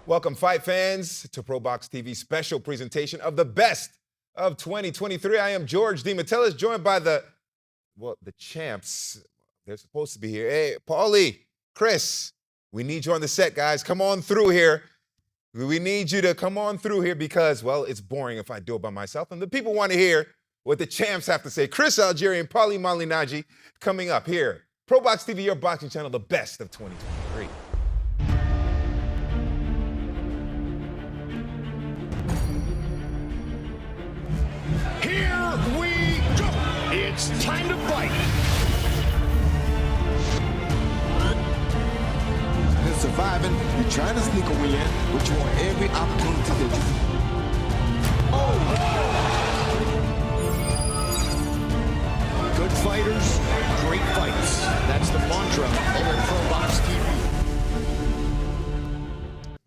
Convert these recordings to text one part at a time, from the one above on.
Welcome, fight fans, to ProBox TV special presentation of the best of 2023. I am George DiMatteis, joined by the champs. They're supposed to be here. Hey, Paulie, Chris, we need you on the set, guys. Come on through here. We need you to come on through here because, well, it's boring if I do it by myself, and the people want to hear what the champs have to say. Chris Algieri and Paulie Najee coming up here. ProBox TV, your boxing channel, the best of 2023. Here we go. It's time to fight. You're surviving, you're trying to sneak a win, but you want every opportunity that you can. Good fighters, great fights. That's the mantra over at ProBox TV.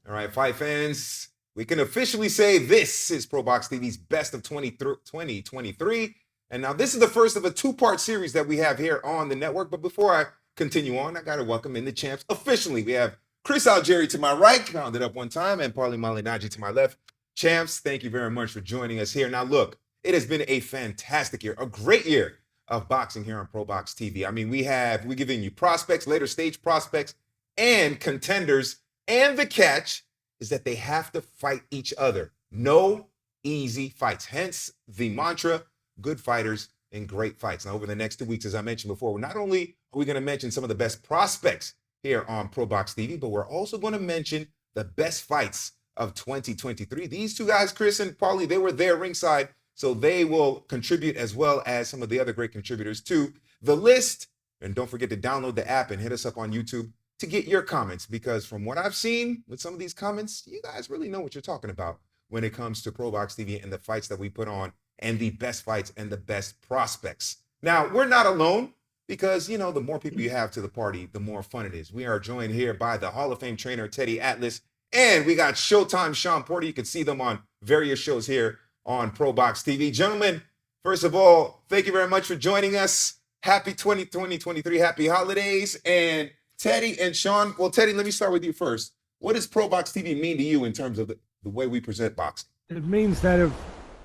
All right, fight fans, we can officially say this is ProBox TV's best of 2023. And now this is the first of a two-part series that we have here on the network. But before I continue on, I got to welcome in the champs officially. We have Chris Algieri to my right, rounded up one time, and Paulie Najee to my left. Champs, thank you very much for joining us here. Now, look, it has been a fantastic year, a great year of boxing here on ProBox TV. I mean, we're giving you prospects, later stage prospects, and contenders. And the catch is that they have to fight each other. No easy fights. Hence the mantra, good fighters and great fights. Now, over the next 2 weeks, as I mentioned before, not only are we going to mention some of the best prospects here on ProBox TV, but we're also going to mention the best fights of 2023. These two guys, Chris and Paulie, they were there ringside, so they will contribute as well as some of the other great contributors to the list. And don't forget to download the app and hit us up on YouTube to get your comments, because from what I've seen with some of these comments, you guys really know what you're talking about when it comes to ProBox TV and the fights that we put on and the best fights and the best prospects. Now, we're not alone because, you know, the more people you have to the party, the more fun it is. We are joined here by the Hall of Fame trainer, Teddy Atlas, and we got Showtime Sean Porter. You can see them on various shows here on ProBox TV. Gentlemen, first of all, thank you very much for joining us. Happy 2023, happy holidays. And Teddy and Sean, well, Teddy, let me start with you first. What does ProBox TV mean to you in terms of the way we present boxing? It means that if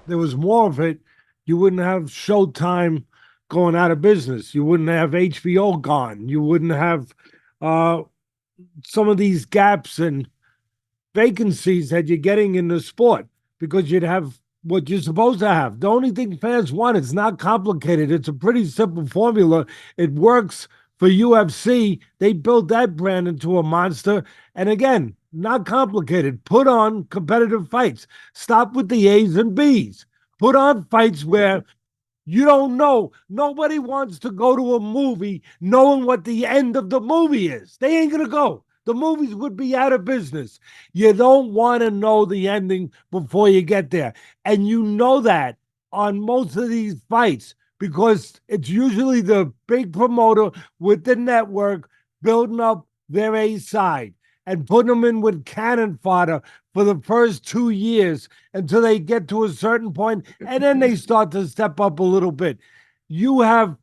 there was more of it, you wouldn't have Showtime going out of business. You wouldn't have HBO gone. You wouldn't have some of these gaps and vacancies that you're getting in the sport, because you'd have what you're supposed to have. The only thing fans want, it's not complicated. It's a pretty simple formula. It works for UFC. They built that brand into a monster. And again, not complicated. Put on competitive fights. Stop with the A's and B's. Put on fights where you don't know. Nobody wants to go to a movie knowing what the end of the movie is. They ain't going to go. The movies would be out of business. You don't want to know the ending before you get there. And you know that on most of these fights, because it's usually the big promoter with the network building up their A side and putting them in with cannon fodder for the first 2 years until they get to a certain point, and then they start to step up a little bit. You have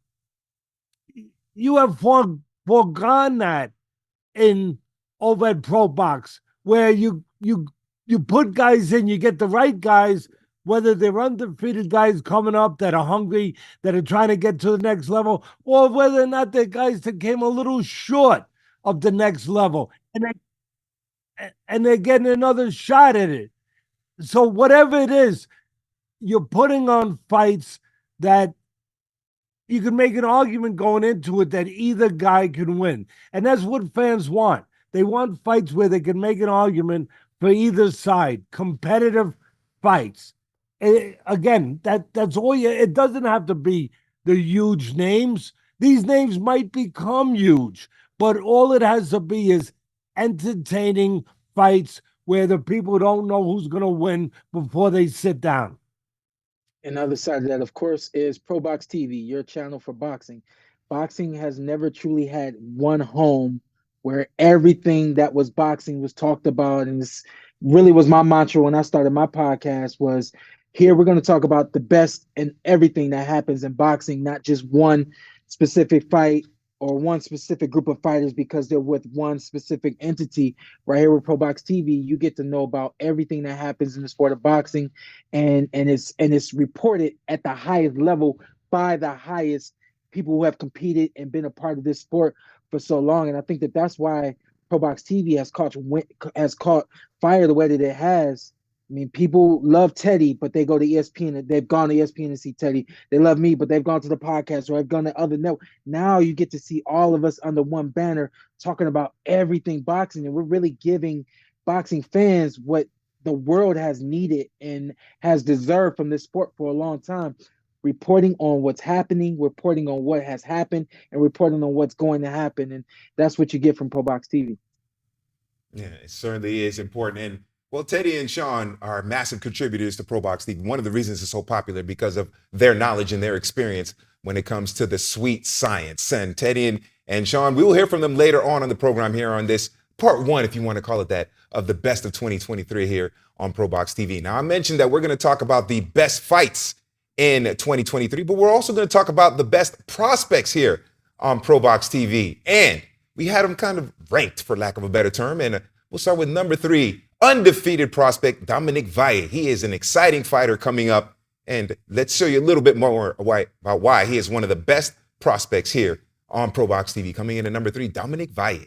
foregone that in over at ProBox, where you put guys in, you get the right guys, whether they're undefeated guys coming up that are hungry, that are trying to get to the next level, or whether or not they're guys that came a little short of the next level, and they're getting another shot at it. So whatever it is, you're putting on fights that you can make an argument going into it that either guy can win. And that's what fans want. They want fights where they can make an argument for either side, competitive fights. Again, that's all it doesn't have to be the huge names. These names might become huge, but all it has to be is entertaining fights where the people don't know who's going to win before they sit down. And the other side of that, of course, is ProBox TV, your channel for boxing. Boxing has never truly had one home where everything that was boxing was talked about. And this really was my mantra when I started my podcast was, here we're going to talk about the best and everything that happens in boxing, not just one specific fight or one specific group of fighters because they're with one specific entity. Right here with ProBox TV, you get to know about everything that happens in the sport of boxing, and it's reported at the highest level by the highest people who have competed and been a part of this sport for so long. And I think that that's why ProBox TV has caught fire the way that it has. I mean, people love Teddy, but they go to ESPN. They've gone to ESPN to see Teddy. They love me, but they've gone to the podcast or they've gone to other networks. Now you get to see all of us under one banner talking about everything boxing, and we're really giving boxing fans what the world has needed and has deserved from this sport for a long time. Reporting on what's happening, reporting on what has happened, and reporting on what's going to happen. And that's what you get from ProBox TV. Yeah, it certainly is important. And well, Teddy and Sean are massive contributors to ProBox TV. One of the reasons it's so popular because of their knowledge and their experience when it comes to the sweet science. And Teddy and Sean, we will hear from them later on the program here on this part one, if you want to call it that, of the best of 2023 here on ProBox TV. Now, I mentioned that we're going to talk about the best fights in 2023, but we're also going to talk about the best prospects here on ProBox TV. And we had them kind of ranked, for lack of a better term. And we'll start with number 3. Undefeated prospect, Dominic Valle. He is an exciting fighter coming up, and let's show you a little bit more about why he is one of the best prospects here on ProBox TV. Coming in at number 3, Dominic Valle.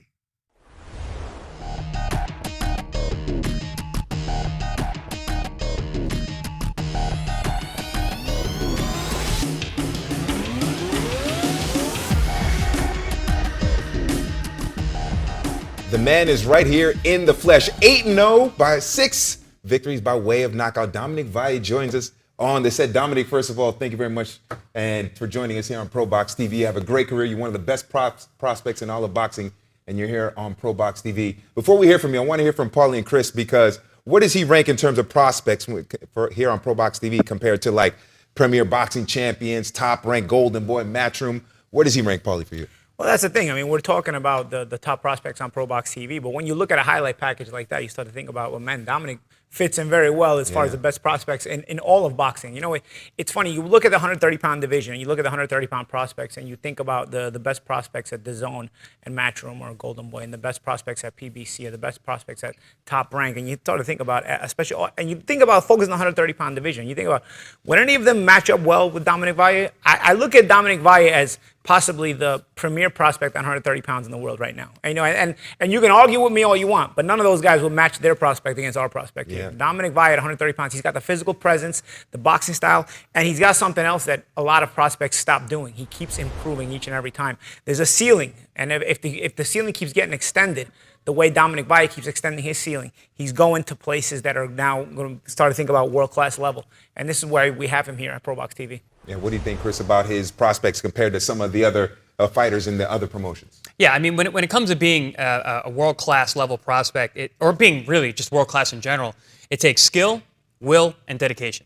The man is right here in the flesh. 8-0 by 6 victories by way of knockout. Dominic Valle joins us on the set. Dominic, first of all, thank you very much and for joining us here on ProBox TV. You have a great career. You're one of the best prospects in all of boxing, and you're here on ProBox TV. Before we hear from you, I want to hear from Paulie and Chris, because what does he rank in terms of prospects for here on ProBox TV compared to like Premier Boxing Champions, Top Rank, Golden Boy, Matchroom? Where does he rank, Paulie, for you? Well, that's the thing. I mean, we're talking about the top prospects on ProBox TV, but when you look at a highlight package like that, you start to think about, well, man, Dominic fits in very well as far as the best prospects in all of boxing. You know, it's funny. You look at the 130-pound division, and you look at the 130-pound prospects, and you think about the best prospects at DAZN and Matchroom or Golden Boy, and the best prospects at PBC, or the best prospects at Top Rank, and you start to think about, especially, and you think about focusing on the 130-pound division. You think about, would any of them match up well with Dominic Valle? I look at Dominic Valle as possibly the premier prospect on 130 pounds in the world right now. And, you know, and you can argue with me all you want, but none of those guys will match their prospect against our prospect here. Yeah. Dominic Valle at 130 pounds, he's got the physical presence, the boxing style, and he's got something else that a lot of prospects stop doing. He keeps improving each and every time. There's a ceiling, and if the ceiling keeps getting extended, the way Dominic Valle keeps extending his ceiling, he's going to places that are now going to start to think about world-class level. And this is why we have him here at ProBox TV. Yeah, what do you think, Chris, about his prospects compared to some of the other fighters in the other promotions? Yeah, I mean, when it comes to being a world-class level prospect, or being really just world-class in general, it takes skill, will, and dedication.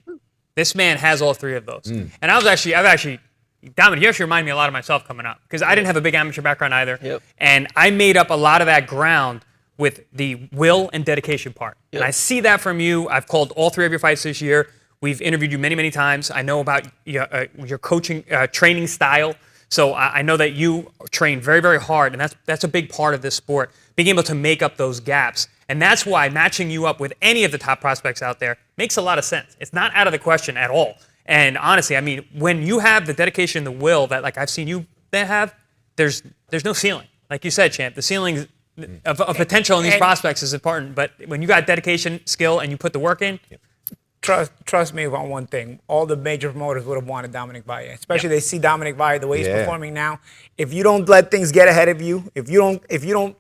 This man has all three of those. And I've actually, Dominic, you actually remind me a lot of myself coming up, because I didn't have a big amateur background either. Yep. And I made up a lot of that ground with the will and dedication part. Yep. And I see that from you. I've called all three of your fights this year. We've interviewed you many, many times. I know about your coaching, training style. So I know that you train very, very hard, and that's a big part of this sport, being able to make up those gaps. And that's why matching you up with any of the top prospects out there makes a lot of sense. It's not out of the question at all. And honestly, I mean, when you have the dedication and the will that, like, I've seen you have, there's no ceiling. Like you said, Champ, the ceiling of potential in these prospects is important. But when you got dedication, skill, and you put the work in, Trust me on one thing. All the major promoters would have wanted Dominic Valle, especially they see Dominic Valle the way he's performing now. If you don't let things get ahead of you, if you don't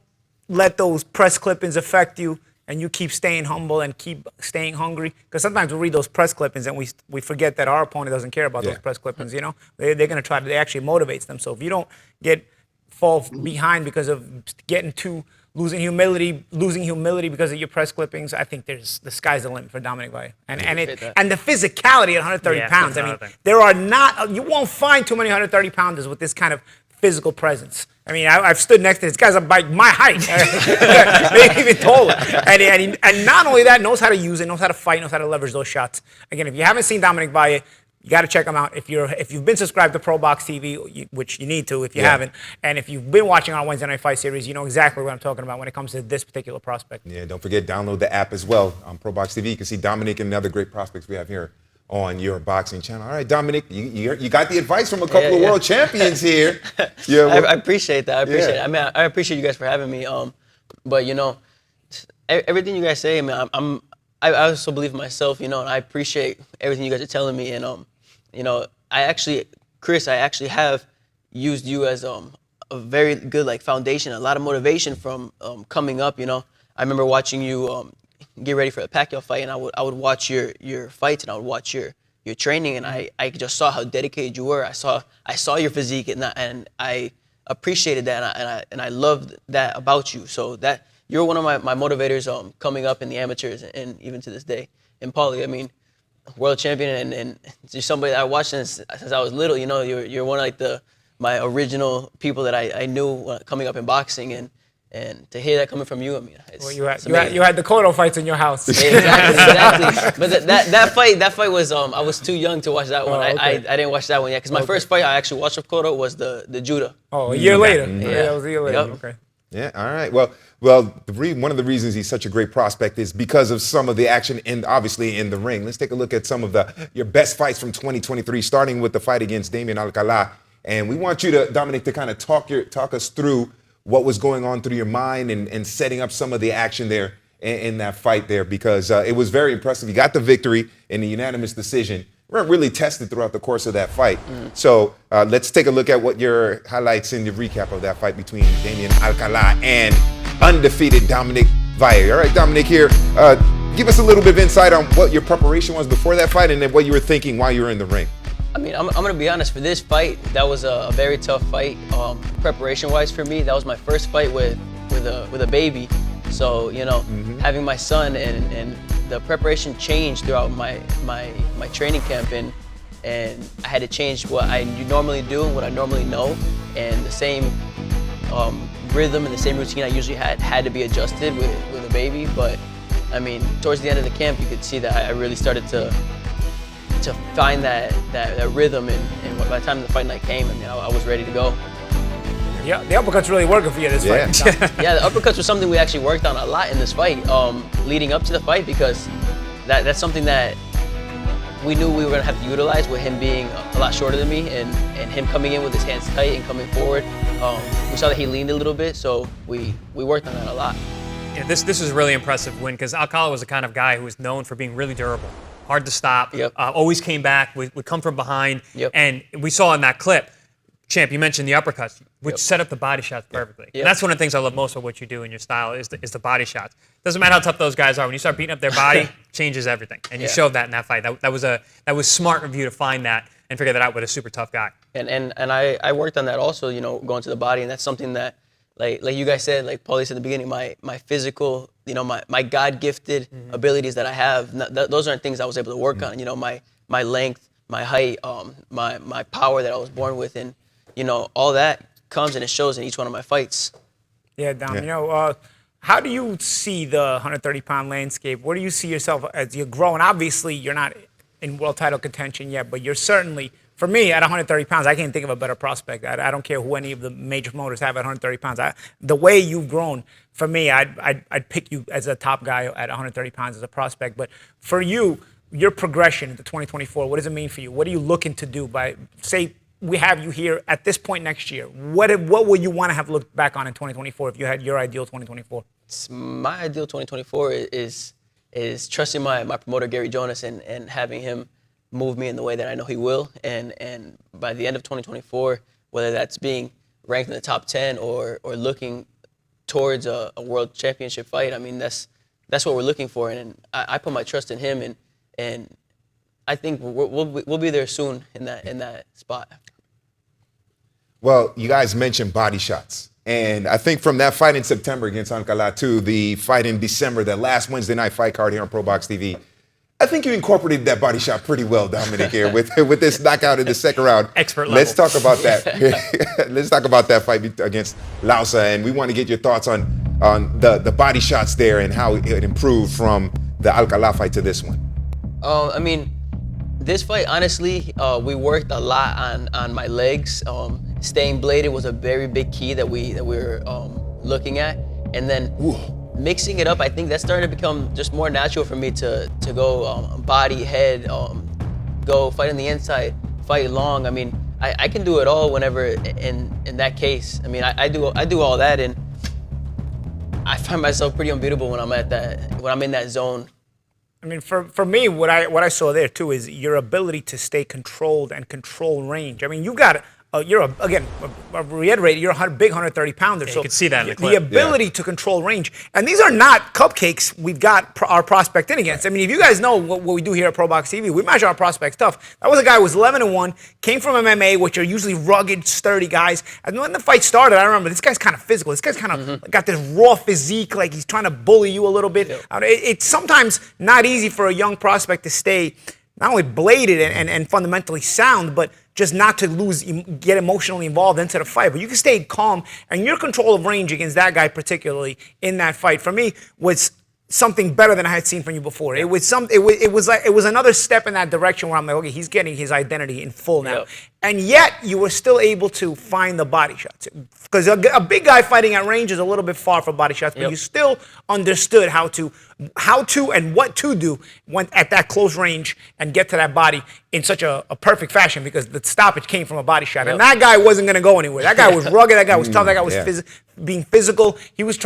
let those press clippings affect you, and you keep staying humble and keep staying hungry, because sometimes we read those press clippings and we forget that our opponent doesn't care about those press clippings. You know, they're going to try to. They actually motivates them. So if you don't fall behind because of getting too. Losing humility because of your press clippings, I think the sky's the limit for Dominic Valle. And the physicality at 130 pounds. I mean, you won't find too many 130 pounders with this kind of physical presence. I mean, I've stood next to this guy's about my height, maybe even taller. And not only that, knows how to use it, knows how to fight, knows how to leverage those shots. Again, if you haven't seen Dominic Valle, You got to check them out. If you've been subscribed to ProBox TV, which you need to if you haven't, and if you've been watching our Wednesday Night Fight series, you know exactly what I'm talking about when it comes to this particular prospect. Yeah, don't forget, download the app as well on ProBox TV. You can see Dominic and other great prospects we have here on your boxing channel. All right, Dominic, you got the advice from a couple of world champions here. Yeah, I appreciate that. I appreciate it. I mean, I appreciate you guys for having me. But you know, everything you guys say, I mean, I also believe in myself, you know, and I appreciate everything you guys are telling me. And you know, Chris, I actually have used you as a very good like foundation, a lot of motivation from coming up. You know, I remember watching you get ready for the Pacquiao fight, and I would watch your fights, and I would watch your training, and I just saw how dedicated you were. I saw your physique, and I appreciated that, and I loved that about you. So that you're one of my motivators coming up in the amateurs, and even to this day. And Paulie, I mean, world champion, and you're somebody that I watched since I was little. You know, you're one of like my original people that I knew coming up in boxing, and to hear that coming from you, I mean, it's, you had the Cano fights in your house. Exactly. But that fight was I was too young to watch that one. Okay. I didn't watch that one yet because my first fight I actually watched of Cano was the judo. Oh, a year later. Yeah, that was a year later. Yep. Okay. Yeah, all right. Well, one of the reasons he's such a great prospect is because of some of the action, obviously in the ring. Let's take a look at some of your best fights from 2023, starting with the fight against Damian Alcala. And we want you to, Dominic, to kind of talk us through what was going on through your mind and setting up some of the action there in that fight there, because it was very impressive. You got the victory in a unanimous decision. We weren't really tested throughout the course of that fight. So let's take a look at what your highlights in the recap of that fight between Damian Alcala and undefeated Dominic Valle. All right, Dominic here. Give us a little bit of insight on what your preparation was before that fight and then what you were thinking while you were in the ring. I mean, I'm gonna be honest. For this fight, that was a very tough fight, preparation-wise for me. That was my first fight with a baby. So you know, having my son and the preparation changed throughout my training camp, and I had to change what I normally do and what I normally know, and the same rhythm and the same routine I usually had to be adjusted with a baby. But I mean, towards the end of the camp, you could see that I really started to find that rhythm, and by the time the fight night came, I mean, I was ready to go. Yeah, the uppercut's really working for you this fight. Yeah, the uppercuts was something we actually worked on a lot in this fight, leading up to the fight, because that's something that we knew we were gonna have to utilize with him being a lot shorter than me, and him coming in with his hands tight and coming forward. We saw that he leaned a little bit, so we worked on that a lot. Yeah, this was a really impressive win because Alcala was the kind of guy who was known for being really durable, hard to stop, always came back, would come from behind, and we saw in that clip, Champ, you mentioned the uppercuts, which set up the body shots perfectly. And that's one of the things I love most of what you do in your style is the body shots. Doesn't matter how tough those guys are. When you start beating up their body, changes everything. And you showed that in that fight. That was smart of you to find that and figure that out with a super tough guy. And I worked on that also, you know, going to the body, and that's something that, like you guys said, like Paulie said at the beginning, my physical, you know, my God-gifted abilities that I have, those aren't things I was able to work on. You know, my length, my height, my power that I was born with, and you know, all that comes and it shows in each one of my fights. Yeah, Dom, you know, how do you see the 130-pound landscape? Where do you see yourself as you're growing? Obviously, you're not in world title contention yet, but you're certainly, for me, at 130 pounds, I can't think of a better prospect. I don't care who any of the major promoters have at 130 pounds. The way you've grown, for me, I'd pick you as a top guy at 130 pounds as a prospect. But for you, your progression into 2024, what does it mean for you? What are you looking to do by, say, we have you here at this point next year? What would you want to have looked back on in 2024 if you had your ideal 2024? My ideal 2024 is trusting my promoter Gary Jonas and having him move me in the way that I know he will. And by the end of 2024, whether that's being ranked in the top 10 or looking towards a world championship fight, I mean that's what we're looking for. And I put my trust in him, and I think we'll be there soon in that spot. Well, you guys mentioned body shots. And I think from that fight in September against Alcala to the fight in December, that last Wednesday night fight card here on ProBox TV, I think you incorporated that body shot pretty well, Dominic, here with this knockout in the second round. Expert level. Let's talk about that. Let's talk about that fight against Lausa, and we want to get your thoughts on the body shots there and how it improved from the Alcala fight to this one. I mean, This fight, honestly, we worked a lot on my legs. Staying bladed was a very big key that we were looking at, and then mixing it up. I think that's starting to become just more natural for me to go body, head, go fight on the inside, fight long. I mean, I can do it all whenever in that case. I mean, I do all that, and I find myself pretty unbeatable when I'm in that zone. I mean, for me, what I saw there too is your ability to stay controlled and control range. I mean, you've got reiterate, you're a big 130 pounder. Yeah, so you can see that in the the clip. ability to control range, and these are not cupcakes. We've got our prospect in against. I mean, if you guys know what we do here at ProBox TV, we measure our prospects tough. That was a guy who was 11-1, came from MMA, which are usually rugged, sturdy guys. And when the fight started, I remember this guy's kind of physical. This guy's kind of got this raw physique, like he's trying to bully you a little bit. Yep. It's sometimes not easy for a young prospect to stay not only bladed and fundamentally sound, but just not to get emotionally involved into the fight. But you can stay calm, and your control of range against that guy, particularly in that fight, for me was something better than I had seen from you before. It was another step in that direction where I'm like, okay, he's getting his identity in full now. Yep. And yet you were still able to find the body shots. Because a big guy fighting at range is a little bit far for body shots, but you still understood how to and what to do when at that close range and get to that body in such a perfect fashion, because the stoppage came from a body shot. Yep. And that guy wasn't going to go anywhere. That guy was rugged. That guy was tough. That guy was being physical. He was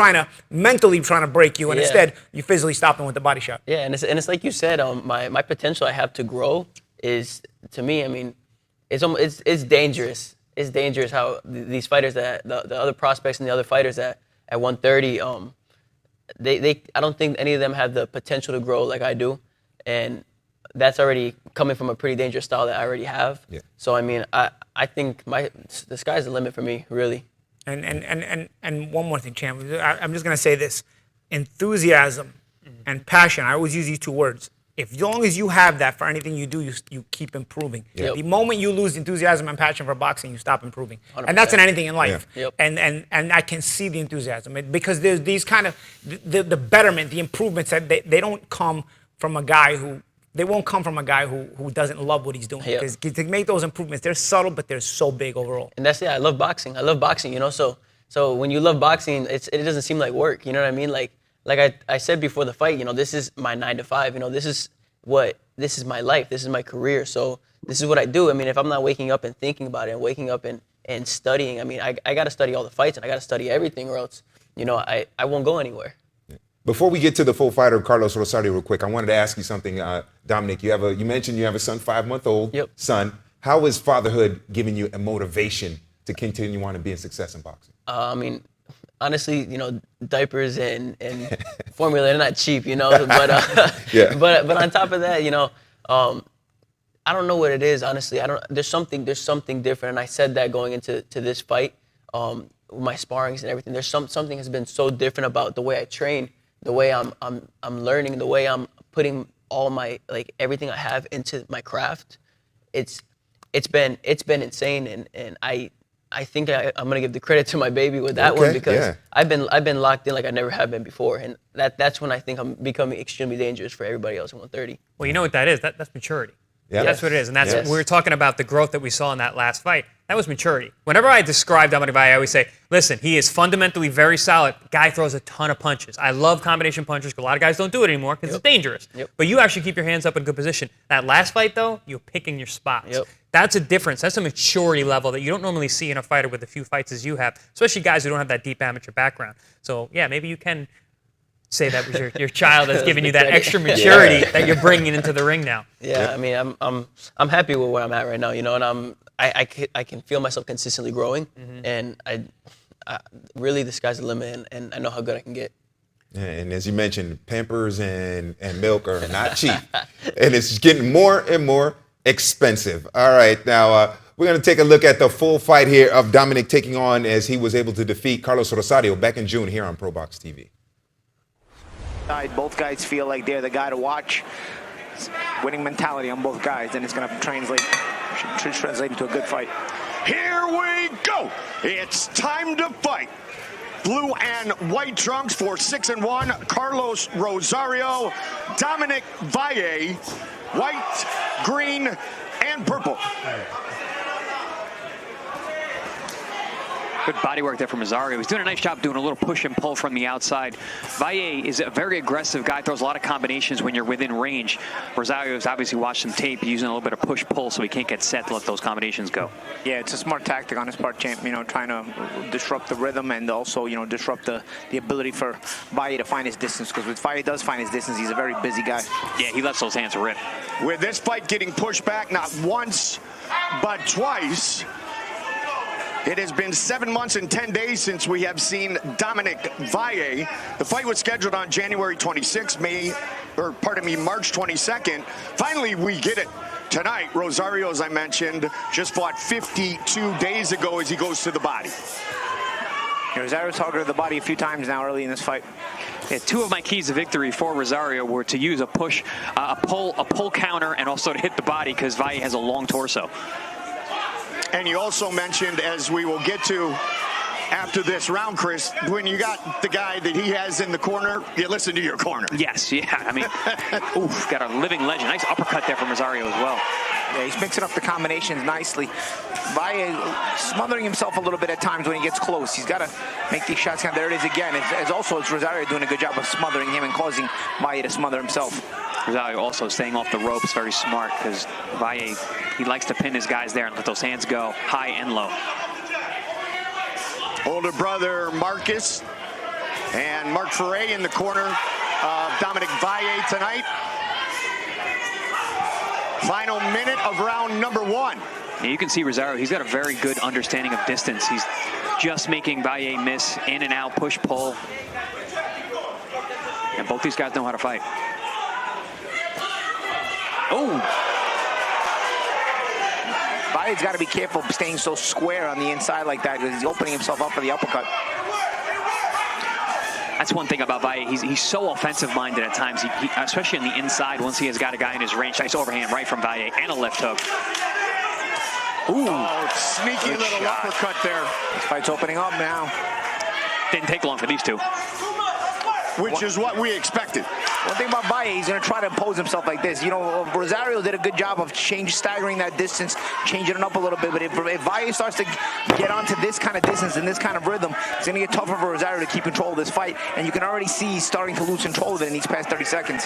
mentally trying to break you, and instead you physically stopped him with the body shot. Yeah, and it's like you said, my potential I have to grow is, to me, I mean, it's dangerous. It's dangerous how these fighters, the other prospects and the other fighters at 130, I don't think any of them have the potential to grow like I do, and that's already coming from a pretty dangerous style that I already have. Yeah. So I mean, I think the sky's the limit for me, really. And one more thing, Champ. I'm just gonna say this: enthusiasm and passion. I always use these two words. As long as you have that for anything you do, you keep improving. Yep. The moment you lose enthusiasm and passion for boxing, you stop improving. 100%. And that's in anything in life. Yeah. Yep. And I can see the enthusiasm, because there's these kind of the betterment, the improvements that they don't come from a guy who doesn't love what he's doing. Yep. Because to make those improvements, they're subtle, but they're so big overall. And that's it. I love boxing. You know. So when you love boxing, it doesn't seem like work. You know what I mean? Like I said before the fight, you know, this is my 9 to 5. You know, this is my life. This is my career. So this is what I do. I mean, if I'm not waking up and thinking about it and waking up and studying, I mean, I got to study all the fights and I got to study everything, or else, you know, I won't go anywhere. Before we get to the full fighter of Carlos Rosario real quick, I wanted to ask you something, Dominic. You mentioned you have a son, 5-month-old son. How is fatherhood giving you a motivation to continue on and be a success in boxing? I mean, honestly, you know, diapers and formula, they're not cheap, you know. But but on top of that, you know, I don't know what it is, honestly. There's something different, and I said that going into this fight, my sparrings and everything. There's something has been so different about the way I train, the way I'm learning, the way I'm putting all my, like, everything I have into my craft. It's been insane, and I think I'm gonna give the credit to my baby with that one, because I've been locked in like I never have been before, and that's when I think I'm becoming extremely dangerous for everybody else in 130. Well, you know what that is? That's maturity. Yeah. That's what it is, and that's we were talking about the growth that we saw in that last fight. That was maturity. Whenever I describe Dominic Valle, I always say, listen, he is fundamentally very solid. Guy throws a ton of punches. I love combination punches, because a lot of guys don't do it anymore because it's dangerous. Yep. But you actually keep your hands up in good position. That last fight, though, you're picking your spots. Yep. That's a difference. That's a maturity level that you don't normally see in a fighter with a few fights as you have, especially guys who don't have that deep amateur background. So, yeah, maybe you can say that was your child that's giving you that extra maturity that you're bringing into the ring now. Yeah, I mean, I'm happy with where I'm at right now, you know, and I can feel myself consistently growing, and I really, the sky's the limit, and I know how good I can get. Yeah, and as you mentioned, Pampers and milk are not cheap, and it's getting more and more expensive. All right, now we're going to take a look at the full fight here of Dominic taking on, as he was able to defeat Carlos Rosario back in June here on ProBox TV. Both guys feel like they're the guy to watch. Winning mentality on both guys, and it's going to translate into a good fight. Here we go. It's time to fight. blue and white trunks for 6-1, Carlos Rosario. Dominic Valle, white, green, and purple. Good body work there from Rosario. He's doing a nice job doing a little push and pull from the outside. Valle is a very aggressive guy, throws a lot of combinations when you're within range. Rosario's obviously watched some tape, using a little bit of push-pull so he can't get set to let those combinations go. Yeah, it's a smart tactic on his part, champ. You know, trying to disrupt the rhythm and also, you know, disrupt the ability for Valle to find his distance. Because when Valle does find his distance, he's a very busy guy. Yeah, he lets those hands rip. With this fight getting pushed back not once, but twice. It has been 7 months and 10 days since we have seen Dominic Valle. The fight was scheduled on January 26th, March 22nd. Finally, we get it tonight. Rosario, as I mentioned, just fought 52 days ago as he goes to the body. Rosario's targeted the body a few times now early in this fight. Yeah, two of my keys to victory for Rosario were to use a push, a pull counter, and also to hit the body because Valle has a long torso. And you also mentioned, as we will get to after this round, Chris, when you got the guy that he has in the corner, you listen to your corner. Yes, yeah. I mean, oof, got a living legend. Nice uppercut there from Rosario as well. Yeah, he's mixing up the combinations nicely. Valle smothering himself a little bit at times when he gets close. He's got to make these shots count. There it is again. It's Rosario doing a good job of smothering him and causing Valle to smother himself. Rosario also staying off the ropes, very smart, because Valle, he likes to pin his guys there and let those hands go high and low. Older brother Marcus and Mark Ferre in the corner of Dominic Valle tonight. Final minute of round number 1. Yeah, you can see Rosario, he's got a very good understanding of distance. He's just making Valle miss, in and out, push, pull. And both these guys know how to fight. Oh! Valle's got to be careful staying so square on the inside like that because he's opening himself up for the uppercut. That's one thing about Valle. He's so offensive-minded at times, he, especially on the inside once he has got a guy in his range. Nice overhand right from Valle and a left hook. Ooh. Oh, sneaky Good little shot. uppercut there. This fight's opening up now. Didn't take long for these two. Which is what we expected. One thing about Valle, he's going to try to impose himself like this. You know, Rosario did a good job of staggering that distance, changing it up a little bit. But if Valle starts to get onto this kind of distance and this kind of rhythm, it's going to get tougher for Rosario to keep control of this fight. And you can already see he's starting to lose control of it in these past 30 seconds.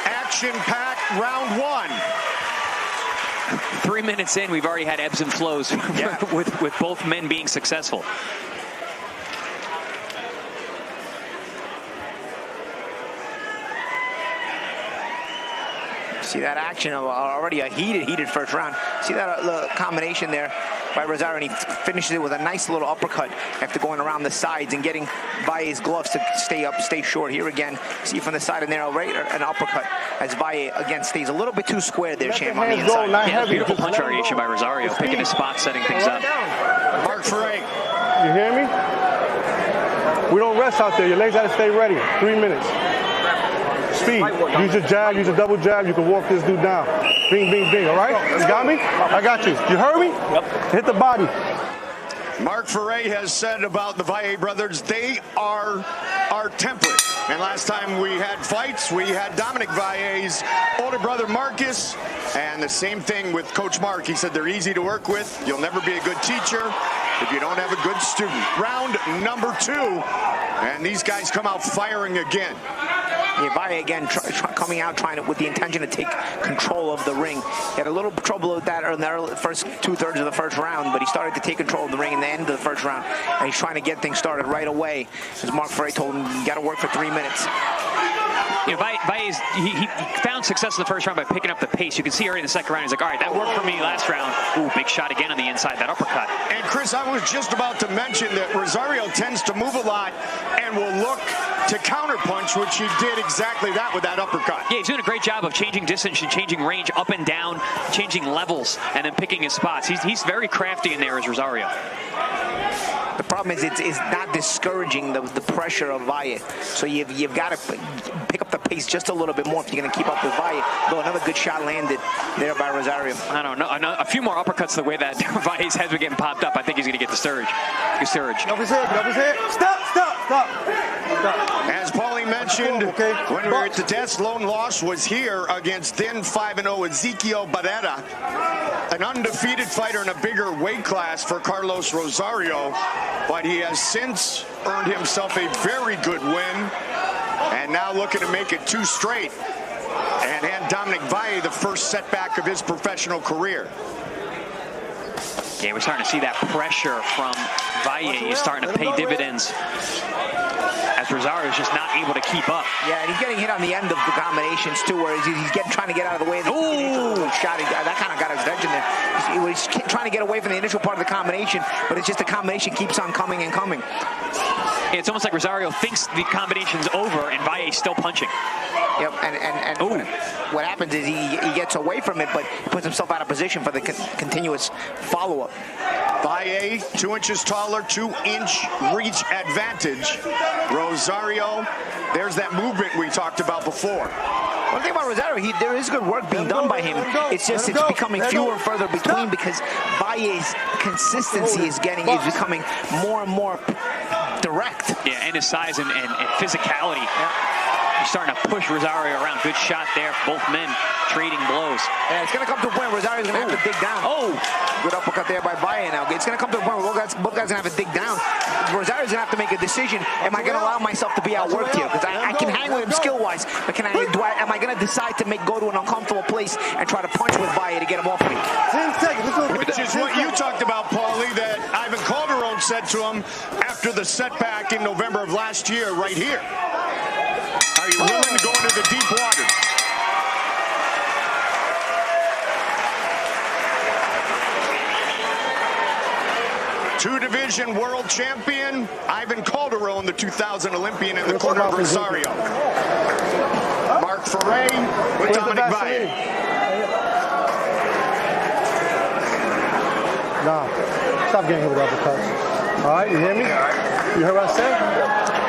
Action-packed round 1. 3 minutes in, we've already had ebbs and flows with both men being successful. See that action of already a heated first round. See that combination there by Rosario, and he finishes it with a nice little uppercut after going around the sides and getting Valle's gloves to stay short. Here again, see from the side and narrow, right, an uppercut as Valle again stays a little bit too square there, champ, on the inside. Yeah, beautiful punch variation by Rosario, picking his spot, setting things up. Mark Ferre. You hear me? We don't rest out there. Your legs got to stay ready. 3 minutes. Speed. Use a jab, use a double jab. You can walk this dude down. Bing, bing, bing. All right? You got me? I got you. You heard me? Yep. Hit the body. Mark Ferre has said about the Valle brothers, they are our template. And last time we had fights, we had Dominic Valle's older brother Marcus. And the same thing with Coach Mark. He said they're easy to work with. You'll never be a good teacher if you don't have a good student. Round number 2. And these guys come out firing again. Yeah, Valle again coming out with the intention to take control of the ring. He had a little trouble with that in the first 2/3 of the first round, but he started to take control of the ring in the end of the first round, and he's trying to get things started right away. As Mark Ferre told him, you got to work for 3 minutes. You know, Valle's, he found success in the first round by picking up the pace. You can see already in the second round, he's like, all right, that worked for me last round. Ooh, big shot again on the inside, that uppercut. And Chris, I was just about to mention that Rosario tends to move a lot and will look to counterpunch, which he did exactly that with that uppercut. Yeah, he's doing a great job of changing distance and changing range up and down, changing levels, and then picking his spots. He's very crafty in there as Rosario. The problem is it's not discouraging the pressure of Valle. So you've got to pick up the pace just a little bit more if you're going to keep up with Valle. Though another good shot landed there by Rosario. I don't know. A few more uppercuts the way that Valle's heads were getting popped up. I think he's going to get the surge. Get off his head. Stop. As Paulie mentioned, when we were at the test, lone loss was here against then 5-0 Ezequiel Barrera, an undefeated fighter in a bigger weight class for Carlos Rosario, but he has since earned himself a very good win, and now looking to make it 2 straight and hand Dominic Valle the first setback of his professional career. Yeah, we're starting to see that pressure from Valle is starting to pay dividends as Rosario is just not able to keep up. Yeah, and he's getting hit on the end of the combinations too, where he's trying to get out of the way of the initial shot. That kind of got his attention there. He's trying to get away from the initial part of the combination, but it's just the combination keeps on coming and coming. It's almost like Rosario thinks the combination's over and Valle's still punching. Yep, and what happens is he gets away from it, but he puts himself out of position for the continuous follow-up. Valle, 2 inches taller, 2-inch reach advantage. Rosario, there's that movement we talked about before. One thing about Rosario, there is good work being done by him. It's just it's becoming fewer and further between because Valle's consistency is becoming more and more direct. Yeah, and his size and physicality. Yeah. He's starting to push Rosario around. Good shot there. Both men trading blows. Yeah, it's going to come to a point where Rosario's going to have to dig down. Good uppercut there by Valle now. It's going to come to a point where both guys are going to have to dig down. Rosario's going to have to make a decision. Am I going to allow myself to be outworked here? Because I can hang with him skill-wise, but am I going to decide to go to an uncomfortable place and try to punch with Valle to get him off me? 10 seconds. Which is what you talked about, Paulie, that Ivan Calderon said to him after the setback in November of last year right here. Are you willing to go into the deep waters? Two-division world champion, Ivan Calderon, the 2000 Olympian in the corner of Rosario. Mark Ferre with Dominic Valle. Nah, stop getting hit with uppercuts. All right, you hear me? You heard what I said?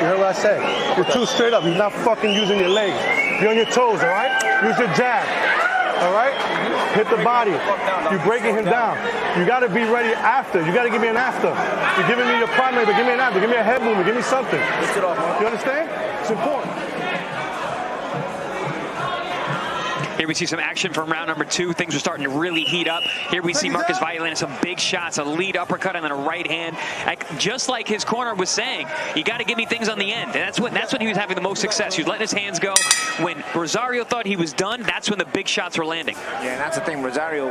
You heard what I said? You're too straight up. You're not fucking using your legs. Be on your toes, all right? Use your jab, all right? Hit the body. You're breaking him down. You got to be ready after. You got to give me an after. You're giving me your primary, but give me an after. Give me a head movement. Give me something. You understand? It's important. Here we see some action from round number 2. Things are starting to really heat up. Here we see Marquez Valle landing some big shots, a lead uppercut and then a right hand. Just like his corner was saying, you got to give me things on the end. And that's when he was having the most success. He was letting his hands go. When Rosario thought he was done, that's when the big shots were landing. Yeah, and that's the thing. Rosario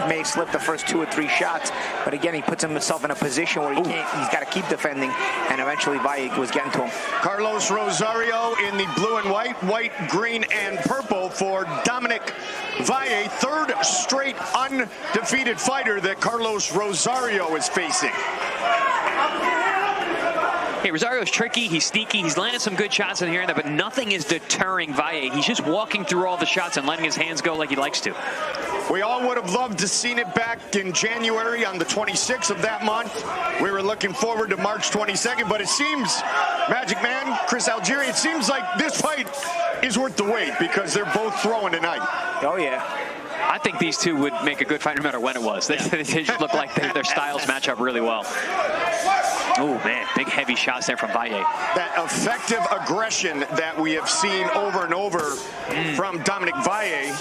may slip the first 2 or 3 shots, but again, he puts himself in a position where he's got to keep defending, and eventually Valle was getting to him. Carlos Rosario in the blue and white, green, and purple for Dominic Valle, 3rd straight undefeated fighter that Carlos Rosario is facing. Hey, Rosario's tricky, he's sneaky, he's landed some good shots in here and there, but nothing is deterring Valle. He's just walking through all the shots and letting his hands go like he likes to. We all would have loved to seen it back in January on the 26th of that month. We were looking forward to March 22nd, but it seems, Magic Man, Chris Algieri, it seems like this fight is worth the wait because they're both throwing tonight. Oh, yeah. I think these two would make a good fight no matter when it was. They just look like their styles match up really well. Oh, man, big heavy shots there from Valle. That effective aggression that we have seen over and over from Dominic Valle.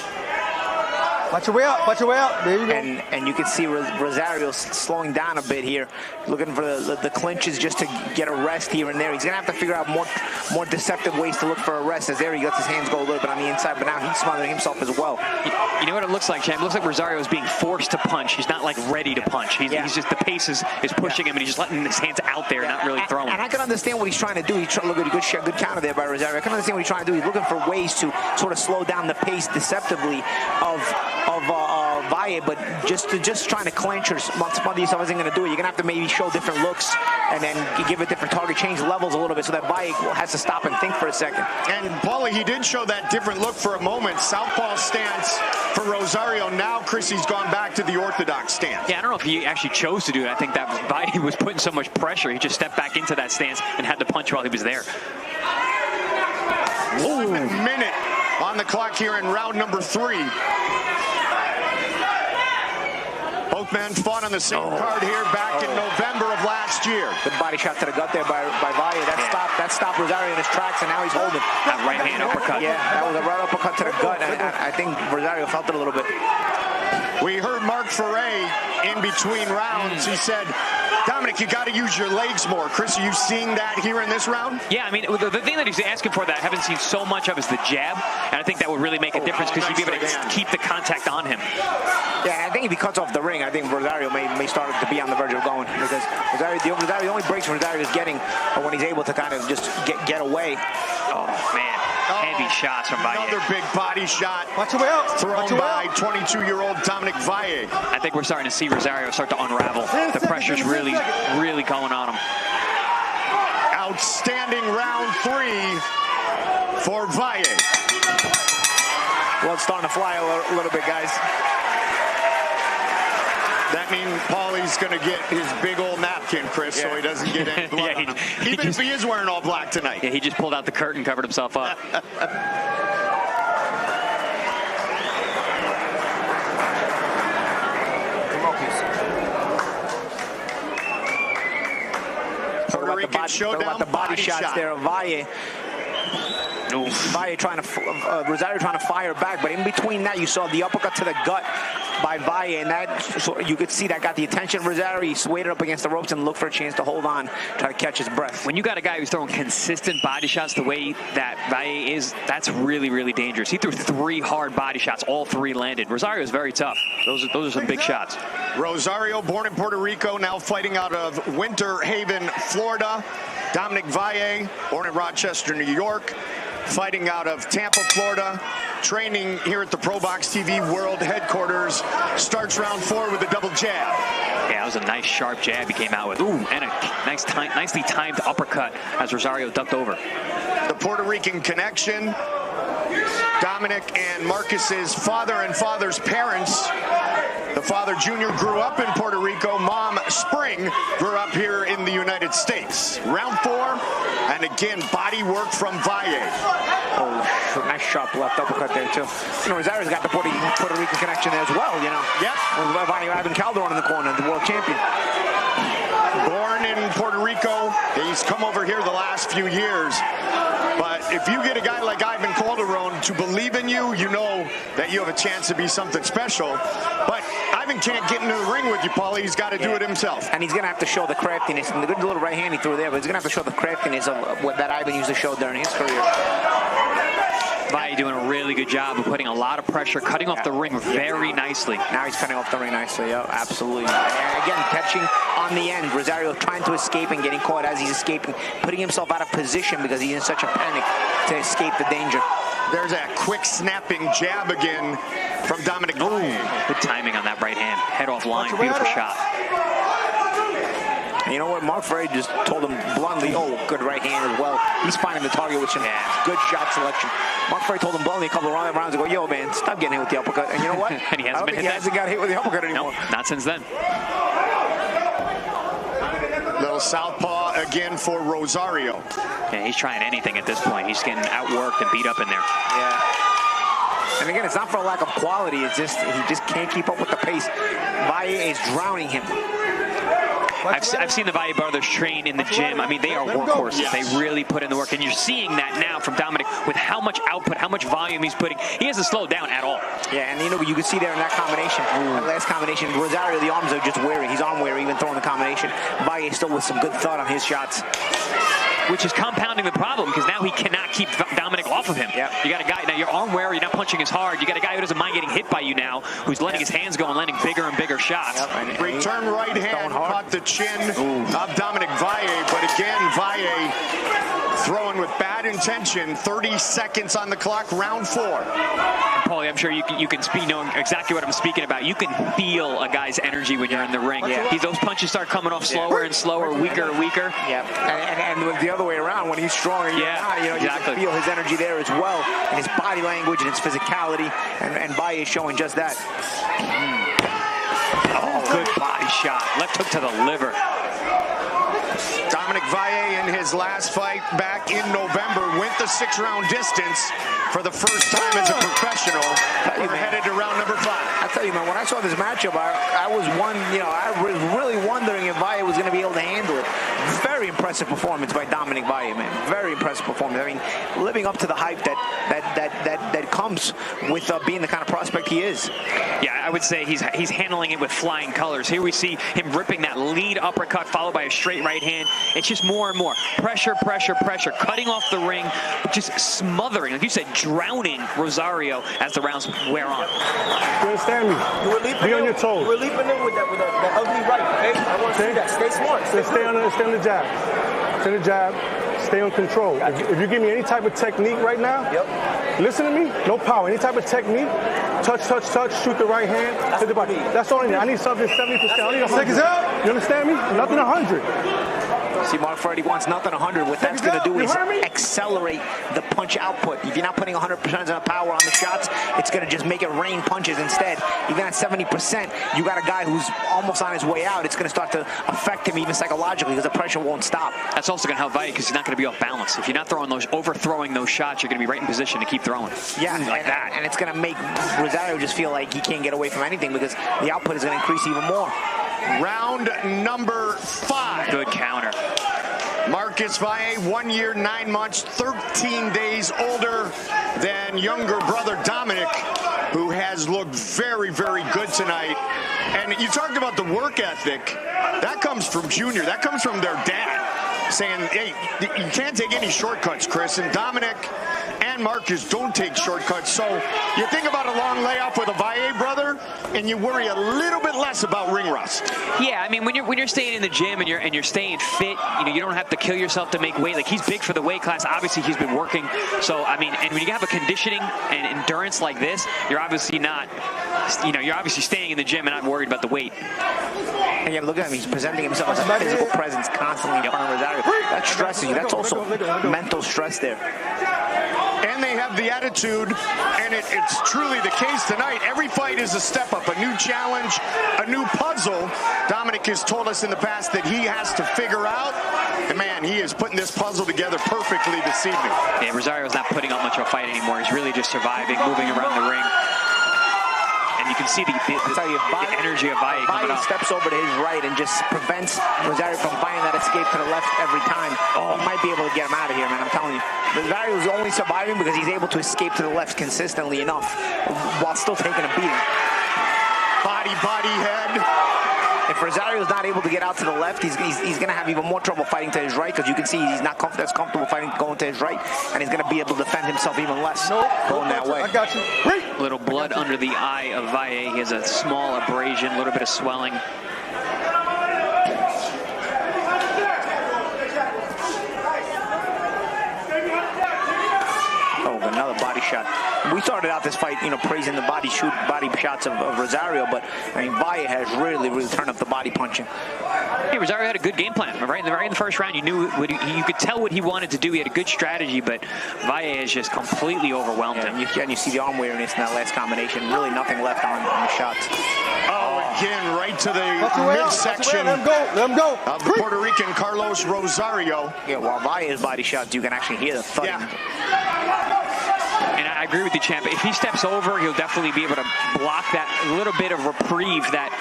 Watch your way out. Watch your way out. There you go. And you can see Rosario slowing down a bit here, looking for the clinches just to get a rest here and there. He's going to have to figure out more deceptive ways to look for a rest. As there he lets his hands go a little bit on the inside, but now he's smothering himself as well. You know what it looks like, Champ? It looks like Rosario is being forced to punch. He's not like ready to punch. He's just, the pace is pushing him, and he's just letting his hands out there, not really throwing. And I can understand what he's trying to do. Look at a good counter there by Rosario. I can understand what he's trying to do. He's looking for ways to sort of slow down the pace deceptively of Valle, but just trying to clinch or smother yourself isn't going to do it. You're going to have to maybe show different looks and then give a different target, change levels a little bit so that Valle has to stop and think for a second. And Paulie, he did show that different look for a moment. Southpaw stance for Rosario. Now Chrissy's gone back to the orthodox stance. Yeah, I don't know if he actually chose to do it. I think that Valle was putting so much pressure. He just stepped back into that stance and had to punch while he was there. 1 minute on the clock here in round number 3. Both men fought on the same card here back in November of last year. Good body shot to the gut there by Valle. That stopped Rosario in his tracks, and now he's holding. That right hand uppercut. Yeah, that was a right uppercut to the gut, and I think Rosario felt it a little bit. We heard Mark Ferre in between rounds. He said, Dominic, you got to use your legs more. Chris, are you seeing that here in this round? Yeah, I mean, the thing that he's asking for that I haven't seen so much of is the jab, and I think that would really make a difference because you'd be able to keep the contact on him. Yeah, I think if he cuts off the ring, I think Rosario may start to be on the verge of going because the only breaks Rosario is getting are when he's able to kind of just get away. Oh, man. Heavy shots from Valle. Another big body shot thrown by 22-year-old Dominic Valle. I think we're starting to see Rosario start to unravel. The pressure's really going on him. Outstanding round 3 for Valle. Well, it's starting to fly a little bit, guys. That means Paulie's going to get his big old napkin, Chris, so he doesn't get any blood on him. Even if he is wearing all black tonight. Yeah, he just pulled out the curtain, covered himself up. Puerto Rican showdown, the body shots there of Valle. Valle Rosario trying to fire back, but in between that, you saw the uppercut to the gut by Valle, and that, so you could see that got the attention of Rosario. He swayed it up against the ropes and looked for a chance to hold on, try to catch his breath. When you got a guy who's throwing consistent body shots the way that Valle is, that's really dangerous. He threw 3 hard body shots, all 3 landed. Rosario is very tough. Those are some big shots. Rosario, born in Puerto Rico, now fighting out of Winter Haven, Florida. Dominic Valle, born in Rochester, New York, fighting out of Tampa, Florida, training here at the ProBox TV World Headquarters. Starts round 4 with a double jab. Yeah, that was a nice sharp jab he came out with. Ooh, and a nicely timed uppercut as Rosario ducked over. The Puerto Rican connection. Dominic and Marquez's father and father's parents. The father, Junior, grew up in Puerto Rico. Mom, Spring, grew up here in the United States. Round 4, and again, body work from Valle. Oh, nice sharp left uppercut there, too. You know, Rosario's got the Puerto Rican connection there as well, you know. Yep. With Ivan Calderon in the corner, the world champion. Born in Puerto Rico, he's come over here the last few years. But if you get a guy like Ivan Calderon to believe in you, you know that you have a chance to be something special. But Ivan can't get into the ring with you, Paulie. He's got to do it himself. And he's going to have to show the craftiness. And the good little right hand he threw there, but he's going to have to show the craftiness of what that Ivan used to show during his career. Valle doing a really good job of putting a lot of pressure, cutting off the ring very nicely. Now he's cutting off the ring nicely, yeah, absolutely. And again, catching on the end. Rosario trying to escape and getting caught as he's escaping, putting himself out of position because he's in such a panic to escape the danger. There's that quick snapping jab again from Dominic Valle. Good timing on that right hand. Head off line, beautiful shot. And you know what? Mark Ferre just told him bluntly, good right hand as well. He's finding the target with some good shot selection. Mark Ferre told him bluntly a couple of rounds ago, yo, man, stop getting hit with the uppercut. And you know what? And he hasn't got hit with the uppercut anymore. Nope, not since then. Little southpaw again for Rosario. Yeah, he's trying anything at this point. He's getting outworked and beat up in there. Yeah. And again, it's not for a lack of quality. It's just he just can't keep up with the pace. Valle is drowning him. I've seen the Valle brothers train in the gym. I mean, they are workhorses. Yes. They really put in the work. And you're seeing that now from Dominic with how much output, how much volume he's putting. He hasn't slowed down at all. Yeah, and you know, you can see there in that combination, that last combination, Rosario, the arms are just weary. He's arm weary, even throwing the combination. Valle still with some good thought on his shots. Which is compounding the problem because now he cannot keep Dominic off of him. Yep. You got a guy, now your arm wear, you're not punching as hard. You got a guy who doesn't mind getting hit by you now, who's letting his hands go and landing bigger and bigger shots. Yep. Return right hand caught the chin of Dominic Valle, but again, Valle throwing with bad intention. 30 seconds on the clock, round 4. Paulie, I'm sure you can speak knowing exactly what I'm speaking about. You can feel a guy's energy when you're in the ring. Yeah. Those punches start coming off slower and slower, weaker and weaker. Yeah, and the other way around, when he's stronger, you can feel his energy there as well, and his body language and his physicality, and Valle is showing just that. Oh, good body shot. Left hook to the liver. Dominic Valle in his last fight back in November went the 6-round distance for the first time as a professional. We're headed to round number 5. I tell you, man, when I saw this matchup, I was really wondering if Valle was going to be able to handle it. Very impressive performance by Dominic Valle, man. Very impressive performance. I mean, living up to the hype that comes with being the kind of prospect he is. Yeah, I would say he's handling it with flying colors. Here we see him ripping that lead uppercut followed by a straight right hand. It's just more and more pressure, cutting off the ring, just smothering, like you said, drowning Rosario as the rounds wear on. You understand me? Be on your toes. We're leaping in with that ugly right, okay? I want to see that. Stay smart. Stay on the jab. Stay on the jab. Stay on control. If you give me any type of technique right now, listen to me. No power. Any type of technique. Touch. Shoot the right hand to the body. That's all I need. I need something 70%. I need 100. You understand me? Nothing 100. See, Mark Freddy wants nothing 100. What that's going to do is accelerate the punch output. If you're not putting 100% of the power on the shots, it's going to just make it rain punches instead. Even at 70%, you got a guy who's almost on his way out. It's going to start to affect him even psychologically because the pressure won't stop. That's also going to help Valle because he's not going to be off balance. If you're not overthrowing those shots, you're going to be right in position to keep throwing. Yeah, and it's going to make Rosario just feel like he can't get away from anything because the output is going to increase even more. Round number 5. Good counter. Marcus Valle, 1 year, 9 months, 13 days older than younger brother Dominic, who has looked very, very good tonight. And you talked about the work ethic. That comes from Junior. That comes from their dad, saying, hey, you can't take any shortcuts, Chris. And Dominic and Marcus don't take shortcuts. So you think about a long layoff with a Valle brother, and you worry a little bit less about ring rust. Yeah, I mean, when you're staying in the gym and you're staying fit, you don't have to kill yourself to make weight. Like, he's big for the weight class. Obviously, he's been working. So I mean, and when you have a conditioning and endurance like this, you're obviously not, you're obviously staying in the gym and not worried about the weight. And yeah, look at him. He's presenting himself as a physical presence constantly in front of Rosario. That stresses you. That's also mental stress there. And they have the attitude, and it's truly the case tonight. Every fight is a step up, a new challenge, a new puzzle. Dominic has told us in the past that he has to figure out. And man, he is putting this puzzle together perfectly this evening. Yeah, Rosario's not putting up much of a fight anymore. He's really just surviving, moving around the ring. And you can see the energy of Valle coming up. Steps over to his right and just prevents Rosario from finding that escape to the left every time. He might be able to get him out of here, man. I'm telling you. Rosario is only surviving because he's able to escape to the left consistently enough while still taking a beating. Body, head. If Rosario's not able to get out to the left, he's going to have even more trouble fighting to his right because you can see he's not as comfortable fighting going to his right, and he's going to be able to defend himself even less going that way. I got you. Little blood under the eye of Valle. He has a small abrasion, a little bit of swelling. Another body shot. We started out this fight, praising the body shots of Rosario, but I mean, Valle has really turned up the body punching. Hey, Rosario had a good game plan. Right in the first round, you could tell what he wanted to do. He had a good strategy, but Valle has just completely overwhelmed him. And you see the arm weariness in that last combination. Really nothing left on the shots. Again, right to the midsection. Let him go. Of the Puerto Rican Carlos Rosario. Yeah, while Valle's body shots, you can actually hear the thud. Yeah. And I agree with you, champ. If he steps over, he'll definitely be able to block that little bit of reprieve that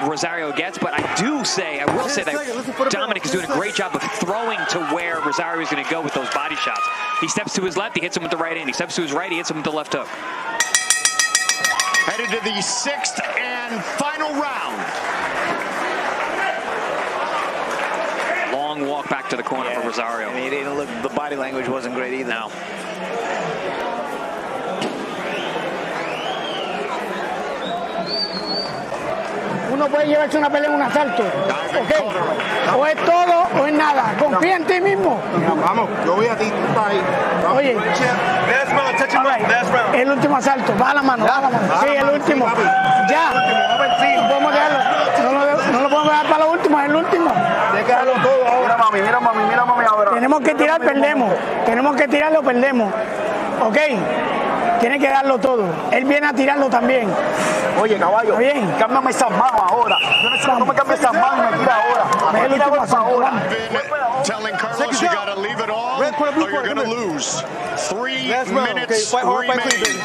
Rosario gets. But I will say that Dominic is doing a great job of throwing to where Rosario is going to go with those body shots. He steps to his left, he hits him with the right hand. He steps to his right, he hits him with the left hook. Headed to the 6th and final round. Long walk back to the corner for Rosario. And he didn't look. The body language wasn't great either. No. uno puede llevarse una pelea en un asalto. ¿Ok? O es todo o es nada. Confía en ti mismo. Vamos, yo voy a ti, tú estás ahí. Oye, Last round, touch him right, last round. el último asalto. Baja la mano, baja la mano. Sí, el último. Ya. No podemos dejarlo. No lo podemos dejar para lo último, es el último. Tienes que dejarlo todo ahora. Mira mami ahora. Tenemos que tirar, perdemos. Tenemos que tirarlo, perdemos. ¿Ok? Tiene que darlo todo. Él viene a tirarlo también. Oye, caballo, ¿Está bien? cámbiame esas manos ahora. Yo necesito que me cambies esas manos y me tira ahora. Es el último asalto. Vamos. Telling Carlos you gotta leave it all or you're gonna lose. 3 minutes remaining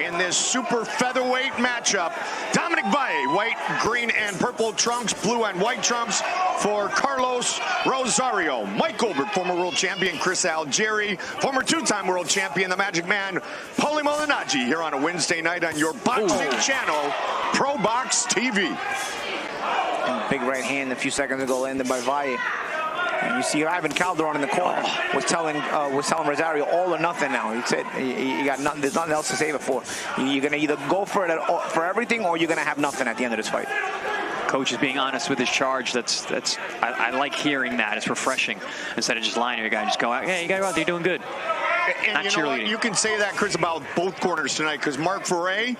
in this super featherweight matchup. Dominic Valle, white, green, and purple trunks, blue and white trunks for Carlos Rosario. Mike Goldberg, former world champion Chris Algieri, former two-time world champion, the Magic Man, Paulie Malignaggi, here on a Wednesday night on your boxing channel, ProBox TV. And big right hand a few seconds ago landed by Valle. And you see Ivan Calderon in the corner was telling Rosario all or nothing now. He said you got nothing. There's nothing else to save it for. You're gonna either go for it for everything, or you're gonna have nothing at the end of this fight. Coach is being honest with his charge. I like hearing that. It's refreshing instead of just lying to your guy. Just go out. Hey, you guys out there doing good. And Not you know what? cheerleading. You can say that, Chris, about both corners tonight, because Mark Ferre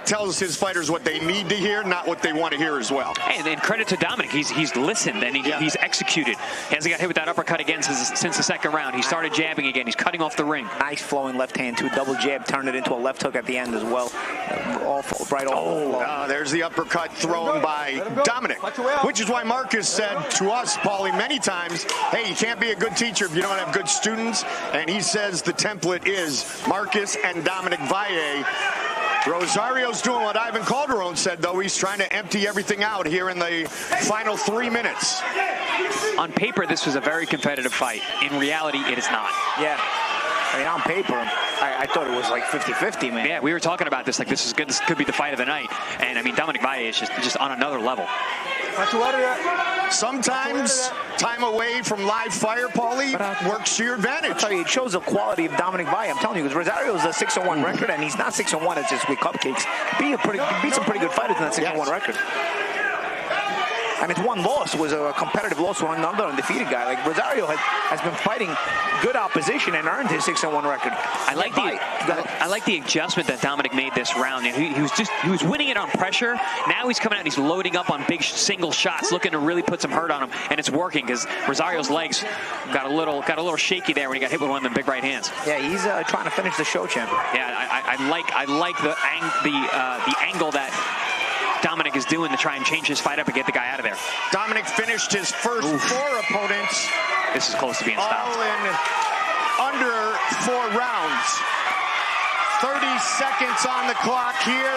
tells his fighters what they need to hear, not what they want to hear as well. Hey, and credit to Dominic. He's listened and he's executed. He hasn't got hit with that uppercut again since the second round. He started jabbing again. He's cutting off the ring. Nice flowing left hand too. Double jab, turned it into a left hook at the end as well. Right off. There's the uppercut thrown by Dominic, which is why Marcus said to us, Paulie, many times, hey, you can't be a good teacher if you don't have good students. And he says the template is Marcus and Dominic Valle. Rosario's doing what Ivan Calderon said, though. He's trying to empty everything out here in the final 3 minutes. On paper, this was a very competitive fight. In reality, it is not. Yeah. I mean, on paper, I thought it was like 50-50, man. Yeah, we were talking about this. Like, this is good. This could be the fight of the night. And, I mean, Dominic Valle is just on another level. Sometimes time away from live fire, Paulie, works to your advantage. I'll tell you, it shows the quality of Dominic Valle. I'm telling you, because Rosario's a 6-1 record, and he's not 6-1 as just with cupcakes. Beat some pretty good fighters in that 6-1 record. And his one loss was a competitive loss to another undefeated guy. Like Rosario has been fighting good opposition and earned his 6-1 record. I like the adjustment that Dominic made this round. And he was winning it on pressure. Now he's coming out and he's loading up on big single shots, looking to really put some hurt on him, and it's working because Rosario's legs got a little shaky there when he got hit with one of them big right hands. Yeah, he's trying to finish the show, champ. Yeah, I like the angle that Dominic is doing to try and change his fight up and get the guy out of there. Dominic finished his first 4 opponents. This is close to being stopped. All in under 4 rounds. 30 seconds on the clock here.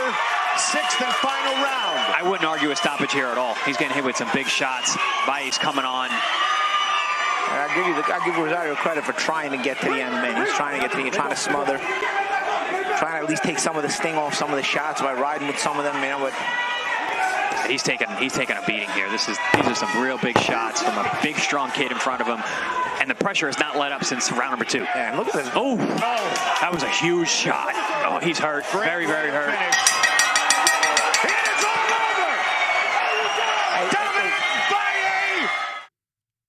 6th and final round. I wouldn't argue a stoppage here at all. He's getting hit with some big shots. Valle's coming on. I give Rosario credit for trying to get to the end, man. He's trying to get to the end, trying to smother. Trying to at least take some of the sting off some of the shots by riding with some of them, man. But he's taking a beating here. These are some real big shots from a big, strong kid in front of him. And the pressure has not let up since round number 2. Yeah, look at this. Oh, that was a huge shot. Oh, he's hurt. Very, very hurt. It is all over. Dominic Valle.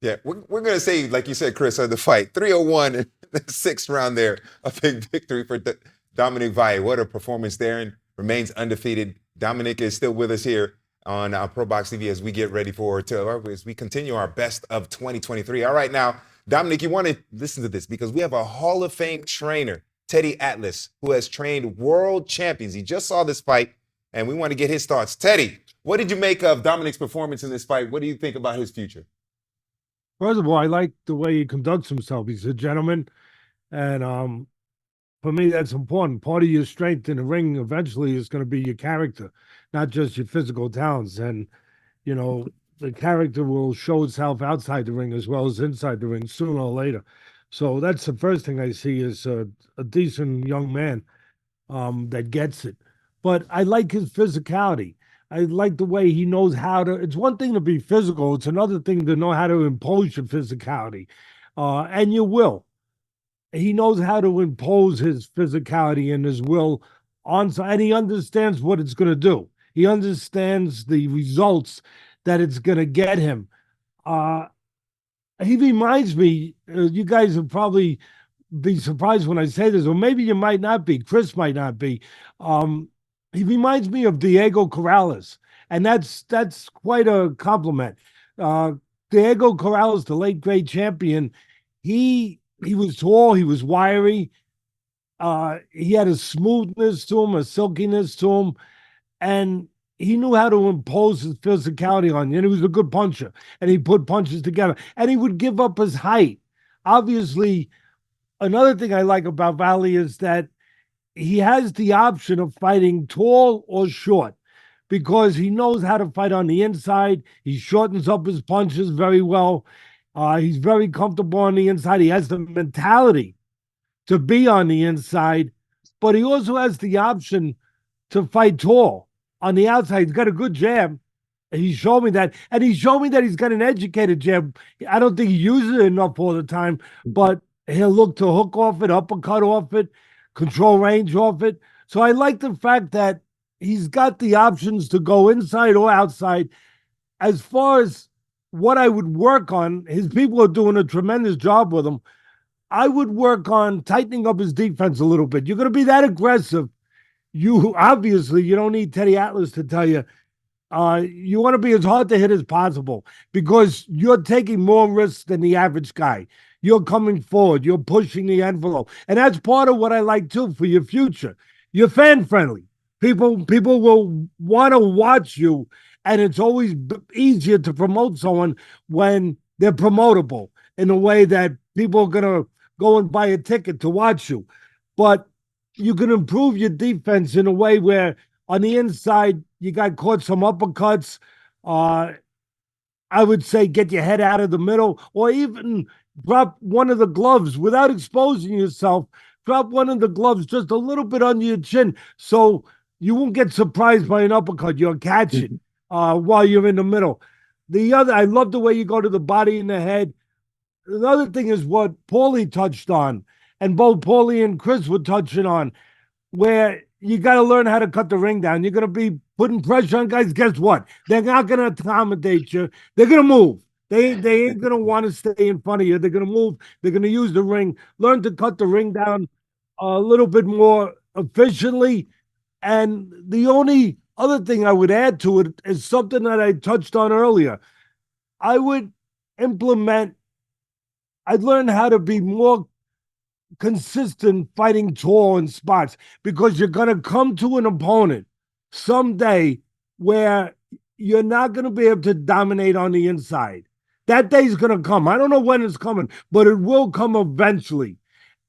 Yeah, we're going to say, like you said, Chris, the fight. 301 in the 6th round there. A big victory for Dominic Valle. What a performance there, and remains undefeated. Dominic is still with us here on ProBox TV as we get ready as we continue our best of 2023. All right, now, Dominic, you want to listen to this because we have a Hall of Fame trainer, Teddy Atlas, who has trained world champions. He just saw this fight, and we want to get his thoughts. Teddy, what did you make of Dominic's performance in this fight? What do you think about his future? First of all, I like the way he conducts himself. He's a gentleman, and for me, that's important. Part of your strength in the ring eventually is going to be your character, not just your physical talents. And, you know, the character will show itself outside the ring as well as inside the ring sooner or later. So that's the first thing I see is a decent young man that gets it. But I like his physicality. I like the way he knows how to. It's one thing to be physical. It's another thing to know how to impose your physicality. And you will. He knows how to impose his physicality and his will on, and he understands what it's going to do. He understands the results that it's going to get him. He reminds me, you guys will probably be surprised when I say this, or maybe you might not be. Chris might not be. He reminds me of Diego Corrales, and that's quite a compliment. Diego Corrales, the late great champion, he was tall, he was wiry, he had a smoothness to him, a silkiness to him, and he knew how to impose his physicality on you. And he was a good puncher, and he put punches together, and he would give up his height. Obviously, another thing I like about Valle is that he has the option of fighting tall or short because he knows how to fight on the inside. He shortens up his punches very well. He's very comfortable on the inside. He has the mentality to be on the inside, but he also has the option to fight tall on the outside. He's got a good jab. He showed me that. And he showed me that he's got an educated jab. I don't think he uses it enough all the time, but he'll look to hook off it, uppercut off it, control range off it. So I like the fact that he's got the options to go inside or outside. As far as what I would work on, his people are doing a tremendous job with him. I would work on tightening up his defense a little bit. You're going to be that aggressive. You don't need Teddy Atlas to tell you. You want to be as hard to hit as possible because you're taking more risks than the average guy. You're coming forward. You're pushing the envelope. And that's part of what I like, too, for your future. You're fan-friendly. People will want to watch you, and it's always easier to promote someone when they're promotable in a way that people are going to go and buy a ticket to watch you. But you can improve your defense in a way where on the inside, you got caught some uppercuts. I would say get your head out of the middle or even drop one of the gloves without exposing yourself. Drop one of the gloves just a little bit under your chin so you won't get surprised by an uppercut. You'll catch it while you're in the middle. I love the way you go to the body and the head. The other thing is what Paulie touched on, and both Paulie and Chris were touching on, where you got to learn how to cut the ring down. You're going to be putting pressure on guys. Guess what? They're not going to accommodate you. They're going to move. They ain't going to want to stay in front of you. They're going to move. They're going to use the ring. Learn to cut the ring down a little bit more efficiently. And the only other thing I would add to it is something that I touched on earlier. I'd learn how to be more consistent fighting tall in spots because you're going to come to an opponent someday where you're not going to be able to dominate on the inside. That day's going to come. I don't know when it's coming, but it will come eventually.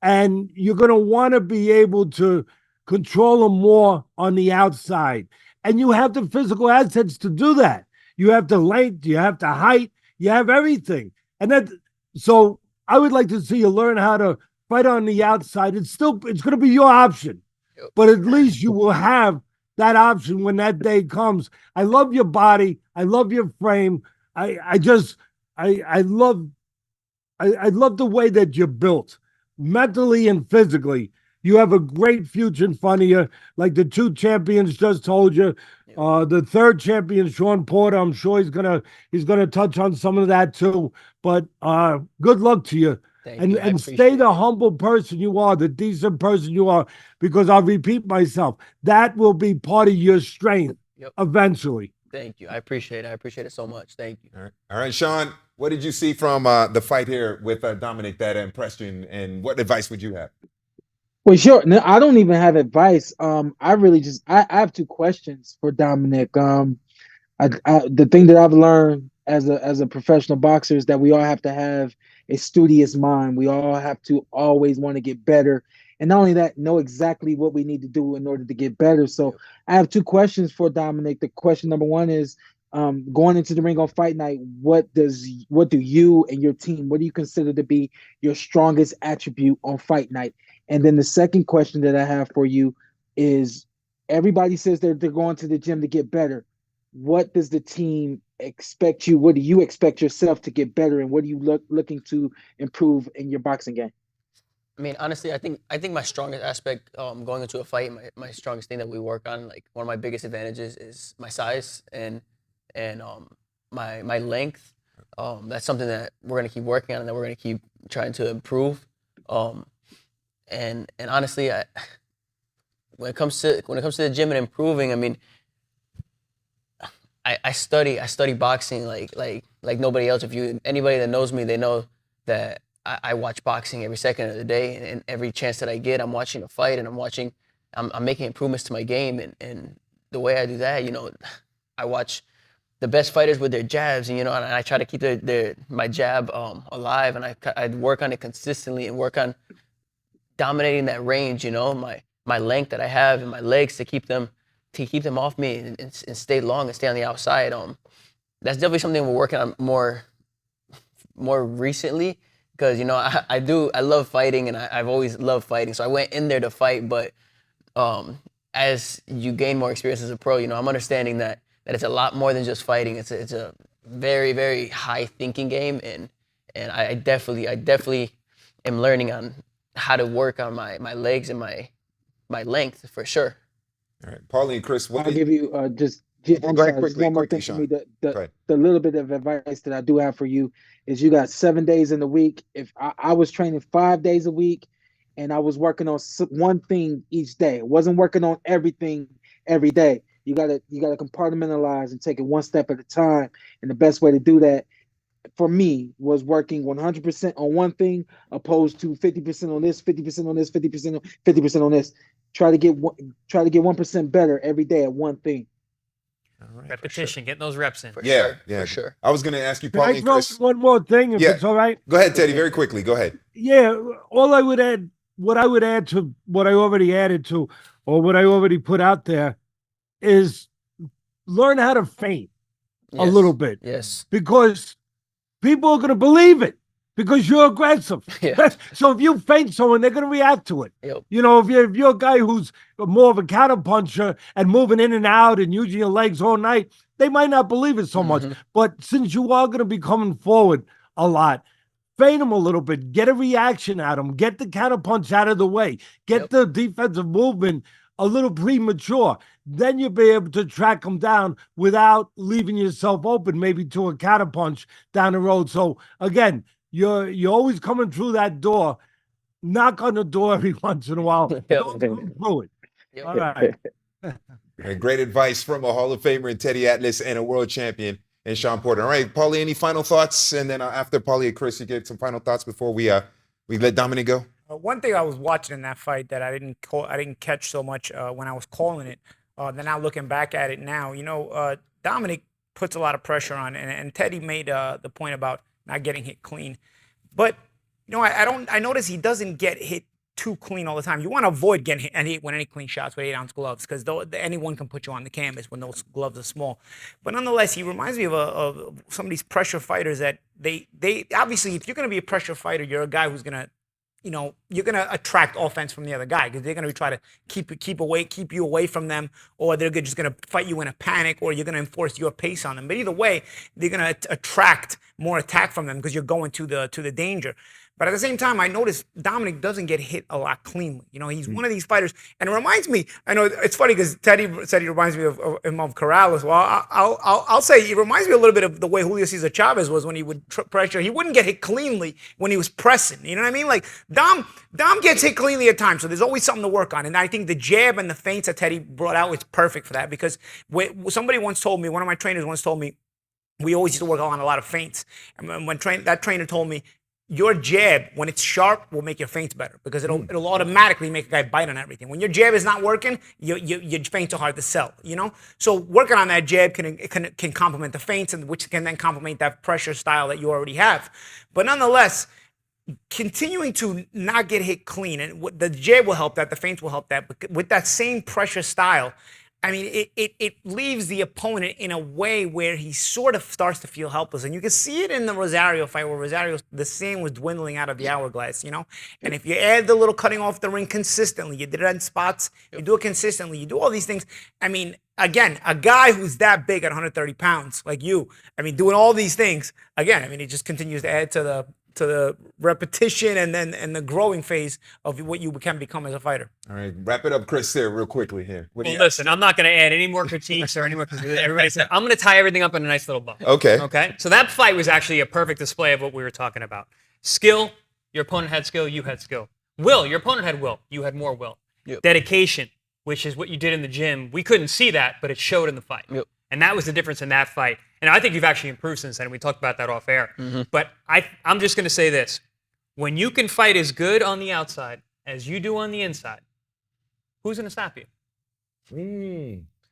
And you're going to want to be able to control them more on the outside. And you have the physical assets to do that. You have the length, you have the height, you have everything. So I would like to see you learn how to fight on the outside. It's going to be your option, but at least you will have that option when that day comes. I love your body. I love your frame. I love the way that you're built mentally and physically. You have a great future in front of you. Like the two champions just told you. The third champion, Sean Porter, I'm sure he's gonna touch on some of that too. But good luck to you. And stay the humble person you are, the decent person you are, because I'll repeat myself. That will be part of your strength eventually. Thank you. I appreciate it. I appreciate it so much. Thank you. All right, Sean, what did you see from the fight here with Dominic that impressed you, and what advice would you have? Well, sure. No, I don't even have advice. I have two questions for Dominic. The thing that I've learned as a professional boxer is that we all have to have a studious mind. We all have to always want to get better. And not only that, know exactly what we need to do in order to get better. So I have two questions for Dominic. The question number one is, going into the ring on fight night, what do you and your team, what do you consider to be your strongest attribute on fight night? And then the second question that I have for you is, everybody says they're going to the gym to get better. What does the team expect you? What do you expect yourself to get better? And what are you looking to improve in your boxing game? I mean, honestly, I think my strongest aspect going into a fight, my strongest thing that we work on, like one of my biggest advantages is my size and my length. That's something that we're gonna keep working on and that we're gonna keep trying to improve. And honestly, when it comes to the gym and improving, I mean, I study boxing like nobody else. If anybody that knows me, they know that I watch boxing every second of the day, and every chance that I get, I'm watching a fight, and I'm making improvements to my game, and the way I do that, I watch the best fighters with their jabs, and and I try to keep my jab alive, and I work on it consistently and work on dominating that range, my length that I have and my legs to keep them off me and stay long and stay on the outside. That's definitely something we're working on more recently. Because, I love fighting, and I've always loved fighting. So I went in there to fight, but as you gain more experience as a pro, I'm understanding that it's a lot more than just fighting. It's a very, very high thinking game, and I definitely am learning on how to work on my legs and my length for sure. All right, Paulie and Chris, I'll give you just one more thing for me. The little bit of advice that I do have for you is you got 7 days in the week. If I was training 5 days a week and I was working on one thing each day, wasn't working on everything every day. You gotta compartmentalize and take it one step at a time. And the best way to do that for me was working 100% on one thing opposed to 50% on this, 50% on this, 50% on this. Try to get 1% better every day at one thing. All right, repetition, getting those reps in. For sure. I was going to ask you, Can I Paulie and Chris. one more thing, if it's all right? Go ahead, Teddy, very quickly. Go ahead. Yeah, what I would add to what I already added to, or what I already put out there, is learn how to feint a little bit. Yes. Because people are going to believe it because you're aggressive. Yeah. So if you feint someone, they're going to react to it. Yep. If you're a guy who's more of a counter puncher and moving in and out and using your legs all night, they might not believe it so much. But since you are going to be coming forward a lot, feint them a little bit, get a reaction at them, get the counter punch out of the way, get the defensive movement a little premature. Then you'll be able to track them down without leaving yourself open, maybe to a counter punch down the road. So again, you're always coming through that door. Knock on the door every once in a while. Don't go through it. Yep. All right. Great advice from a Hall of Famer in Teddy Atlas and a world champion in Sean Porter. All right, Paulie, any final thoughts? And then after Paulie and Chris, you get some final thoughts before we let Dominic go. One thing I was watching in that fight that I didn't catch so much when I was calling it. Then now looking back at it now, Dominic puts a lot of pressure on, and Teddy made the point about not getting hit clean. But I notice he doesn't get hit too clean all the time. You want to avoid getting hit with any clean shots with 8-ounce gloves because anyone can put you on the canvas when those gloves are small. But nonetheless, he reminds me of some of these pressure fighters that they obviously, if you're going to be a pressure fighter, you're a guy who's going to you're going to attract offense from the other guy because they're going to try to keep you away from them, or they're just going to fight you in a panic, or you're going to enforce your pace on them. But either way, they're going to attract more attack from them because you're going to the danger. But at the same time, I noticed Dominic doesn't get hit a lot cleanly. He's one of these fighters, and it reminds me. I know it's funny because Teddy said he reminds me of Corrales. Well, I'll say he reminds me a little bit of the way Julio Cesar Chavez was when he would pressure. He wouldn't get hit cleanly when he was pressing. You know what I mean? Like Dom gets hit cleanly at times, so there's always something to work on. And I think the jab and the feints that Teddy brought out is perfect for that because somebody once told me, one of my trainers once told me, we always used to work on a lot of feints, and when that trainer told me, your jab, when it's sharp, will make your feints better because it'll automatically make a guy bite on everything. When your jab is not working, your feints are hard to sell, So working on that jab can complement the feints, and which can then complement that pressure style that you already have. But nonetheless, continuing to not get hit clean, and the jab will help that, the feints will help that, but with that same pressure style, I mean, it leaves the opponent in a way where he sort of starts to feel helpless. And you can see it in the Rosario fight where Rosario, the sand was dwindling out of the hourglass, And if you add the little cutting off the ring consistently, you did it in spots, you do it consistently, you do all these things. I mean, again, a guy who's that big at 130 pounds like you, I mean, doing all these things, again, I mean, it just continues to add to the repetition and the growing phase of what you can become as a fighter. All right, wrap it up, Chris, here real quickly here. What do Well, you got? listen, I'm not going to add any more critiques or any more. Everybody said I'm going to tie everything up in a nice little bow. Okay. Okay. So that fight was actually a perfect display of what we were talking about. Skill, your opponent had skill, you had skill. Will, your opponent had will, you had more will. Yep. Dedication, which is what you did in the gym. We couldn't see that, but it showed in the fight. Yep. And that was the difference in that fight. And I think you've actually improved since then. We talked about that off air. Mm-hmm. But I'm just going to say this. When you can fight as good on the outside as you do on the inside, who's going to stop you?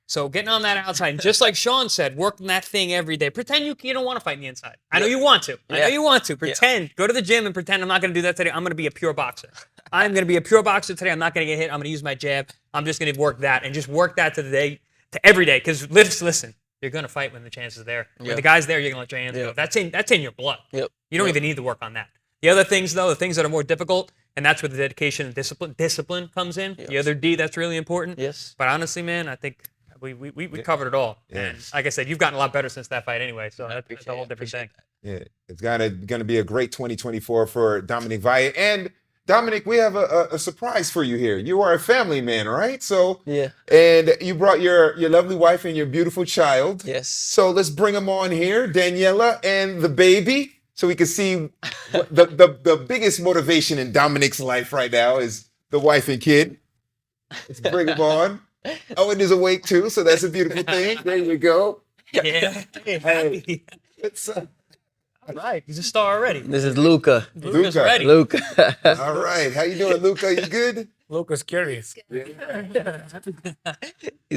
So getting on that outside, and just like Sean said, working that thing every day. Pretend you don't want to fight on the inside. I know you want to. I know you want to. Pretend. Go to the gym and pretend I'm not going to do that today. I'm going to be a pure boxer. I'm going to be a pure boxer today. I'm not going to get hit. I'm going to use my jab. I'm just going to work that and just work that to every day. Because listen, you're going to fight when the chance is there. When the guy's there, you're going to let your hands go. That's in your blood. Yep. You don't even need to work on that. The other things, though, the things that are more difficult, and that's where the dedication and discipline comes in. Yes. The other D, that's really important. Yes. But honestly, man, I think we covered it all. And like I said, you've gotten a lot better since that fight anyway, so that's a whole different thing. Yeah, it's gonna be a great 2024 for Dominic Valle. And Dominic, we have a surprise for you here. You are a family man, right? So and you brought your lovely wife and your beautiful child. Yes. So let's bring them on here, Daniela and the baby, so we can see the biggest motivation in Dominic's life right now is the wife and kid. Let's bring them on. Owen is awake too, so that's a beautiful thing. There you go. Yeah. Hey. It's all right. He's a star already. This is Luca. Luca's ready. Luca. All right. How you doing, Luca? You good? Luca's curious. He's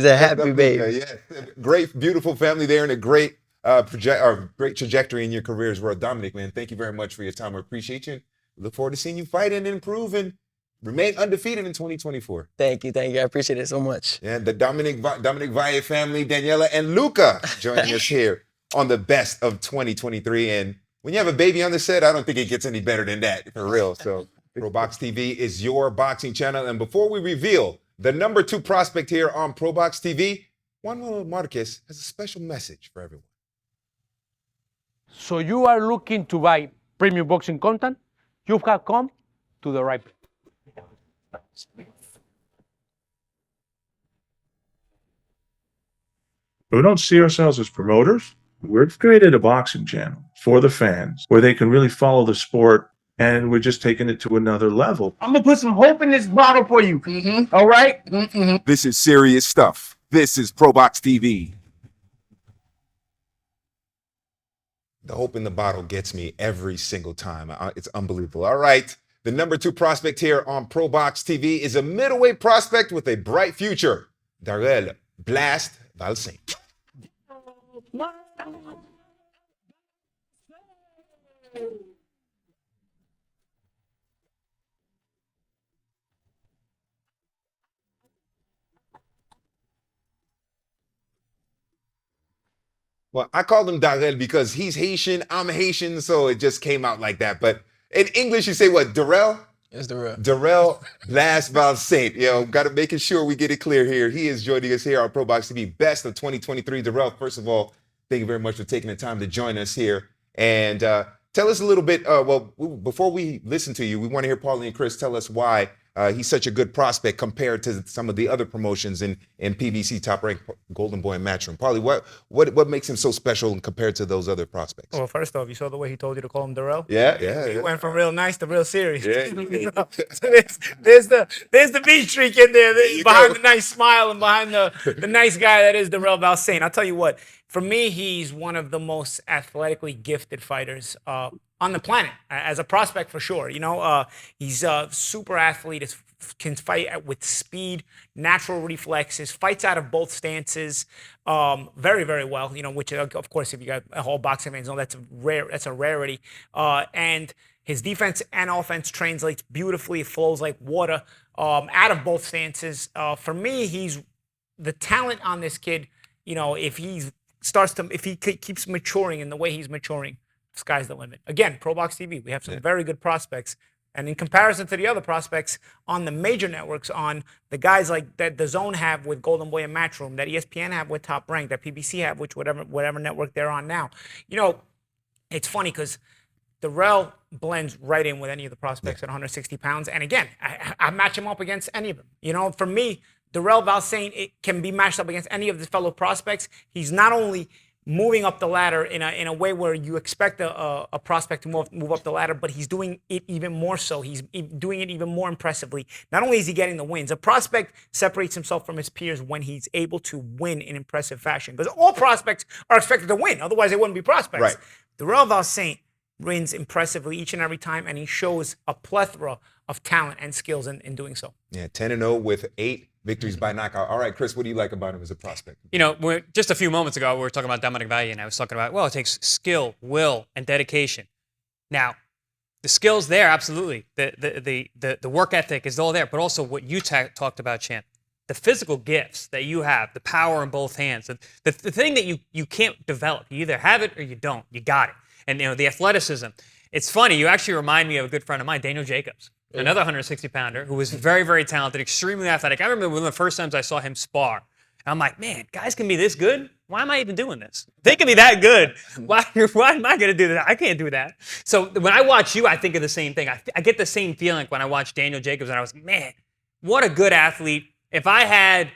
a happy baby. Yeah. Great, beautiful family there and a great great trajectory in your career as well. Dominic, man, thank you very much for your time. We appreciate you. We look forward to seeing you fight and improve and remain undefeated in 2024. Thank you. I appreciate it so much. Yeah, the Dominic Valle family, Daniela and Luca joining us here on the best of 2023. And when you have a baby on the set, I don't think it gets any better than that, for real. So ProBox TV is your boxing channel. And before we reveal the number 2 prospect here on ProBox TV, Juan Manuel Marquez has a special message for everyone. So you are looking to buy premium boxing content? You have come to the right place. We don't see ourselves as promoters. We've created a boxing channel for the fans where they can really follow the sport, and we're just taking it to another level. I'm gonna put some hope in this bottle for you. All right? This is serious stuff. This is ProBox TV. The hope in the bottle gets me every single time. It's unbelievable. All right. The number 2 prospect here on ProBox TV is a middleweight prospect with a bright future, Darrelle Valsaint. Well, I called him Darrelle because he's Haitian, I'm Haitian, so it just came out like that. But in English, you say what, Darrelle? It's Darrelle. Darrelle Valsaint. Got to making sure we get it clear here. He is joining us here on ProBox TV, best of 2023. Darrelle, first of all, thank you very much for taking the time to join us here. And tell us a little bit, before we listen to you, we want to hear Paulie and Chris tell us why he's such a good prospect compared to some of the other promotions in PBC Top Rank, Golden Boy, and Matchroom. Paulie, what makes him so special compared to those other prospects? Well, first off, you saw the way he told you to call him Darrelle? Yeah. He went from real nice to real serious. Yeah. So there's the beat streak in there behind the nice smile and behind the nice guy that is Darrelle Valsaint. I'll tell you what, for me, he's one of the most athletically gifted fighters on the planet as a prospect for sure. He's a super athlete, can fight with speed, natural reflexes, fights out of both stances very, very well, which of course, if you got a whole boxing fans know that's a rarity. And his defense and offense translates beautifully. It flows like water out of both stances. For me, he's the talent on this kid. If he keeps maturing in the way he's maturing, sky's the limit. Again, ProBox TV, we have some very good prospects. And in comparison to the other prospects on the major networks, on the guys like that the Zone have with Golden Boy and Matchroom, that ESPN have with Top Rank, that PBC have, which whatever network they're on now. It's funny because Darrelle blends right in with any of the prospects at 160 pounds. And again, I match him up against any of them. You know, for me, Darrelle Valsaint, it can be matched up against any of his fellow prospects. He's not only moving up the ladder in a way where you expect a prospect to move up the ladder, but he's doing it even more so. He's doing it even more impressively. Not only is he getting the wins, a prospect separates himself from his peers when he's able to win in impressive fashion. Because all prospects are expected to win, otherwise they wouldn't be prospects. Right. Darrelle Valsaint wins impressively each and every time, and he shows a plethora of talent and skills in doing so. Yeah, 10-0 with 8 victories by knockout. All right, Chris, what do you like about him as a prospect? You know, just a few moments ago, we were talking about Dominic Valle, and I was talking about, well, it takes skill, will, and dedication. Now, the skills there, absolutely. The work ethic is all there, but also what you talked about, Champ. The physical gifts that you have, the power in both hands, the thing that you can't develop. You either have it or you don't. You got it. And, you know, the athleticism. It's funny, you actually remind me of a good friend of mine, Daniel Jacobs. Another 160-pounder who was very, very talented, extremely athletic. I remember one of the first times I saw him spar. And I'm like, man, guys can be this good? Why am I even doing this? They can be that good. Why am I going to do that? I can't do that. So when I watch you, I think of the same thing. I get the same feeling when I watch Daniel Jacobs, and I was like, man, what a good athlete. If I had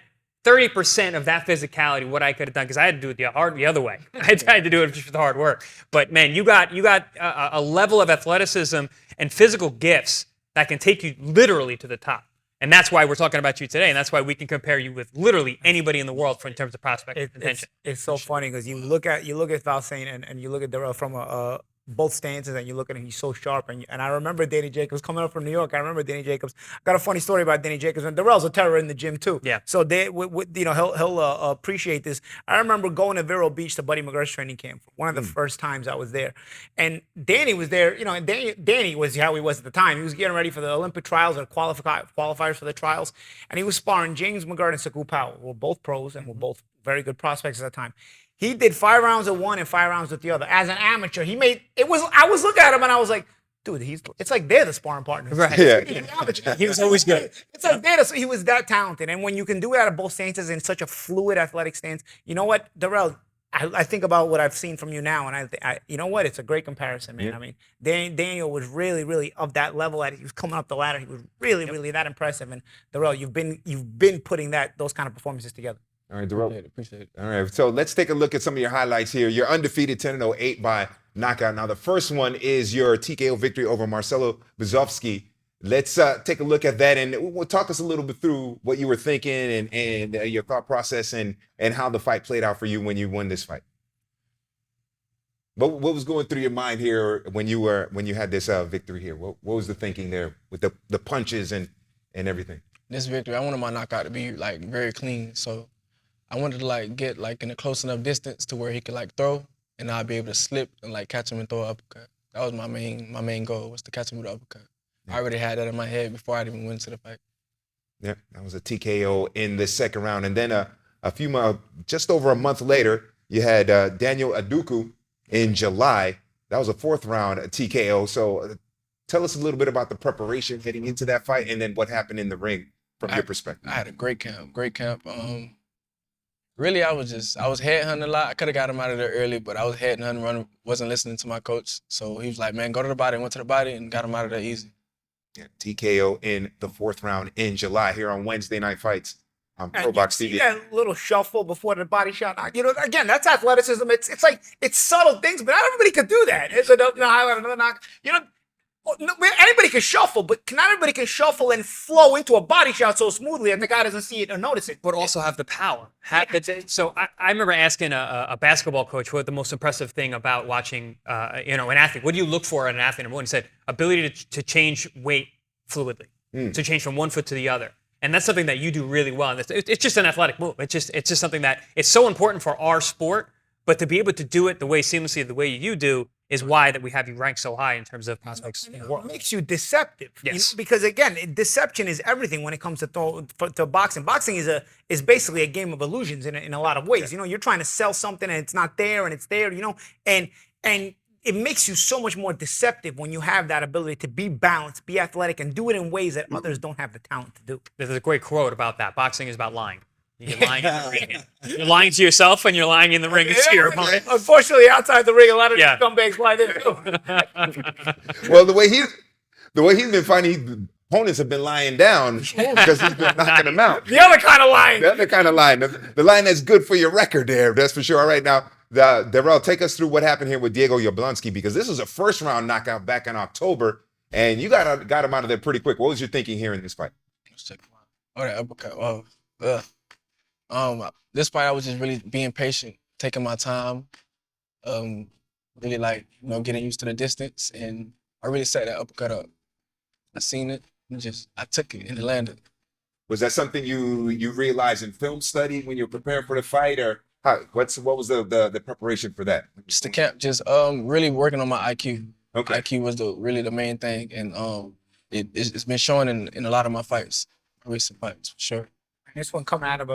30% of that physicality, what I could have done, because I had to do it the other way. I had to do it just with hard work. But, man, you got a level of athleticism and physical gifts that can take you literally to the top. And that's why we're talking about you today, and that's why we can compare you with literally anybody in the world in terms of prospect potential. It's so funny because you look at Valsaint and you look at Darrelle from both stances, and you look at him, he's so sharp. And I remember Danny Jacobs coming up from New York. I remember Danny Jacobs. I got a funny story about Danny Jacobs, and Darrelle's a terror in the gym too. Yeah. So he'll appreciate this. I remember going to Vero Beach to Buddy McGregor's training camp. One of the first times I was there, and Danny was there. You know, and Danny was how he was at the time. He was getting ready for the Olympic trials or qualifiers for the trials, and he was sparring James McGurk and Saku Powell. We're both pros and we're both very good prospects at the time. He did 5 rounds with one and 5 rounds with the other. As an amateur, I was looking at him and I was like, dude, it's like they're the sparring partners. Right. Yeah. He was always good. It's like he was that talented. And when you can do it at both stances in such a fluid athletic stance, you know what, Darrelle, I think about what I've seen from you now, and I you know what, it's a great comparison, man. Yeah. I mean, Daniel was really, really of that level. He was coming up the ladder. He was really, really that impressive. And Darrelle, you've been putting those kind of performances together. All right, Darrelle. Appreciate it. All right, so let's take a look at some of your highlights here. You're undefeated 10-0, 8 by knockout. Now, the first one is your TKO victory over Marcelo Buzovsky. Let's take a look at that, and we'll talk us a little bit through what you were thinking and your thought process and how the fight played out for you when you won this fight. What was going through your mind here when you had this victory here? What was the thinking there with the punches and everything? This victory, I wanted my knockout to be like very clean, so I wanted to like get like in a close enough distance to where he could like throw, and I'd be able to slip and like catch him and throw an uppercut. That was my main goal, was to catch him with an uppercut. Yeah. I already had that in my head before I even went into the fight. Yeah, that was a TKO in the second round, and then just over a month later, you had Daniel Aduku in July. That was a 4th round TKO. So tell us a little bit about the preparation heading into that fight, and then what happened in the ring from your perspective. I had a great camp. Really, I was headhunting a lot. I could have got him out of there early, but I was headhunting, running, wasn't listening to my coach. So he was like, man, go to the body. I went to the body and got him out of there easy. Yeah, TKO in the 4th round in July here on Wednesday Night Fights on ProBox TV. That little shuffle before the body shot. You know, again, that's athleticism. It's like, it's subtle things, but not everybody could do that. It's another highlight, another knock. You know, anybody can shuffle, but not everybody can shuffle and flow into a body shot so smoothly that the guy doesn't see it or notice it. But also have the power. So I remember asking a basketball coach what the most impressive thing about watching an athlete. What do you look for in an athlete? Number one, he said ability to change weight fluidly, to change from one foot to the other. And that's something that you do really well. And it's just an athletic move. It's just something that it's so important for our sport, but to be able to do it the way seamlessly, the way you do, is why that we have you ranked so high in terms of prospects in the world. It makes you deceptive. Yes. You know? Because again, deception is everything when it comes to boxing. Boxing is basically a game of illusions in a lot of ways. Yeah. You know, you're trying to sell something and it's not there and it's there, you know, and it makes you so much more deceptive when you have that ability to be balanced, be athletic, and do it in ways that others don't have the talent to do. There's a great quote about that. Boxing is about lying. You're lying in the ring. You're lying to yourself and you're lying in the ring to your opponent. Unfortunately, outside the ring, a lot of scumbags lie there too. Well, the way he's been fighting, opponents have been lying down because he's been knocking them out. The other kind of lying. The other kind of line. The line that's good for your record there, that's for sure. All right, now, Darrelle, take us through what happened here with Diego Yablonski, because this was a first-round knockout back in October, and you got him out of there pretty quick. What was your thinking here in this fight? Oh, that uppercut. This fight, I was just really being patient, taking my time, really getting used to the distance, and I really set that uppercut up. I seen it, and I took it, and it landed. Was that something you realized in film study when you were preparing for the fight, or what was the preparation for that? Just the camp, really working on my IQ. Okay. IQ was really the main thing, and it's been showing in a lot of my fights, recent fights, for sure. And this one coming out of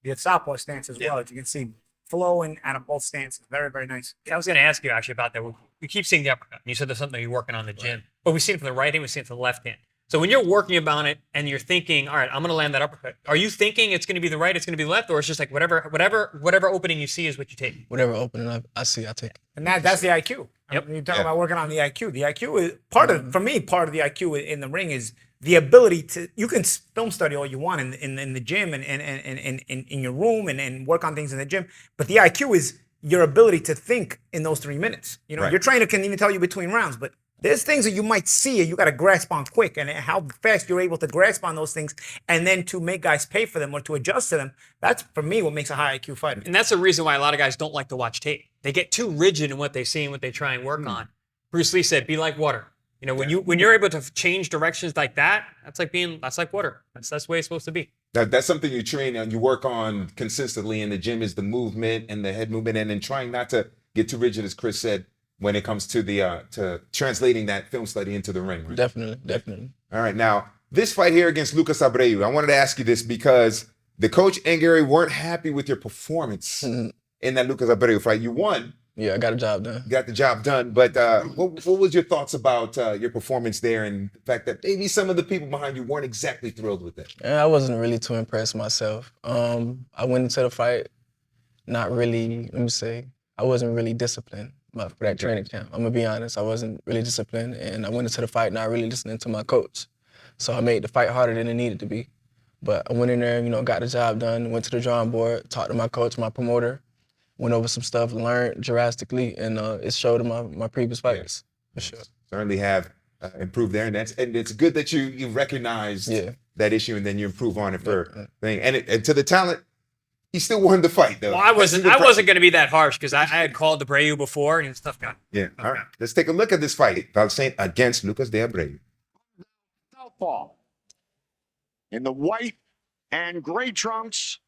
the southpaw stance as well, as you can see, flowing out of both stances. Very, very nice. I was going to ask you actually about that. We keep seeing the uppercut. You said there's something you're working on in the gym, but we've seen it from the right hand, we've seen it from the left hand. So when you're working about it and you're thinking, all right, I'm going to land that uppercut, are you thinking it's going to be the right, it's going to be the left, or it's just like whatever opening you see is what you take? Whatever opening I see, I take it. And that's the IQ. Yep. You're talking about working on the IQ. The IQ is part of the IQ in the ring is the ability to, you can film study all you want in the gym and in your room and work on things in the gym, but the IQ is your ability to think in those 3 minutes. You know, your trainer can even tell you between rounds, but there's things that you might see and you got to grasp on quick, and how fast you're able to grasp on those things and then to make guys pay for them or to adjust to them. That's, for me, what makes a high IQ fighter. And that's the reason why a lot of guys don't like to watch tape. They get too rigid in what they see and what they try and work on. Bruce Lee said, be like water. You know, when you're able to change directions like that, that's like water. That's the way it's supposed to be. That's something you train and you work on consistently in the gym, is the movement and the head movement, and then trying not to get too rigid, as Chris said, when it comes to the to translating that film study into the ring. Right? Definitely. All right, now this fight here against Lucas Abreu, I wanted to ask you this because the coach and Gary weren't happy with your performance in that Lucas Abreu fight. You won. Yeah, I got the job done. Got the job done, but what was your thoughts about your performance there, and the fact that maybe some of the people behind you weren't exactly thrilled with it? I wasn't really too impressed myself. I went into the fight not really, I wasn't really disciplined for that training camp. I'm gonna be honest, I wasn't really disciplined, and I went into the fight not really listening to my coach. So I made the fight harder than it needed to be. But I went in there, got the job done, went to the drawing board, talked to my coach, my promoter, went over some stuff, learned drastically, and it showed in my previous fights, for sure. Certainly have improved there, and it's good that you recognized that issue and then you improve on it for thing. And to the talent, he still won the fight though. Well, I wasn't going to be that harsh because I had called Abreu before and it's tough guy. Yeah. All right. Let's take a look at this fight. Valsaint against Lucas de Abreu. Southpaw in the white and gray trunks,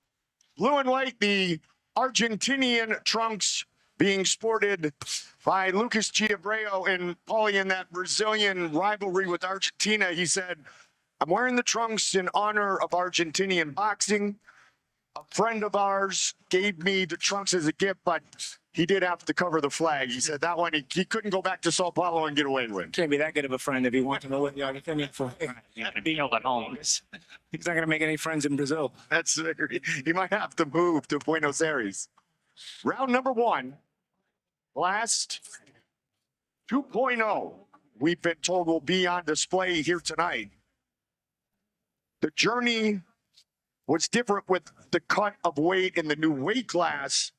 blue and white, the Argentinian trunks being sported by Lucas G. Abreu. And Paulie, in that Brazilian rivalry with Argentina, he said, I'm wearing the trunks in honor of Argentinian boxing. A friend of ours gave me the trunks as a gift, but he did have to cover the flag. He said that one he couldn't go back to Sao Paulo and get away with. Can't be that good of a friend if he wants to know what the Argentinian for. Be held at home. He's not going to make any friends in Brazil. That's he might have to move to Buenos Aires. Round number one, last 2.0, we've been told will be on display here tonight. The journey was different with the cut of weight in the new weight class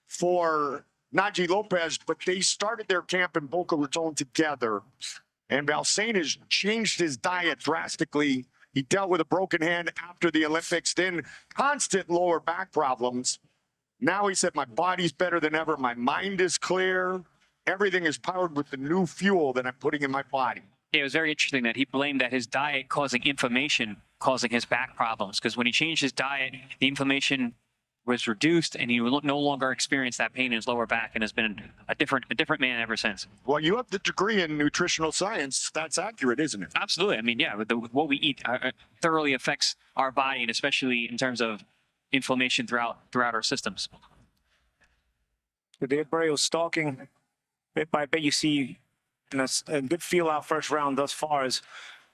for Najee Lopez, but they started their camp in Boca Raton together. And Valsaint has changed his diet drastically. He dealt with a broken hand after the Olympics, then constant lower back problems. Now he said, my body's better than ever. My mind is clear. Everything is powered with the new fuel that I'm putting in my body. Yeah, it was very interesting that he blamed that his diet causing inflammation, causing his back problems. Because when he changed his diet, the inflammation was reduced, and he will no longer experience that pain in his lower back, and has been a different man ever since. Well, you have the degree in nutritional science. That's accurate, isn't it? Absolutely. I mean, yeah, with what we eat thoroughly affects our body, and especially in terms of inflammation throughout our systems. The Abreu stalking bit by bit. You see a good feel out first round thus far as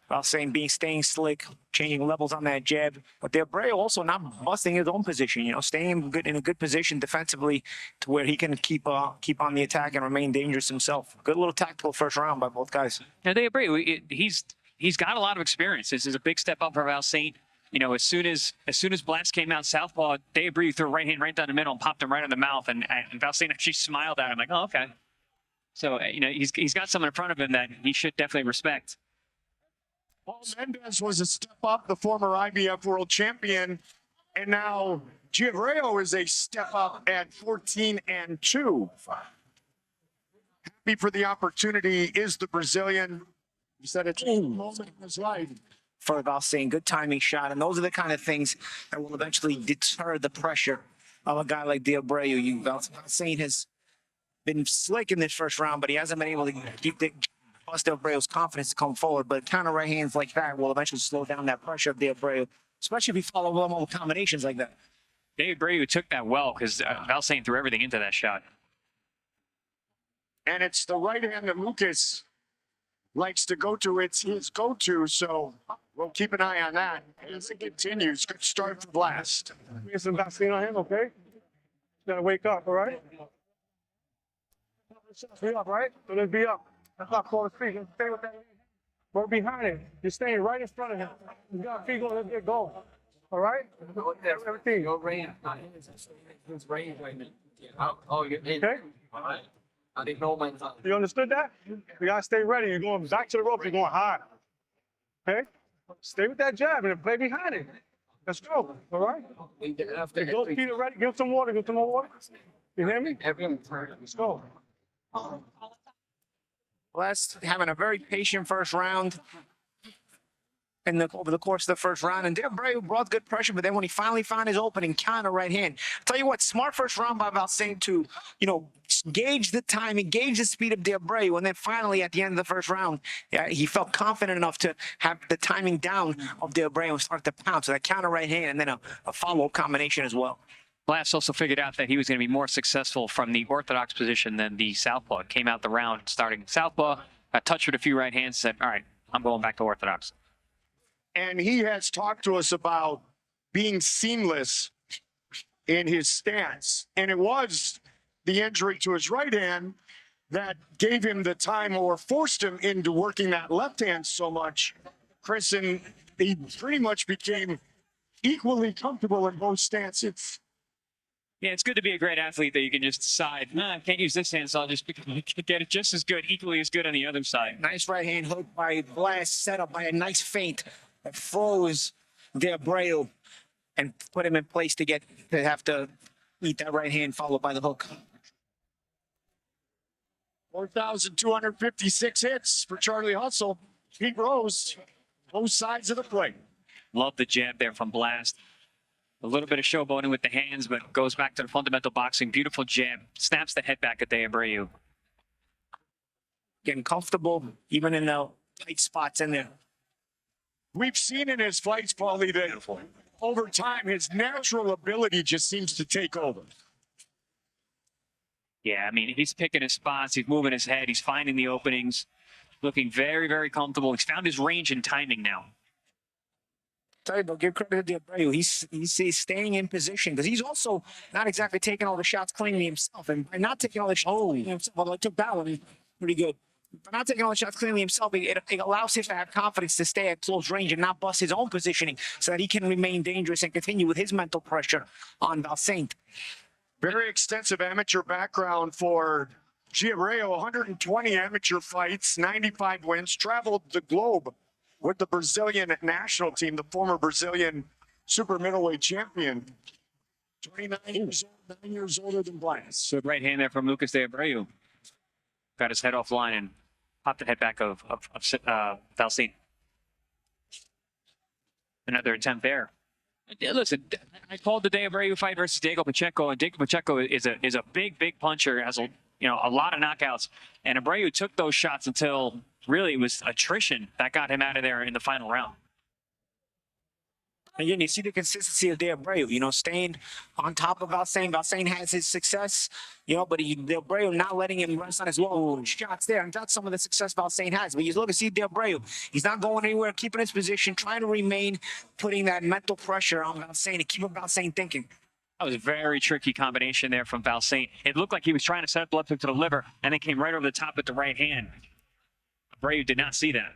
Valsaint staying slick, changing levels on that jab. But Abreu also not busting his own position, staying good in a good position defensively to where he can keep on the attack and remain dangerous himself. Good little tactical first round by both guys. Now, Abreu, he's got a lot of experience. This is a big step up for Valsaint. As soon as Blast came out southpaw, Abreu threw a right hand right down the middle and popped him right in the mouth, and Valsaint actually smiled at him like, oh, okay. So he's got someone in front of him that he should definitely respect. Paul Mendez was a step up, the former IBF world champion, and now Abreu is a step up at 14-2. Happy for the opportunity is the Brazilian. He said it's a moment in his life. For Valsaint, good timing shot, and those are the kind of things that will eventually deter the pressure of a guy like Abreu. Valsaint has been slick in this first round, but he hasn't been able to bust Abreu's confidence to come forward. But counter right hands like that will eventually slow down that pressure of Abreu, especially if you follow them with combinations like that. Abreu took that well because Valsaint threw everything into that shot. And it's the right hand that Lucas likes to go to. It's his go-to, so we'll keep an eye on that as it continues. Good start for Blast. Get some vaccine on him, okay? Gotta wake up, all right? Be up, right? So let's be up. That's not close to speak. Stay with that. We're behind him. You're staying right in front of him. You got feet going, let's get going. All right? Everything. Your range, not his range right now. Oh, you're in. Okay? All right. I didn't know my time. You understood that? You gotta stay ready. You're going back to the rope, you're going high. Okay? Stay with that jab and play behind it. Let's go. All right? If those feet are ready, give some water, give some more water. You hear me? Let's go. Blast having a very patient first round over the course of the first round. And Abreu brought good pressure, but then when he finally found his opening, counter right hand. Tell you what, smart first round by Valsaint to, gauge the timing, gauge the speed of Abreu, and then finally at the end of the first round, he felt confident enough to have the timing down of Abreu and start to pounce. So that counter right hand and then a follow-up combination as well. Blast also figured out that he was going to be more successful from the orthodox position than the southpaw. Came out the round starting southpaw, got touched with a few right hands, said, all right, I'm going back to orthodox. And he has talked to us about being seamless in his stance. And it was the injury to his right hand that gave him the time or forced him into working that left hand so much. Chris, and he pretty much became equally comfortable in both stances. Yeah, it's good to be a great athlete that you can just decide, I can't use this hand, so I'll just get it just as good, equally as good on the other side. Nice right hand hook by Blast, set up by a nice feint that froze Abreu and put him in place to have to eat that right hand followed by the hook. 4,256 hits for Charlie Hustle. Pete Rose, both sides of the plate. Love the jab there from Blast. A little bit of showboating with the hands, but goes back to the fundamental boxing. Beautiful jab. Snaps the head back at Abreu. Getting comfortable, even in the tight spots in there. We've seen in his fights, Paulie, that over time, his natural ability just seems to take over. Yeah, I mean, he's picking his spots. He's moving his head. He's finding the openings. Looking very, very comfortable. He's found his range and timing now. Tell you, but give credit to Abreu. He's staying in position because he's also not exactly taking all the shots cleanly himself. And by not taking all the shots himself, although I took that one pretty good. By not taking all the shots cleanly himself, it allows him to have confidence to stay at close range and not bust his own positioning so that he can remain dangerous and continue with his mental pressure on Valsaint. Very extensive amateur background for Abreu, 120 amateur fights, 95 wins, traveled the globe with the Brazilian national team, the former Brazilian super middleweight champion. 29 years old, 9 years older than Blast. Good right hand there from Lucas Abreu. Got his head offline and popped the head back of Valsaint. Another attempt there. Listen, I called the Abreu fight versus Diego Pacheco, and Diego Pacheco is a big puncher, has a lot of knockouts, and Abreu took those shots until really it was attrition that got him out of there in the final round. Again, you see the consistency of Abreu, you know, staying on top of Valsaint. Valsaint has his success, you know, but Abreu not letting him rest on his low shots there. And that's some of the success Valsaint has. But you look and see Abreu. He's not going anywhere, keeping his position, trying to remain, putting that mental pressure on Valsaint to keep Valsaint thinking. That was a very tricky combination there from Valsaint. It looked like he was trying to set up the left hook to the liver and then came right over the top with the right hand. Abreu did not see that.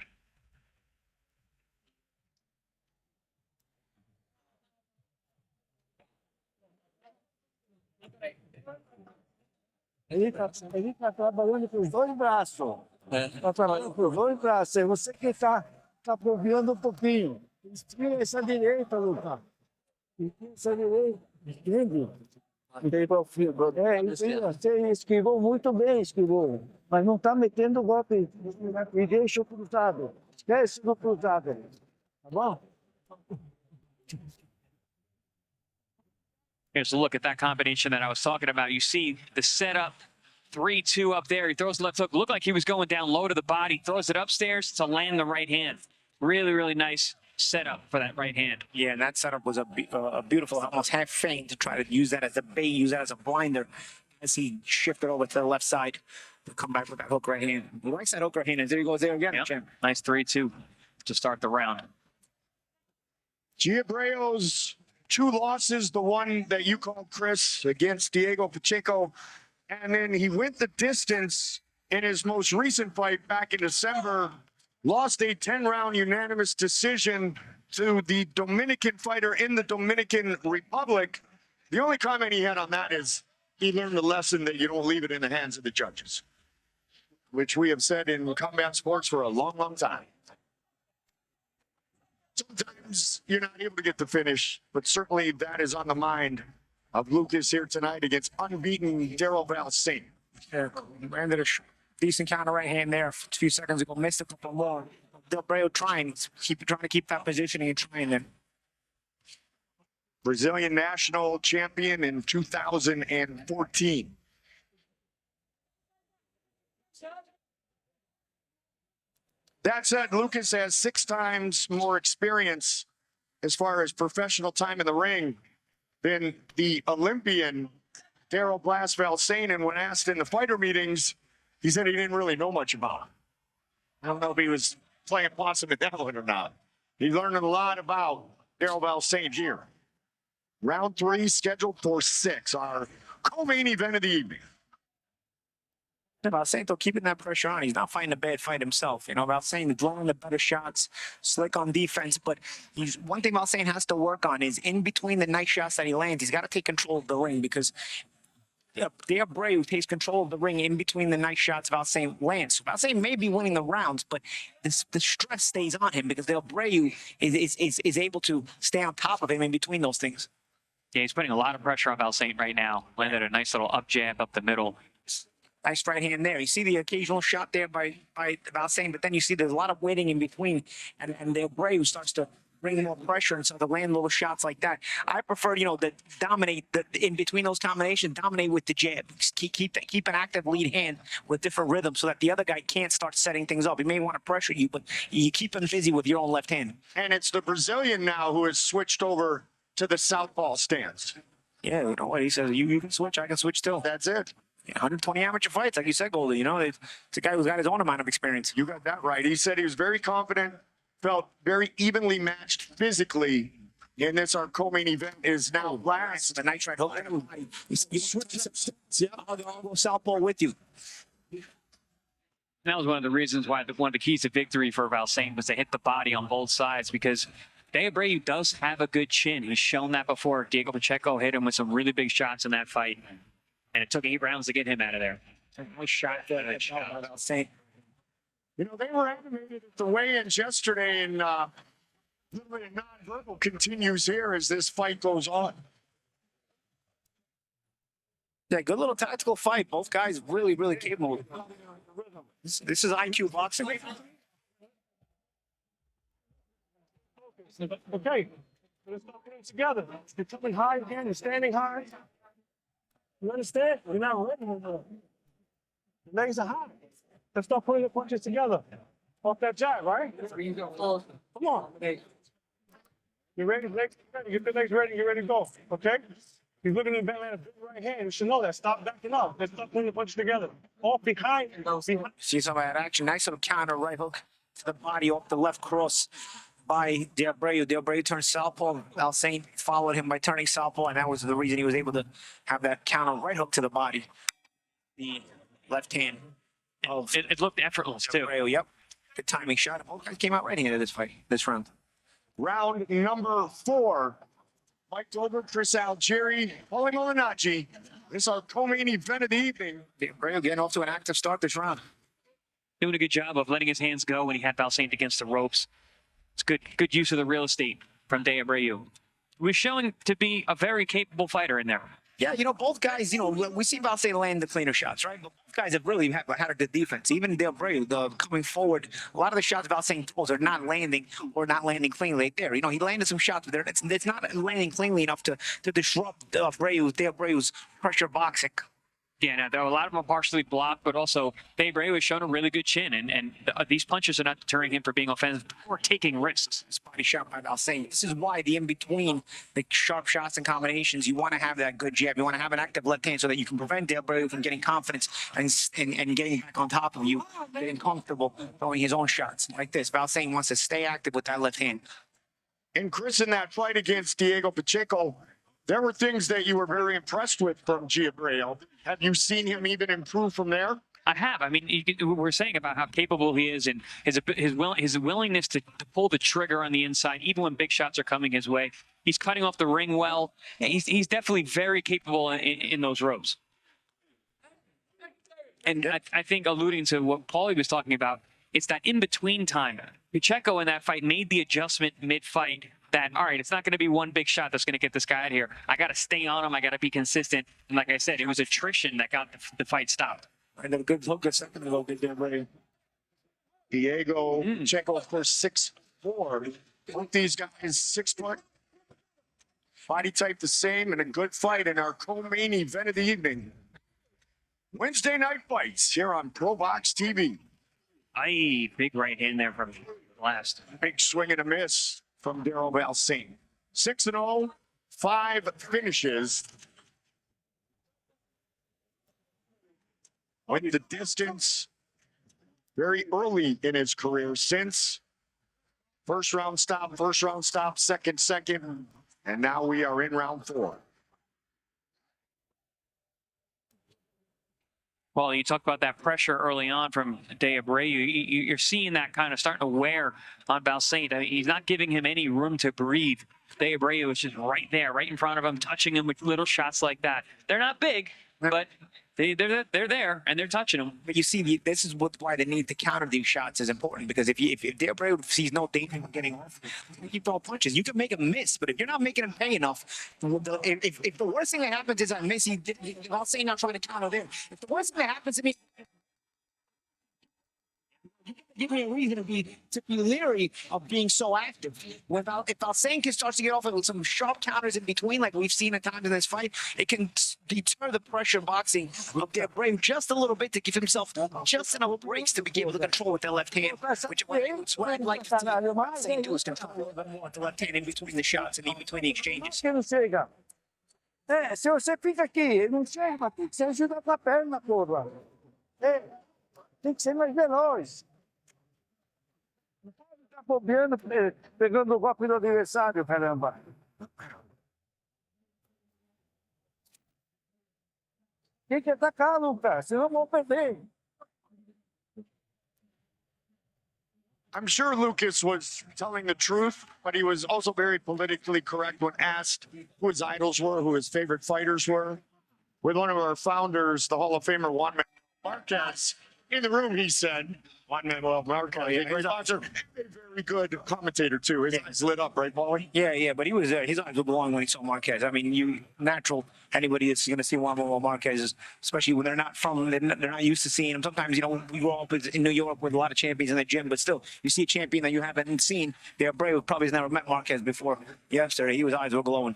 Ele tá trabalhando com os dois braços. Tá trabalhando com os dois braços. É você que tá apropriando um pouquinho. Estira essa direita, Lucas. Estira essa direita. Entende? Você esquivou muito bem, esquivou. Mas não tá metendo golpe. E deixa o cruzado. Esquece do cruzado. Tá bom? Here's a look at that combination that I was talking about. You see the setup, 3-2 up there. He throws the left hook. Looked like he was going down low to the body. Throws it upstairs to land the right hand. Really, really nice setup for that right hand. Yeah, and that setup was a beautiful, almost half feint to try to use that as a bait, use that as a blinder as he shifted over to the left side to come back with that hook right hand. He likes that hook right hand. And there he goes there again. Yep. Nice 3-2 to start the round. Abreu's 2 losses, the one that you called, Chris, against Diego Pacheco. And then he went the distance in his most recent fight back in December, lost a 10-round unanimous decision to the Dominican fighter in the Dominican Republic. The only comment he had on that is he learned the lesson that you don't leave it in the hands of the judges, which we have said in combat sports for a long, long time. Sometimes you're not able to get the finish, but certainly that is on the mind of Lucas here tonight against unbeaten Darrelle Valsaint. Yeah, landed a decent counter right hand there a few seconds ago, missed a couple more. Abreu trying to keep that positioning and trying them. Brazilian national champion in 2014. That said, Lucas has 6 times more experience as far as professional time in the ring than the Olympian Darrelle Valsaint. And when asked in the fighter meetings, he said he didn't really know much about him. I don't know if he was playing possum in that one or not. He learned a lot about Darrelle Valsaint here. Round 3 scheduled for 6, our co-main event of the evening. Valsaint, though, keeping that pressure on. He's not fighting a bad fight himself. You know, Valsaint drawing the better shots, slick on defense. But one thing Valsaint has to work on is in between the nice shots that he lands, he's got to take control of the ring because Abreu takes control of the ring in between the nice shots Valsaint lands. So Valsaint may be winning the rounds, but the stress stays on him because Abreu is able to stay on top of him in between those things. Yeah, he's putting a lot of pressure on Valsaint right now. Landed a nice little up jab up the middle. Nice right hand there. You see the occasional shot there by Valsaint, but then you see there's a lot of waiting in between, and Abreu starts to bring more pressure, and so to land little shots like that. I prefer, to dominate in between those combinations, dominate with the jab. Keep an active lead hand with different rhythms so that the other guy can't start setting things up. He may want to pressure you, but you keep him busy with your own left hand. And it's the Brazilian now who has switched over to the southpaw stance. Yeah, you know what? He says, you can switch, I can switch too. That's it. 120 amateur fights, like you said, Goldie. It's a guy who's got his own amount of experience. You got that right. He said he was very confident, felt very evenly matched physically. And this, our co-main event, is now last. The nice right hook. I'll go southpaw with you. And that was one of the reasons why one of the keys to victory for Valsaint was to hit the body on both sides because Abreu does have a good chin. He's shown that before. Diego Pacheco hit him with some really big shots in that fight. And it took 8 rounds to get him out of there. Nice shot there. Valsaint. They were animated at the weigh-ins yesterday, and a little bit of non-verbal continues here as this fight goes on. Yeah, good little tactical fight. Both guys really, really capable. This is IQ boxing. Okay, let's start putting it together. You're coming high again, you're standing high. You understand? You're not ready anymore. The legs are high. Let's start putting the punches together. Off that jab, right? Come on. You You ready? Legs ready. Get the legs ready. Get ready to go. Okay? He's looking in the back, big right hand. You should know that. Stop backing up. Let's stop putting the punches together. Off behind. See some of that action. Nice little counter right hook to the body off the left cross by Abreu. Abreu turned southpaw. Valsaint followed him by turning southpaw, and that was the reason he was able to have that counter right hook to the body. The left hand. It looked effortless, too. Abreu, yep. Good timing shot. Both guys came out right-handed this round. Round number 4. Mike Dover, Chris Algieri, Paulie Najee. This is our co-main event of the evening. Abreu getting off to an active start this round. Doing a good job of letting his hands go when he had Valsaint against the ropes. It's good use of the real estate from Abreu. He was showing to be a very capable fighter in there. Yeah, both guys, we see Valsaint land the cleaner shots, right? But both guys have really had a good defense. Even Abreu, coming forward, a lot of the shots Valsaint throws are not landing or not landing cleanly there. He landed some shots, but it's not landing cleanly enough to disrupt Abreu's pressure boxing. Yeah, a lot of them are partially blocked, but also Abreu has shown a really good chin, and these punches are not deterring him from being offensive or taking risks. This body shot by Valsaint. This is why the in-between, the sharp shots and combinations, you want to have that good jab. You want to have an active left hand so that you can prevent Abreu from getting confidence and getting back on top of you, getting comfortable throwing his own shots. Like this, Valsaint wants to stay active with that left hand. And Chris, in that fight against Diego Pacheco, there were things that you were very impressed with from Abreu. Have you seen him even improve from there? I have. I mean, we're saying about how capable he is and his willingness to pull the trigger on the inside, even when big shots are coming his way. He's cutting off the ring well. He's definitely very capable in those ropes. And I think alluding to what Paulie was talking about, it's that in-between time. Pacheco in that fight made the adjustment mid-fight that, all right, it's not going to be one big shot that's going to get this guy out here. I got to stay on him. I got to be consistent. And like I said, it was attrition that got the fight stopped. And a good look, a second ago, Diego Pacheco, of course, 6'4". Both these guys 6 foot. Body type the same, and a good fight in our co-main event of the evening. Wednesday night fights here on ProBox TV. Aye, big right hand there from last. Big swing and a miss from Darrelle Valsaint. 6-0, 5 finishes. Went the distance very early in his career since first round stop, second, and now we are in round 4. Well, you talk about that pressure early on from Abreu. You're seeing that kind of starting to wear on Valsaint. I mean, he's not giving him any room to breathe. Abreu is just right there, right in front of him, touching him with little shots like that. They're not big, but they're there and they're touching him. But you see, this is why the need to counter these shots is important, because if Abreu sees no danger in getting off, you throw punches. You can make him miss, but if you're not making him pay enough, if the worst thing that happens is I miss, I'll say not trying to counter there. If the worst thing that happens to me, give me a reason to be leery of being so active. If Valsaint starts to get off with some sharp counters in between, like we've seen at times in this fight, it can deter the pressure boxing of Abreu just a little bit to give himself just enough breaks to be able to control with their left hand, which what I'd like to see Valsaint do is control a little bit more with the left hand in between the shots and in between the exchanges. Se você fica aqui, não chega, tem que ser ajuda com a perna, porra. Tem que ser mais veloz. Não pode estar bobeando, pegando o golpe do adversário, caramba. Tem que atacar, Lucas, senão vão perder. I'm sure Lucas was telling the truth, but he was also very politically correct when asked who his idols were, who his favorite fighters were. With one of our founders, the Hall of Famer Juan Manuel Marquez, in the room, he said, Juan Manuel Marquez, a great boxer, a very good commentator too. His eyes lit up, right, Paulie? Yeah, but he was there. His eyes were glowing when he saw Marquez. I mean, anybody that's going to see Juan Manuel Marquez, especially when they're not used to seeing him. Sometimes, we grow up in New York with a lot of champions in the gym, but still, you see a champion that you haven't seen. Abreu probably has never met Marquez before. Yesterday, his eyes were glowing.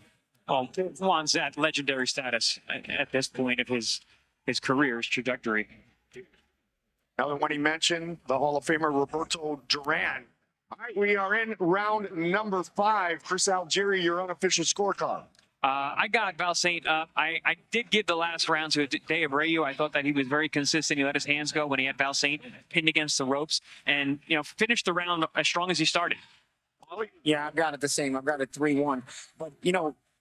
Well, Juan's at legendary status at this point of his career's trajectory. Now, when he mentioned the Hall of Famer Roberto Duran, All right, we are in round number 5. Chris Algieri, your unofficial scorecard. I got Valsaint up. I did give the last round to Abreu. I thought that he was very consistent. He let his hands go when he had Valsaint pinned against the ropes, and finished the round as strong as he started. Yeah, I've got it the same. I've got it 3-1. But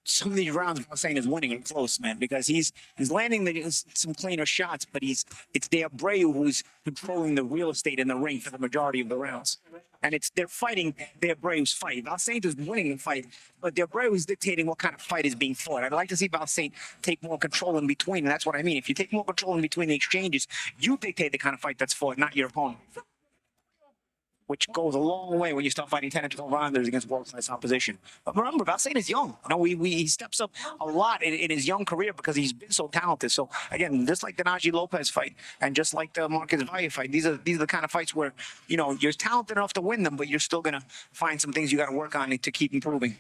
some of these rounds, I'm saying, is winning and close, man, because he's landing some cleaner shots, but it's the Abreu who's controlling the real estate in the ring for the majority of the rounds. And they're fighting the Abreu's fight. Valsaint is winning the fight, but the Abreu is dictating what kind of fight is being fought. I'd like to see Valsaint take more control in between, and that's what I mean. If you take more control in between the exchanges, you dictate the kind of fight that's fought, not your opponent. Which goes a long way when you start fighting 10 and 12 rounders against world-class opposition. But remember, Valsaint is young. He steps up a lot in his young career because he's been so talented. So again, just like the Najee Lopez fight and just like the Marquez Valle fight, these are the kind of fights where you're talented enough to win them, but you're still gonna find some things you got to work on to keep improving,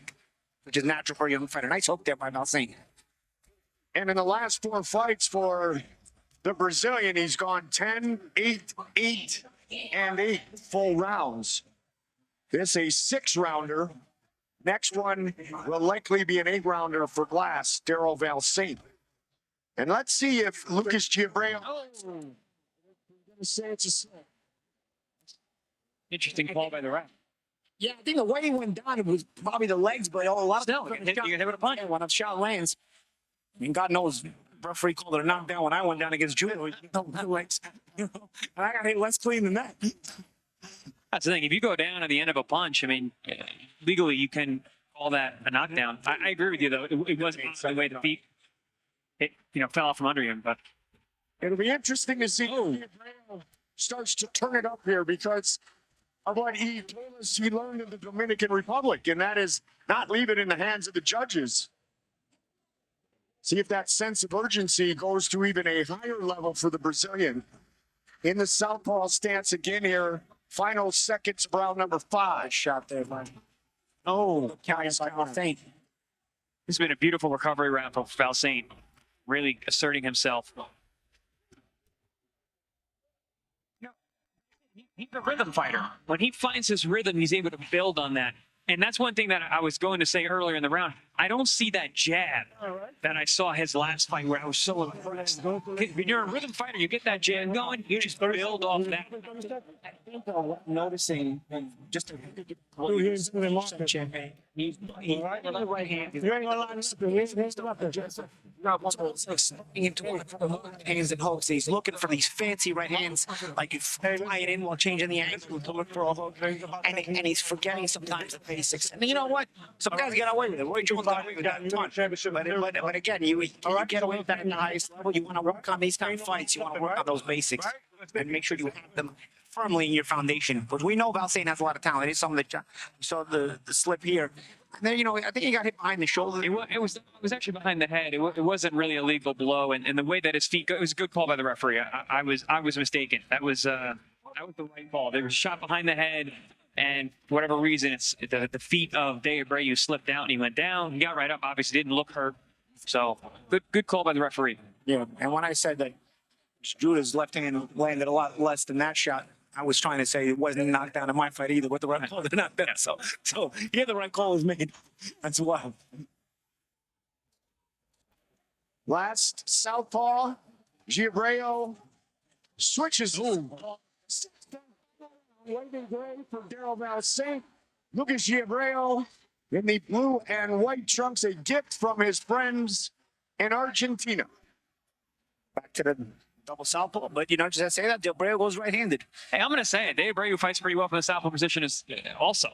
which is natural for a young fighter. Nice hook there by Valsaint. And in the last 4 fights for the Brazilian, he's gone 10, 8, 8, and 8 full rounds. This a 6-rounder. Next one will likely be an 8-rounder for Glass, Darrelle Valsaint. And let's see if Lucas Abreu. Interesting call by the ref. Yeah, I think the way he went down, it was probably the legs, but a lot of Still, you get hit with a punch. when a shot lands. I mean, God knows, referee called it a knockdown when I went down against Julio. My legs, and I got hit less clean than that. That's the thing. If you go down at the end of a punch, I mean, legally you can call that a knockdown. I agree with you, though. It wasn't the way the feet fell off from under him. But it'll be interesting to see if Abreu starts to turn it up here because of what he told us he learned in the Dominican Republic, and that is not leave it in the hands of the judges. See if that sense of urgency goes to even a higher level for the Brazilian. In the southpaw stance again here. Final seconds of round number 5. Shot there, man. Oh, Valsaint. It's been a beautiful recovery round for Valsaint, really asserting himself. He's a rhythm fighter. When he finds his rhythm, he's able to build on that. And that's one thing that I was going to say earlier in the round. I don't see that jab that I saw his last fight where I was so impressed. When you're a rhythm fighter, you get that jab going, you just build off that. I think noticing just champagne. He's right hand. You ain't gonna line up hands and hooks. He's looking for these fancy right hands, like you fly it in while changing the angle to look for a hook. And he's forgetting sometimes the basics. And you know what? Some guys get away with it. Roy Jones got away with that. But again, you get away with that at the highest level. You want to work on these kind of fights. You want to work on those basics and make sure you have them firmly in your foundation. Because we know Valsaint has a lot of talent. It's something that you saw the slip here. And then, I think he got hit behind the shoulder. It was actually behind the head. It wasn't really a legal blow. And the way that his feet go, it was a good call by the referee. I was mistaken. That was the right call. They were shot behind the head. And for whatever reason, it's the feet of Abreu slipped out and he went down. He got right up, obviously didn't look hurt. So good call by the referee. Yeah, and when I said that Judah's left hand landed a lot less than that shot, I was trying to say it wasn't a knockdown in my fight either, but the right call did not that. So yeah, the right call was made. That's wild. Last southpaw, Abreu switches. Waving gray for Darrelle Valsaint. Lucas Abreu in the blue and white trunks, a gift from his friends in Argentina. Back to the double southpaw, but just to say that Abreu goes right-handed. Hey, I'm gonna say it. Abreu fights pretty well from the southpaw position also.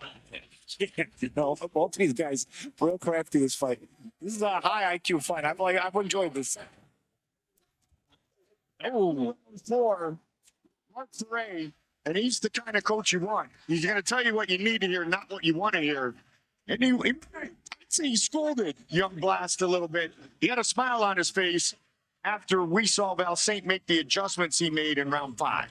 Both of these guys real crafty this fight. This is a high IQ fight. I've enjoyed this. Oh, for Mark Ray. And he's the kind of coach you want. He's going to tell you what you need to hear, not what you want to hear. And I'd say he scolded young Blast a little bit. He had a smile on his face after we saw Valsaint make the adjustments he made in round 5.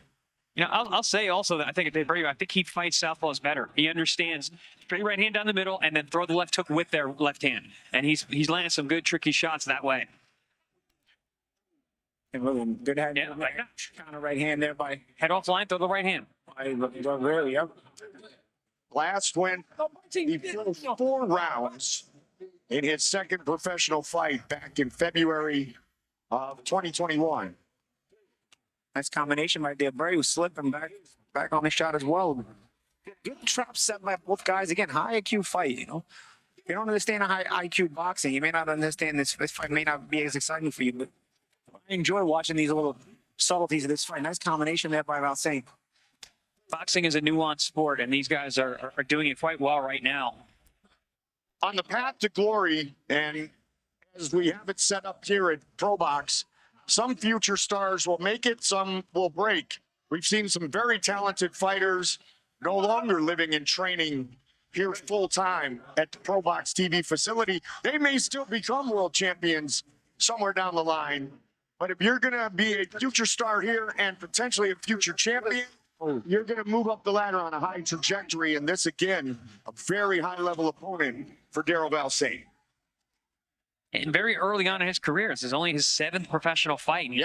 I'll say also that I think he fights southpaws better. He understands straight right hand down the middle and then throw the left hook with their left hand. And he's landed some good tricky shots that way. And good hand, kind of right hand there by head off line, throw the right hand. Really, yep. Last win, he filled 4 rounds in his second professional fight back in February of 2021. Nice combination right there. Abreu slipping back on the shot as well. Good trap set by both guys. Again, high IQ fight, you know. If you don't understand high IQ boxing, you may not understand this fight may not be as exciting for you, but I enjoy watching these little subtleties of this fight. Nice combination there by Valsaint. Boxing is a nuanced sport, and these guys are doing it quite well right now. On the path to glory, and as we have it set up here at ProBox, some future stars will make it, some will break. We've seen some very talented fighters no longer living and training here full-time at the ProBox TV facility. They may still become world champions somewhere down the line, but if you're going to be a future star here and potentially a future champion, you're going to move up the ladder on a high trajectory, and this, again, a very high-level opponent for Darrelle Valsaint. And very early on in his career, this is only his 7th professional fight. And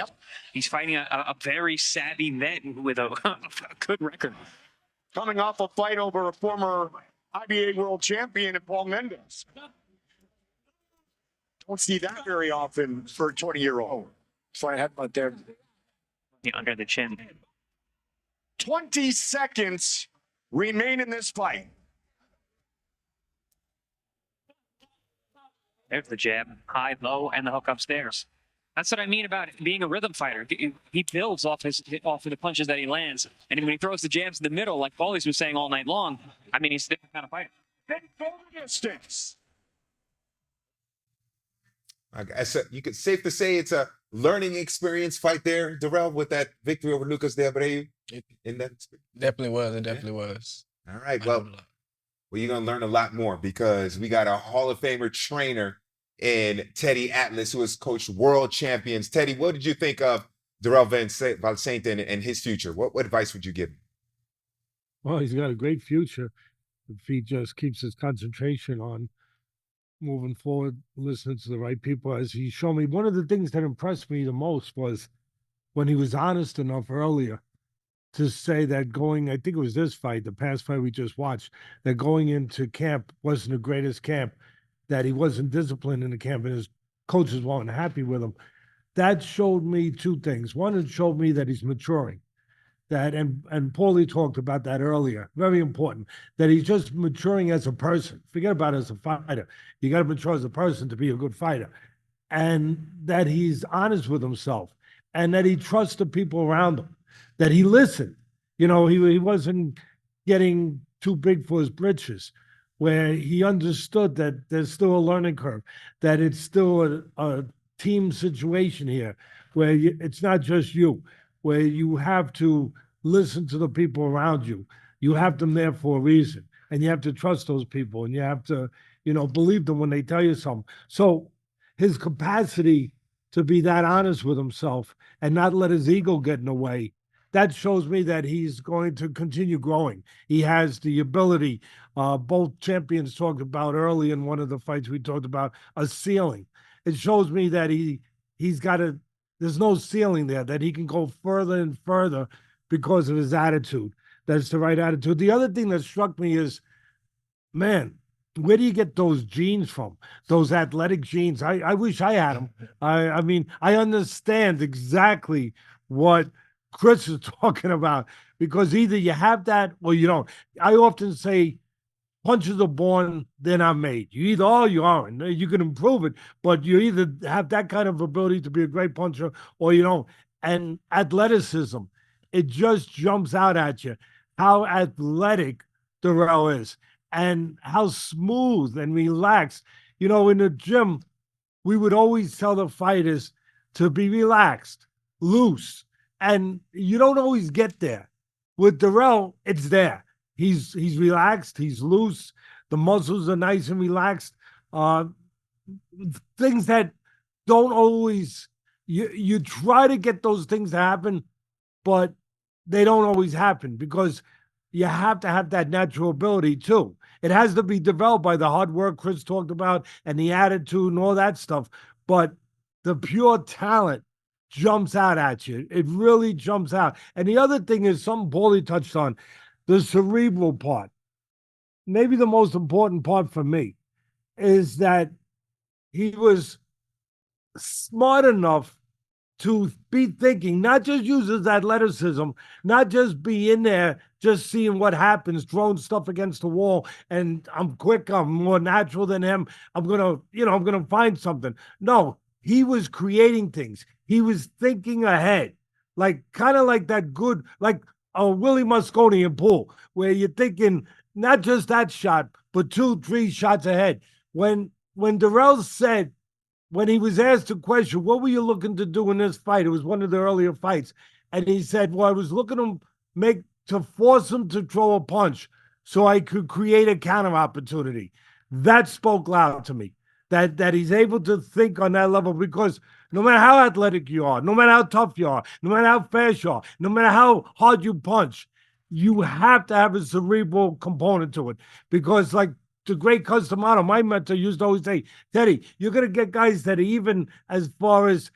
he's fighting a very savvy vet with a good record. Coming off a fight over a former IBA world champion in Paul Mendes. Don't see that very often for a 20-year-old. Slight headbutt there. Under the chin. 20 seconds remain in this fight. There's the jab, high, low, and the hook upstairs. That's what I mean about being a rhythm fighter. He builds off of the punches that he lands. And when he throws the jabs in the middle, like Baldy's was saying all night long, I mean, he's a different kind of fighter. Distance. I guess you could safe to say it's a learning experience fight there, Darrelle, with that victory over Lucas de Abreu in that experience. Definitely was. It definitely was. All right. Well, you're going to learn a lot more because we got a Hall of Famer trainer in Teddy Atlas, who has coached world champions. Teddy, what did you think of Darrelle Valsaint and his future? What advice would you give him? Well, he's got a great future if he just keeps his concentration on moving forward, listening to the right people. As he showed me, one of the things that impressed me the most was when he was honest enough earlier to say that I think it was this fight, the past fight we just watched, that going into camp wasn't the greatest camp, that he wasn't disciplined in the camp and his coaches weren't happy with him. That showed me 2 things. One, it showed me that he's maturing. That and Paulie talked about that earlier. Very important. That he's just maturing as a person. Forget about as a fighter. You got to mature as a person to be a good fighter. And that he's honest with himself. And that he trusts the people around him. That he listened. You know, he wasn't getting too big for his britches. Where he understood that there's still a learning curve. That it's still a team situation here. Where it's not just you. Where you have to listen to the people around you. You have them there for a reason. And you have to trust those people. And you have to, believe them when they tell you something. So his capacity to be that honest with himself and not let his ego get in the way, that shows me that he's going to continue growing. He has the ability, both champions talked about early in one of the fights we talked about, a ceiling. It shows me that he's got there's no ceiling there, that he can go further and further because of his attitude. That's the right attitude. The other thing that struck me is, man, where do you get those genes from? Those athletic genes. I wish I had them. I mean, I understand exactly what Chris is talking about because either you have that or you don't. I often say, punches are born, they're not made. You either are or you aren't. You can improve it, but you either have that kind of ability to be a great puncher or you don't. And athleticism, it just jumps out at you how athletic Darrelle is and how smooth and relaxed. In the gym, we would always tell the fighters to be relaxed, loose, and you don't always get there. With Darrelle, it's there. He's relaxed. He's loose. The muscles are nice and relaxed. Things that don't always, you try to get those things to happen, but they don't always happen because you have to have that natural ability too. It has to be developed by the hard work Chris talked about and the attitude and all that stuff. But the pure talent jumps out at you. It really jumps out. And the other thing is something Paulie touched on, the cerebral part. maybe the most important part for me is that he was smart enough to be thinking, not just use his athleticism, not just be in there, just seeing what happens, throwing stuff against the wall, and I'm quick, I'm more natural than him. I'm gonna find something. No, he was creating things. He was thinking ahead, like kind of like that good, like a Willie Mosconi pool, where you're thinking not just that shot, but 2, 3 shots ahead. When Darrelle said, when he was asked a question, what were you looking to do in this fight? It was one of the earlier fights. And he said, well, I was looking to force him to throw a punch so I could create a counter opportunity. That spoke loud to me, that he's able to think on that level, because no matter how athletic you are, no matter how tough you are, no matter how fast you are, no matter how hard you punch, you have to have a cerebral component to it. Because like the great Customato, my mentor used to always say, Teddy, you're going to get guys that are even as far as,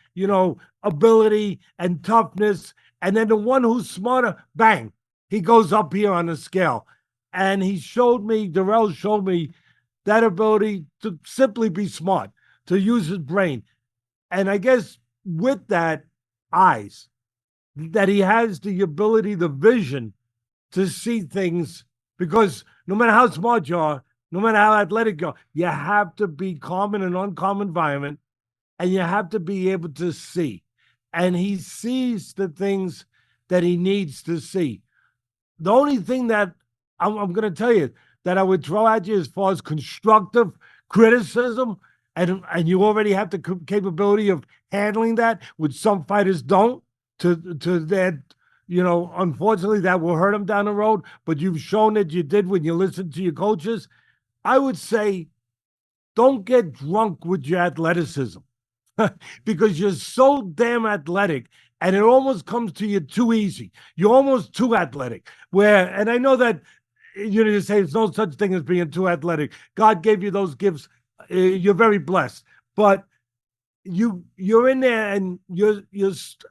ability and toughness. And then the one who's smarter, bang, he goes up here on the scale. And Darrelle showed me that ability to simply be smart, to use his brain. And I guess with that, eyes, that he has the ability, the vision to see things, because no matter how smart you are, no matter how athletic you are, you have to be calm in an uncommon environment, and you have to be able to see. And he sees the things that he needs to see. The only thing that I'm going to tell you that I would throw at you as far as constructive criticism, and you already have the capability of handling that, which some fighters don't, to that, unfortunately that will hurt them down the road, but you've shown that you did when you listened to your coaches. I would say, don't get drunk with your athleticism because you're so damn athletic and it almost comes to you too easy. You're almost too athletic. And I know that you say there's no such thing as being too athletic. God gave you those gifts. You're very blessed. But you're in there and you're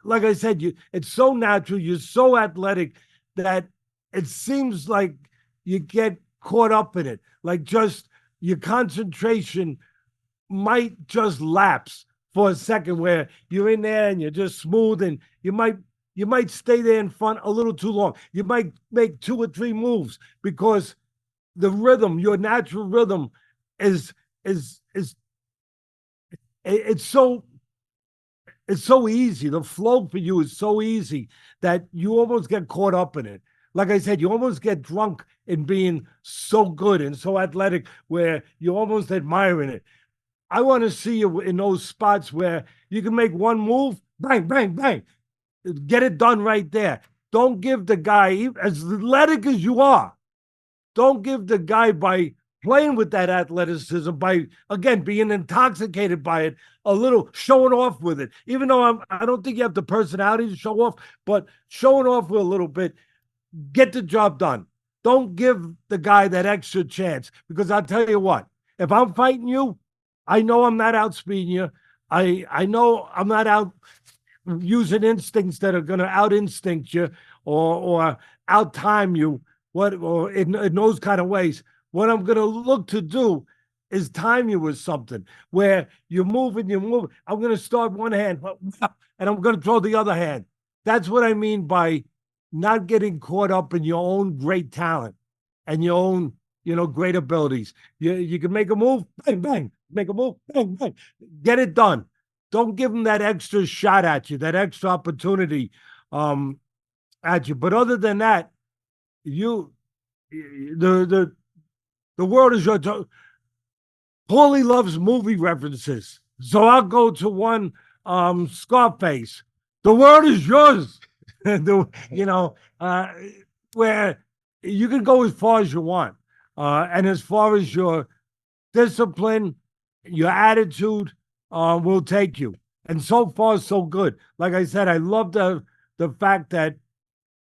like I said, it's so natural. You're so athletic that it seems like you get caught up in it. Like just your concentration might just lapse for a second, where you're in there and you're just smooth, and you might stay there in front a little too long. You might make 2 or 3 moves because the rhythm, your natural rhythm, is it's so easy. The flow for you is so easy that you almost get caught up in it. Like I said, you almost get drunk in being so good and so athletic, where you're almost admiring it. I want to see you in those spots where you can make one move, bang, bang, bang, get it done right there. Don't give the guy, as athletic as you are, don't give the guy, by playing with that athleticism, by, again, being intoxicated by it, a little showing off with it. Even though I don't think you have the personality to show off, but showing off with a little bit, get the job done. Don't give the guy that extra chance, because I'll tell you what, if I'm fighting you, I know I'm not outspeeding you. I know I'm not out using instincts that are going to out instinct you or out time you. Or in those kind of ways. What I'm going to look to do is time you with something where you're moving. I'm going to start one hand and I'm going to throw the other hand. That's what I mean by not getting caught up in your own great talent and your own, great abilities. You can make a move, bang, bang. Make a move, bang, bang. Get it done. Don't give them that extra shot at you, that extra opportunity at you. But other than that, the world is your. Paulie loves movie references, so I'll go to one. Scarface. The world is yours. Where you can go as far as you want, and as far as your discipline, your attitude will take you. And so far, so good. Like I said, I love the fact that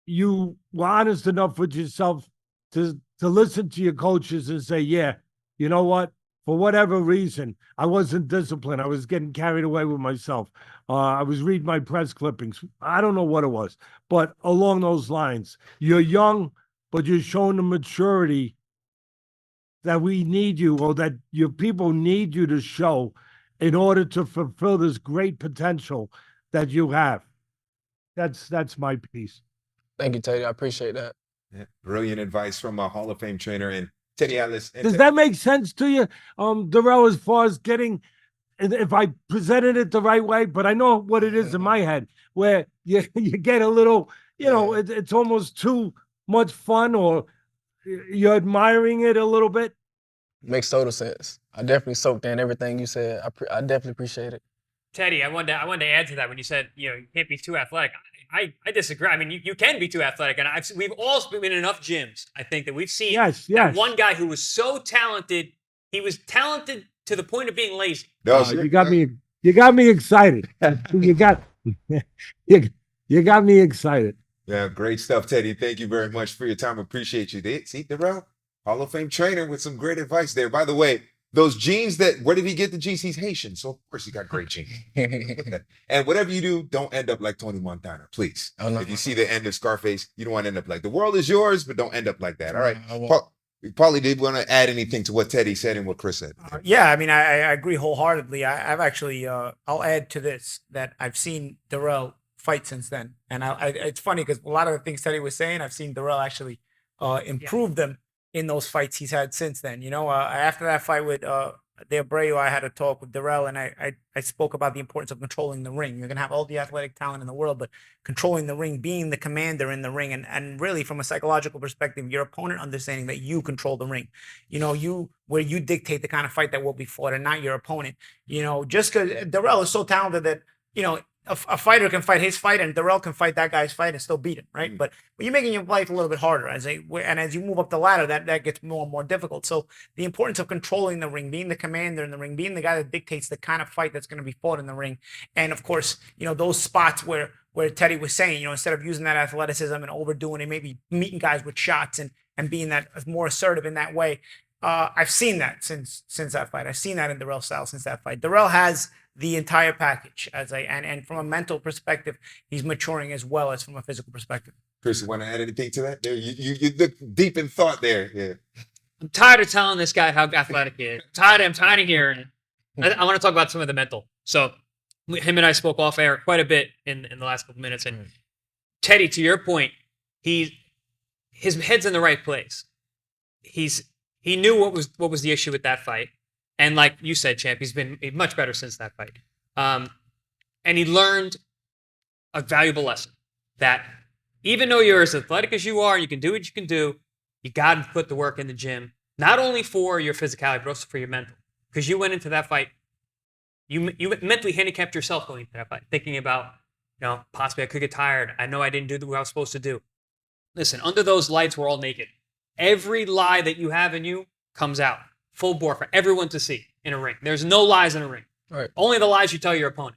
you were honest enough with yourself to listen to your coaches and say, yeah, you know what? For whatever reason, I wasn't disciplined. I was getting carried away with myself. I was reading my press clippings. I don't know what it was, but along those lines, you're young, but you're showing the maturity that we need you, or that your people need you to show in order to fulfill this great potential that you have. That's my piece. Thank you, Teddy. I appreciate that. Yeah, brilliant advice from a Hall of Fame trainer and Teddy Atlas. Does that make sense to you, Darrelle, as far as getting, if I presented it the right way, but I know what it is in my head, where you get a little, it's almost too much fun, or you're admiring it a little bit? Makes total sense. I definitely soaked in everything you said. I definitely appreciate it. Teddy, I wanted to add to that when you said, you can't be too athletic. I disagree. I mean, you can be too athletic, and we've all been in enough gyms, I think, that we've seen that one guy who was so talented. He was talented to the point of being lazy. You got me excited. you got me excited. Yeah, great stuff, Teddy. Thank you very much for your time. Appreciate you. See, Darrelle, Hall of Fame trainer with some great advice there. By the way, those genes where did he get the genes? He's Haitian, so of course he got great genes. And whatever you do, don't end up like Tony Montana, please. Oh, no, if you see the end of Scarface, you don't want to end up like, the world is yours, but don't end up like that. All right. Paulie, did you want to add anything to what Teddy said and what Chris said? Yeah, I mean, I agree wholeheartedly. I've actually, I'll add to this that I've seen Darrelle fight since then. And it's funny because a lot of the things Teddy was saying, I've seen Darrelle actually improve them in those fights he's had since then. After that fight with the Abreu, I had a talk with Darrelle, and I spoke about the importance of controlling the ring. You're going to have all the athletic talent in the world, but controlling the ring, being the commander in the ring, and really from a psychological perspective, your opponent understanding that you control the ring. Where you dictate the kind of fight that will be fought and not your opponent. Just because Darrelle is so talented that, a fighter can fight his fight and Darrelle can fight that guy's fight and still beat him, right? But you're making your life a little bit harder as you move up the ladder, that gets more and more difficult. So the importance of controlling the ring, being the commander in the ring, being the guy that dictates the kind of fight that's going to be fought in the ring, and of course, those spots where Teddy was saying, instead of using that athleticism and overdoing it, maybe meeting guys with shots and being that more assertive in that way. I've seen that since that fight. I've seen that in Darrelle's style since that fight. Darrelle has the entire package, and from a mental perspective, he's maturing as well as from a physical perspective. Chris, you want to add anything to that? There, you look deep in thought there. Yeah. I'm tired of telling this guy how athletic he is. I'm tired of hearing it. I want to talk about some of the mental. So him and I spoke off air quite a bit in the last couple minutes. And Teddy, to your point, his head's in the right place. He knew what was the issue with that fight. And like you said, Champ, he's been much better since that fight. And he learned a valuable lesson that even though you're as athletic as you are, you can do what you can do, you got to put the work in the gym, not only for your physicality, but also for your mental. Because you went into that fight, you mentally handicapped yourself going into that fight, thinking about, possibly I could get tired. I know I didn't do what I was supposed to do. Listen, under those lights, we're all naked. Every lie that you have in you comes out full bore for everyone to see in a ring. There's no lies in a ring. Right. Only the lies you tell your opponent,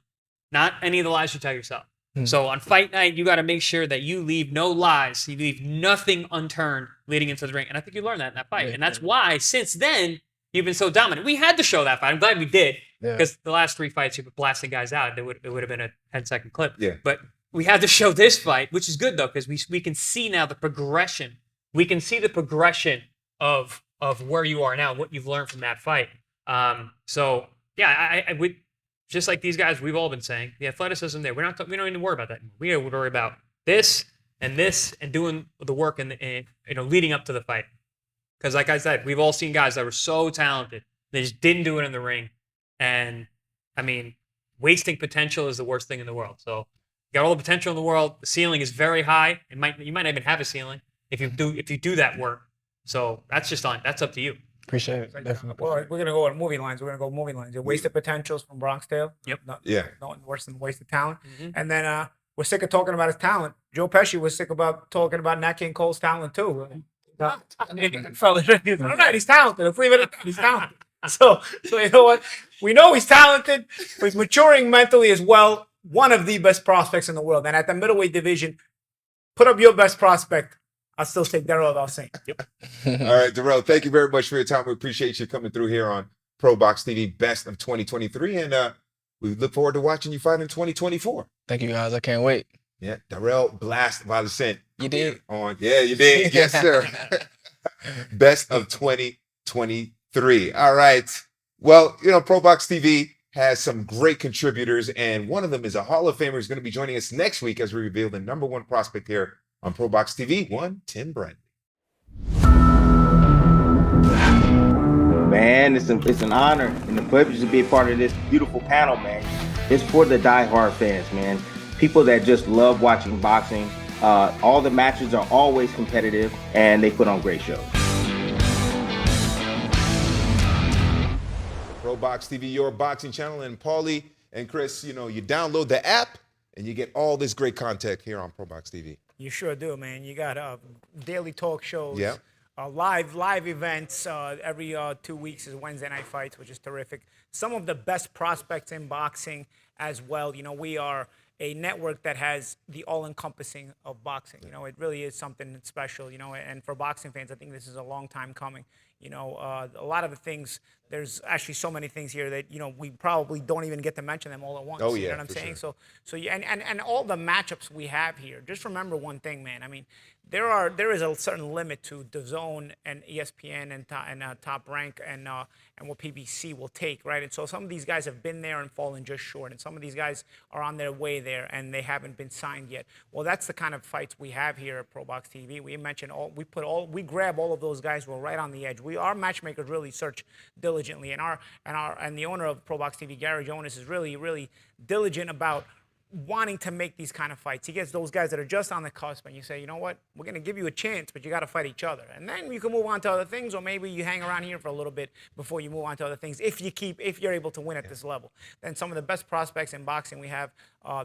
not any of the lies you tell yourself. So on fight night, you got to make sure that you leave no lies. You leave nothing unturned leading into the ring. And I think you learned that in that fight. And that's why, since then, you've been so dominant. We had to show that fight. I'm glad we did. Because the last 3 fights, you were blasting guys out. It would have been a 10-second clip. Yeah. But we had to show this fight, which is good, though, because we can see now the progression. We can see the progression of where you are now, what you've learned from that fight. So yeah, I would, just like these guys, we've all been saying, the athleticism there. We don't even worry about that anymore. We worry about this and doing the work and leading up to the fight. Because like I said, we've all seen guys that were so talented, they just didn't do it in the ring. And I mean, wasting potential is the worst thing in the world. So you got all the potential in the world. The ceiling is very high. You might not even have a ceiling if you do that work. So that's up to you. Appreciate it. Definitely. Well, we're going to go on movie lines. Your wasted potentials from Bronx Tale. Yep. Nothing worse than wasted talent. Mm-hmm. And then we're sick of talking about his talent. Joe Pesci was sick about talking about Nat King Cole's talent too. He's talented. Let's leave it at that. He's talented. So you know what? We know he's talented, but he's maturing mentally as well. One of the best prospects in the world. And at the middleweight division, put up your best prospect. I'll still take Darrelle Valsaint. Yep. All right, Darrelle, thank you very much for your time. We appreciate you coming through here on ProBox TV Best of 2023. And we look forward to watching you fight in 2024. Thank you, guys. I can't wait. Yeah, Darrelle Blast Valsaint. You did? Yeah, you did. Yes, sir. Best of 2023. 2023. All right. Well, ProBox TV has some great contributors, and one of them is a Hall of Famer who's going to be joining us next week as we reveal the #1 prospect here on ProBox TV, one Tim Bradley. Man, it's an honor and a privilege to be a part of this beautiful panel, man. It's for the diehard fans, man. People that just love watching boxing. All the matches are always competitive, and they put on great shows. ProBox TV, your boxing channel, and Paulie and Chris, you download the app and you get all this great content here on ProBox TV. You sure do, man. You got daily talk shows. Yeah. Live events every 2 weeks is Wednesday night fights, which is terrific. Some of the best prospects in boxing as well. We are a network that has the all-encompassing of boxing. It really is something special. And for boxing fans, I think this is a long time coming. A lot of the things. There's actually so many things here that we probably don't even get to mention them all at once. Oh yeah, you know what I'm saying? Sure. So yeah, and all the matchups we have here. Just remember one thing, man. I mean, there is a certain limit to DAZN and ESPN and Top Rank and what PBC will take, right? And so some of these guys have been there and fallen just short, and some of these guys are on their way there and they haven't been signed yet. Well, that's the kind of fights we have here at ProBox TV. We mentioned we grab all of those guys who are right on the edge. Our matchmakers really search diligently, and the owner of ProBox TV, Gary Jonas, is really diligent about wanting to make these kind of fights. He gets those guys that are just on the cusp, and you say, you know what, we're going to give you a chance, but you got to fight each other. And then you can move on to other things, or maybe you hang around here for a little bit before you move on to other things. If you're able to win at this level. Then some of the best prospects in boxing, we have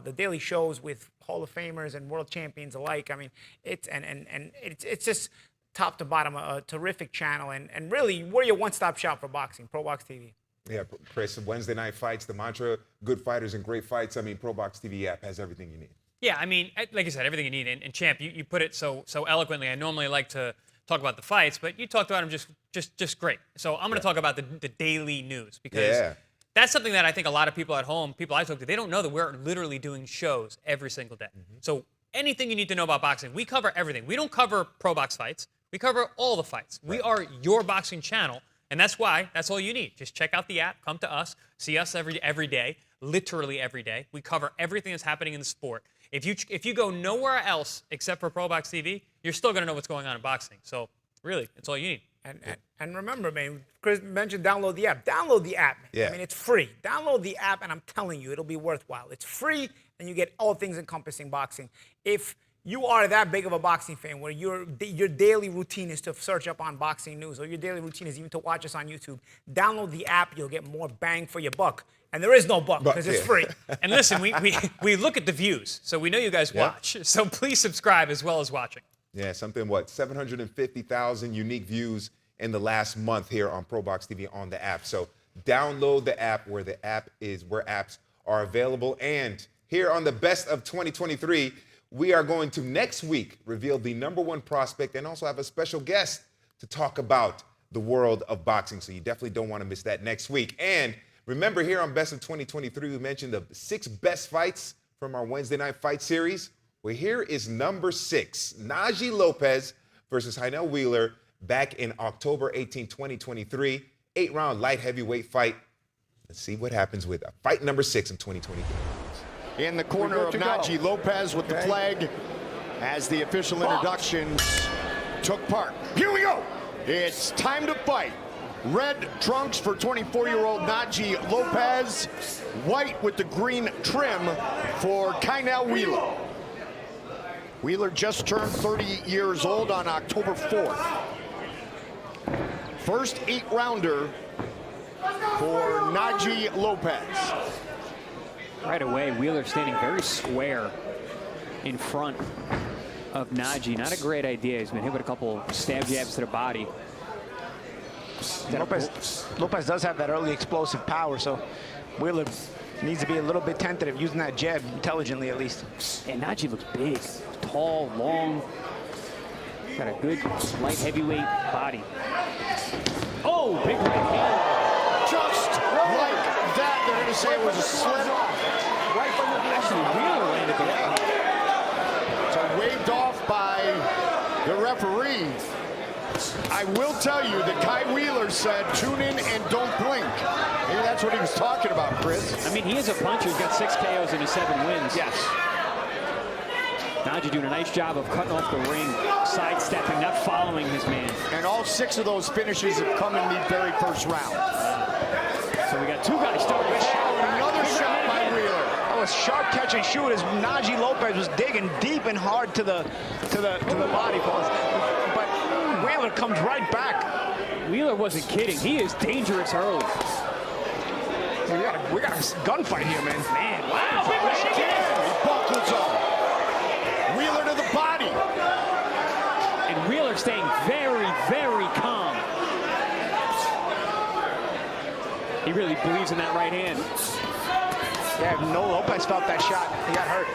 the daily shows with Hall of Famers and world champions alike. I mean, it's just top to bottom, a terrific channel, and really, we're your one-stop shop for boxing, ProBox TV. Yeah, Chris, Wednesday night fights, the mantra, good fighters and great fights. I mean, ProBox TV app has everything you need. Yeah, I mean, like I said, everything you need. And Champ, you put it so eloquently. I normally like to talk about the fights, but you talked about them just great. So I'm going to talk about the daily news, because that's something that I think a lot of people at home, people I talk to, they don't know that we're literally doing shows every single day. Mm-hmm. So anything you need to know about boxing, we cover everything. We don't cover pro box fights. We cover all the fights. Right. We are your boxing channel. And that's why, that's all you need. Just check out the app, come to us, see us every day, literally every day. We cover everything that's happening in the sport. If you go nowhere else except for ProBox TV, you're still going to know what's going on in boxing. So really, it's all you need. And remember, man, Chris mentioned download the app. Download the app. Yeah. I mean, it's free. Download the app, and I'm telling you, it'll be worthwhile. It's free, and you get all things encompassing boxing. If you are that big of a boxing fan where your daily routine is to search up on boxing news, or your daily routine is even to watch us on YouTube, download the app. You'll get more bang for your buck. And there is no buck because it's free. And listen, we look at the views, so we know you guys watch. So please subscribe as well as watching. Yeah, 750,000 unique views in the last month here on ProBox TV on the app. So download the app where apps are available. And here on the best of 2023, we are going to next week reveal the #1 prospect and also have a special guest to talk about the world of boxing. So you definitely don't want to miss that next week. And remember, here on Best of 2023, we mentioned the 6 best fights from our Wednesday night fight series. Well, here is number 6, Najee Lopez versus Khainell Wheeler back in October 18, 2023. 8-round light heavyweight fight. Let's see what happens with fight number 6 in 2023. In the corner of Najee Lopez with the flag as the official introductions took part. Here we go. It's time to fight. Red trunks for 24-year-old Najee Lopez. White with the green trim for Khainell Wheeler. Wheeler just turned 30 years old on October 4th. First 8-rounder for Najee Lopez. Right away, Wheeler standing very square in front of Najee. Not a great idea. He's been hit with a couple stab jabs to the body. Lopez does have that early explosive power, so Wheeler needs to be a little bit tentative, using that jab intelligently at least. And Najee looks big, tall, long. Got a good light heavyweight body. Oh, big right hand. Just like that, they're going to say it was a slip. Right from the actually Wheeler landed the right hand. So waved off by the referee. I will tell you that Kai Wheeler said, tune in and don't blink. Maybe that's what he was talking about, Chris. I mean, he is a puncher. He's got 6 KOs and his 7 wins. Yes. Najee doing a nice job of cutting off the ring, sidestepping, not following his man. And all 6 of those finishes have come in the very first round. So we got 2 guys starting. Another shot by Wheeler. That was sharp catch and shoot as Najee Lopez was digging deep and hard to the body post. But Wheeler comes right back. Wheeler wasn't kidding. He is dangerous early. We got a gunfight here, man. Man, wow. Big right again. He buckles up. Wheeler to the body. And Wheeler staying very, very calm. He really believes in that right hand. Yeah, no, Lopez felt that shot. He got hurt.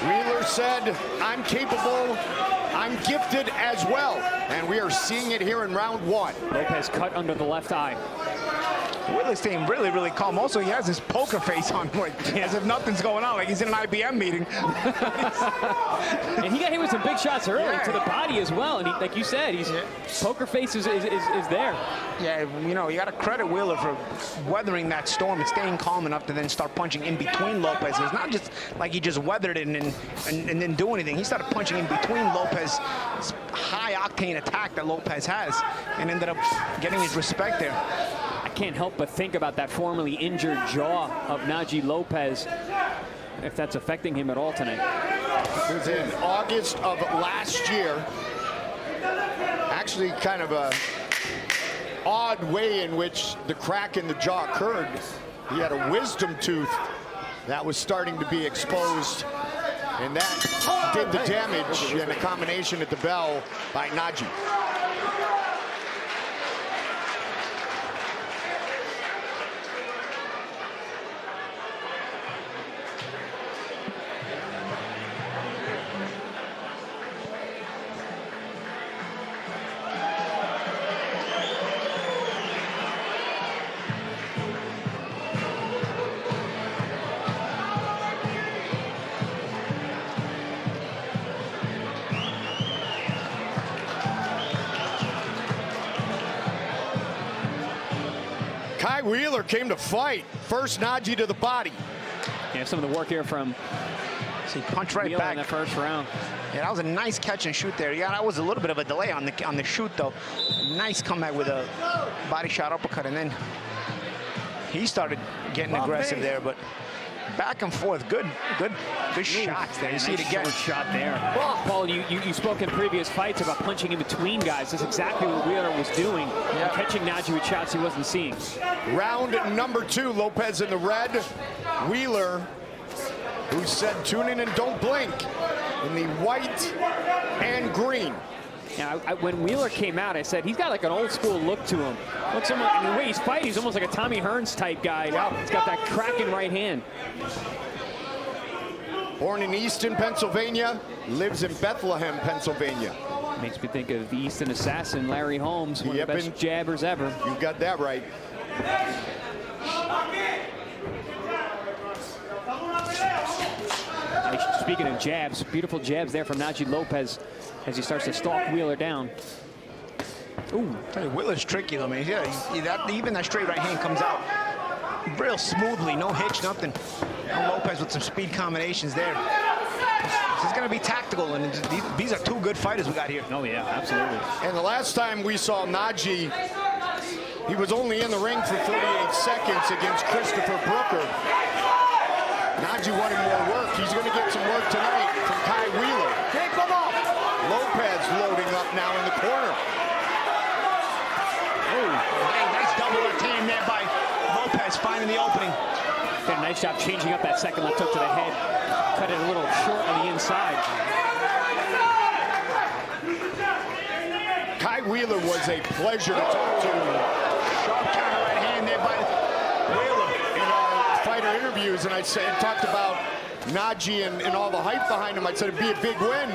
Wheeler said, I'm capable, I'm gifted as well. And we are seeing it here in round 1. Lopez cut under the left eye. Wheeler's staying really, really calm. Also, he has his poker face on, as if nothing's going on, like he's in an IBM meeting. And he got hit with some big shots early to the body as well. And he, like you said, he's poker face is there. Yeah, you know, you got to credit Wheeler for weathering that storm and staying calm enough to then start punching in between Lopez. It's not just like he just weathered it and didn't do anything. He started punching in between Lopez's high-octane attack that Lopez has and ended up getting his respect there. I can't help but think about that formerly injured jaw of Najee Lopez, if that's affecting him at all tonight. It was in August of last year. Actually, kind of a odd way in which the crack in the jaw occurred. He had a wisdom tooth that was starting to be exposed, and that did the damage in a combination at the bell by Najee. Kai Wheeler came to fight. First Najee to the body. Yeah, some of the work here from See, punch right Wheeler back in that first round. Yeah, that was a nice catch and shoot there. Yeah, that was a little bit of a delay on the shoot though. Nice comeback with a body shot uppercut, and then he started getting aggressive there, but back and forth, good shots there. You see it again. Short shot there. Paul, you spoke in previous fights about punching in between guys. That's exactly what Wheeler was doing, catching Najee with shots he wasn't seeing. Round number 2, Lopez in the red. Wheeler, who said tune in and don't blink, in the white and green. Yeah, when Wheeler came out, I said he's got like an old school look to him. Looks almost, and the way he's fighting, he's almost like a Tommy Hearns type guy. He's got that cracking right hand. Born in Easton, Pennsylvania, lives in Bethlehem, Pennsylvania. Makes me think of the Easton assassin, Larry Holmes, one of the best jabbers ever. You got that right. Speaking of jabs, beautiful jabs there from Najee Lopez as he starts to stalk Wheeler down. Ooh, tell you, Wheeler's tricky though, man. Yeah, even that straight right hand comes out real smoothly, no hitch, nothing. And Lopez with some speed combinations there. This is going to be tactical, and these are 2 good fighters we got here. Oh yeah, absolutely. And the last time we saw Najee, he was only in the ring for 38 seconds against Christopher Brooker. Najee wanted more work. He's going to get some work tonight from Kai Wheeler. Can't come off. Lopez loading up now in the corner. Oh, nice double left hand there by Lopez, finding the opening. Did a nice job changing up that second left hook to the head. Cut it a little short on the inside. Kai Wheeler was a pleasure to talk to. Sharp counter right hand there by Wheeler. In our fighter interviews, and I talked about Najee and all the hype behind him. I said it'd be a big win.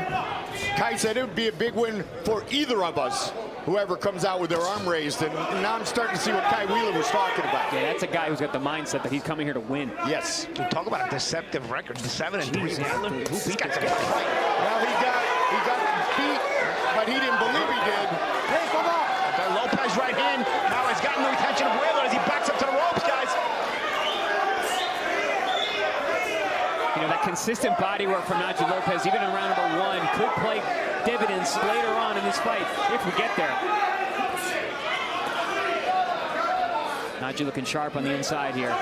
Kai said it would be a big win for either of us. whoever comes out with their arm raised. And now I'm starting to see what Kai Wheeler was talking about. Yeah, that's a guy who's got the mindset that he's coming here to win. Yes. Talk about a deceptive record. 7-3. Who beat this guy? Well, he got beat, but he didn't believe he did. Hey, come on. The Lopez right hand now has gotten the attention of Wheeler as he backs up to the ropes, guys. You know, that consistent body work from Najee Lopez, even in round number 1, could play dividends later on in this fight if we get there. Najee looking sharp on the inside here.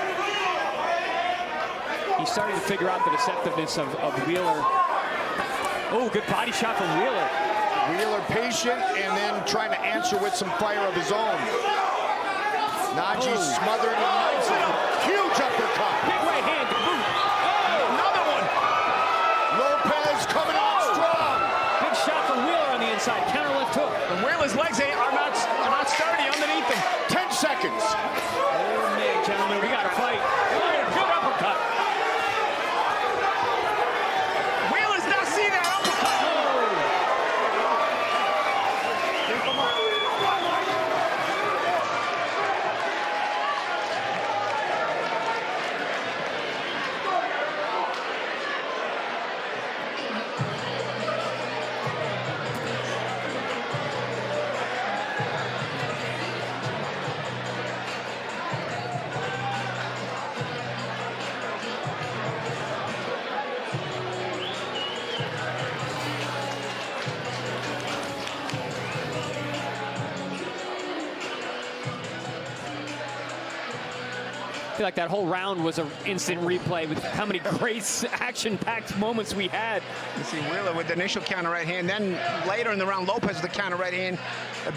He's starting to figure out the deceptiveness of Wheeler. Oh, good body shot from Wheeler. Wheeler patient and then trying to answer with some fire of his own. Najee smothering him nicely. Huge uppercut. Big right hand. Boom. Oh, another one. Lopez coming out strong. Big shot from Wheeler on the inside. Counter left hook. And Wheeler's legs are not sturdy underneath him. 10 seconds. Oh, man, gentlemen, we got to fight. Oh, good uppercut. Wheeler's not seeing that uppercut. I feel like that whole round was an instant replay with how many great action-packed moments we had. You see Wheeler with the initial counter right hand, then later in the round, Lopez with the counter right hand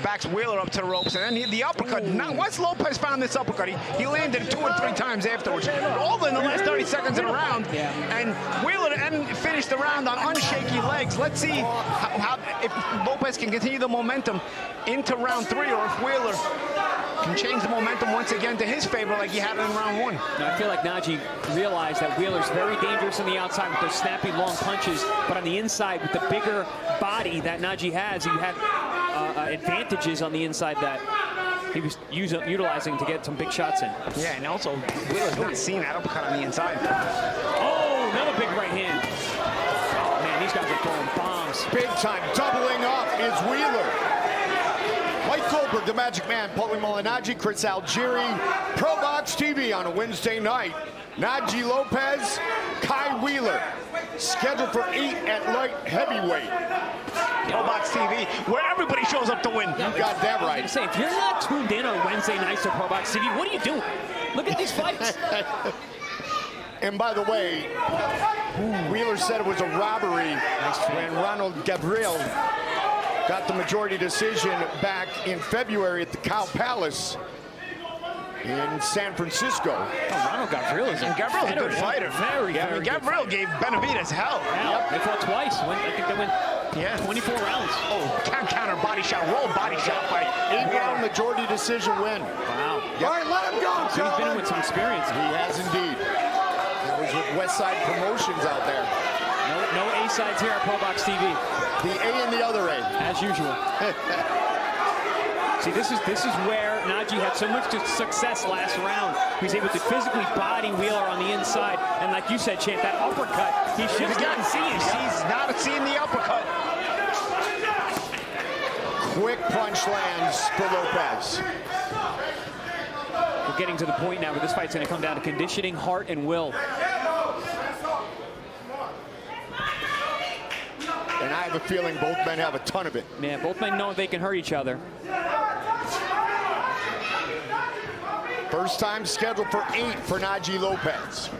backs Wheeler up to the ropes, and then the uppercut. Now, once Lopez found this uppercut, he landed 2 or 3 times afterwards, all in the last 30 seconds in a round, and Wheeler finished the round on unshaky legs. Let's see if Lopez can continue the momentum into round 3, or if Wheeler can change the momentum once again to his favor like he had in round 1. Now, I feel like Najee realized that Wheeler's very dangerous on the outside with those snappy long punches, but on the inside with the bigger body that Najee has, he had advantages on the inside that he was utilizing to get some big shots in. Yeah, and also Wheeler's not seeing that uppercut on the inside. Oh, another big right hand. Oh, man, these guys are throwing bombs. Big time. Doubling up is Wheeler. Mike Goldberg, the Magic Man, Paulie Malignaggi, Chris Algieri, ProBox TV on a Wednesday night. Najee Lopez, Kai Wheeler, scheduled for 8 at light heavyweight. ProBox TV, where everybody shows up to win. You got that right. Say, if you're not tuned in on Wednesday nights to ProBox TV, what are you doing? Look at these fights. And by the way, Wheeler said it was a robbery when Ronald Gabriel got the majority decision back in February at the Cow Palace in San Francisco. Oh, Ronald Gabriel is a good fighter. Very Gabriel gave Benavidez hell. Yep. They fought twice. I think they went 24 rounds. Oh, counter body shot, roll body shot by 8-round majority decision win. Wow. Yep. All right, let him go. So he's been in with some experience. He has indeed. That was with West Side Promotions out there. No A sides here at ProBox TV. The A and the other A. As usual. See, this is where Najee had so much success last round. He was able to physically body Wheeler on the inside, and like you said, Champ, that uppercut, he's just not seeing. He's not seeing the uppercut. Quick punch lands for Lopez. We're getting to the point now where this fight's going to come down to conditioning, heart, and will. And I have a feeling both men have a ton of it. Yeah, both men know they can hurt each other. First time scheduled for 8 for Najee Lopez.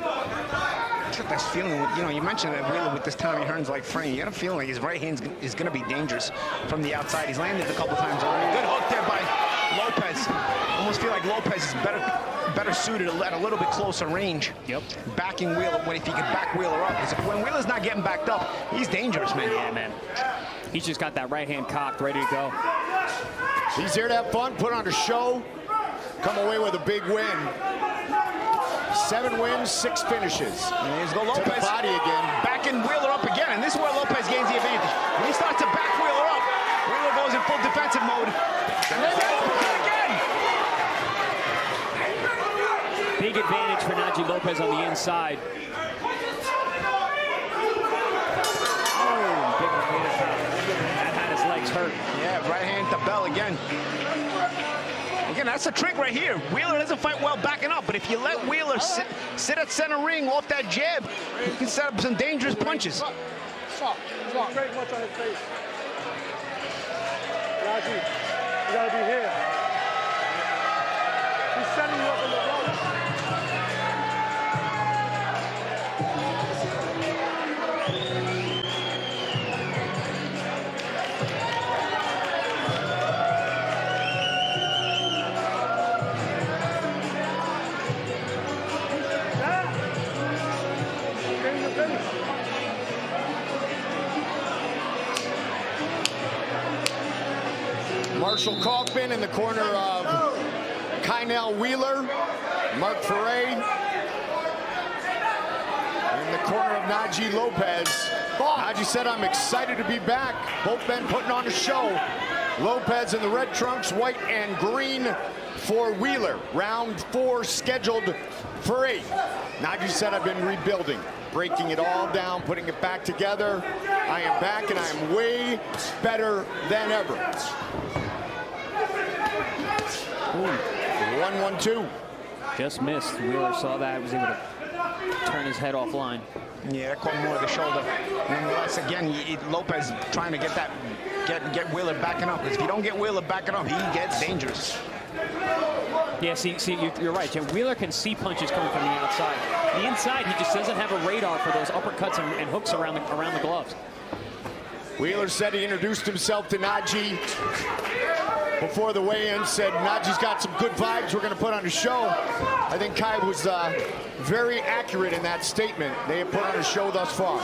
I got this feeling, you mentioned that Wheeler with this Tommy Hearns-like frame. You got a feeling like his right hand is going to be dangerous from the outside. He's landed a couple times already. Good hook there by Lopez. Almost feel like Lopez is better suited at a little bit closer range. Yep. Backing Wheeler, if he could back Wheeler up. Because when Wheeler's not getting backed up, he's dangerous, man. Yeah, man. He's just got that right hand cocked, ready to go. He's here to have fun, put on a show, come away with a big win. 7 wins, 6 finishes. And here's go Lopez. To the body again. Backing Wheeler up again, and this is where Lopez gains the advantage. When he starts to back Wheeler up, Wheeler goes in full defensive mode. Big advantage for Najee Lopez on the inside. Oh, big advantage. That had his legs hurt. Yeah, right hand to Bell again. Again, that's a trick right here. Wheeler doesn't fight well backing up, but if you let Wheeler sit at center ring off that jab, he can set up some dangerous punches. Straight much on his face. Najee, you gotta be here. He's setting you up in the rope. Marshall Kaufman in the corner of Khainell Wheeler. Mark Ferre in the corner of Najee Lopez. Najee said, I'm excited to be back. Both men putting on a show. Lopez in the red trunks, white and green for Wheeler. Round 4 scheduled for 8. Najee said, I've been rebuilding, breaking it all down, putting it back together. I am back and I am way better than ever. 1-1-2. Just missed. Wheeler saw that, was able to turn his head offline. Yeah, that caught more of the shoulder. Nonetheless, again, Lopez trying to get Wheeler backing up. Because if you don't get Wheeler backing up, he gets dangerous. Yeah, see, you're right, Jim. Wheeler can see punches coming from the outside. The inside, he just doesn't have a radar for those uppercuts and hooks around the gloves. Wheeler said he introduced himself to Najee before the weigh-in, said Najee's got some good vibes we're going to put on a show. I think Kai was very accurate in that statement. They have put on a show thus far.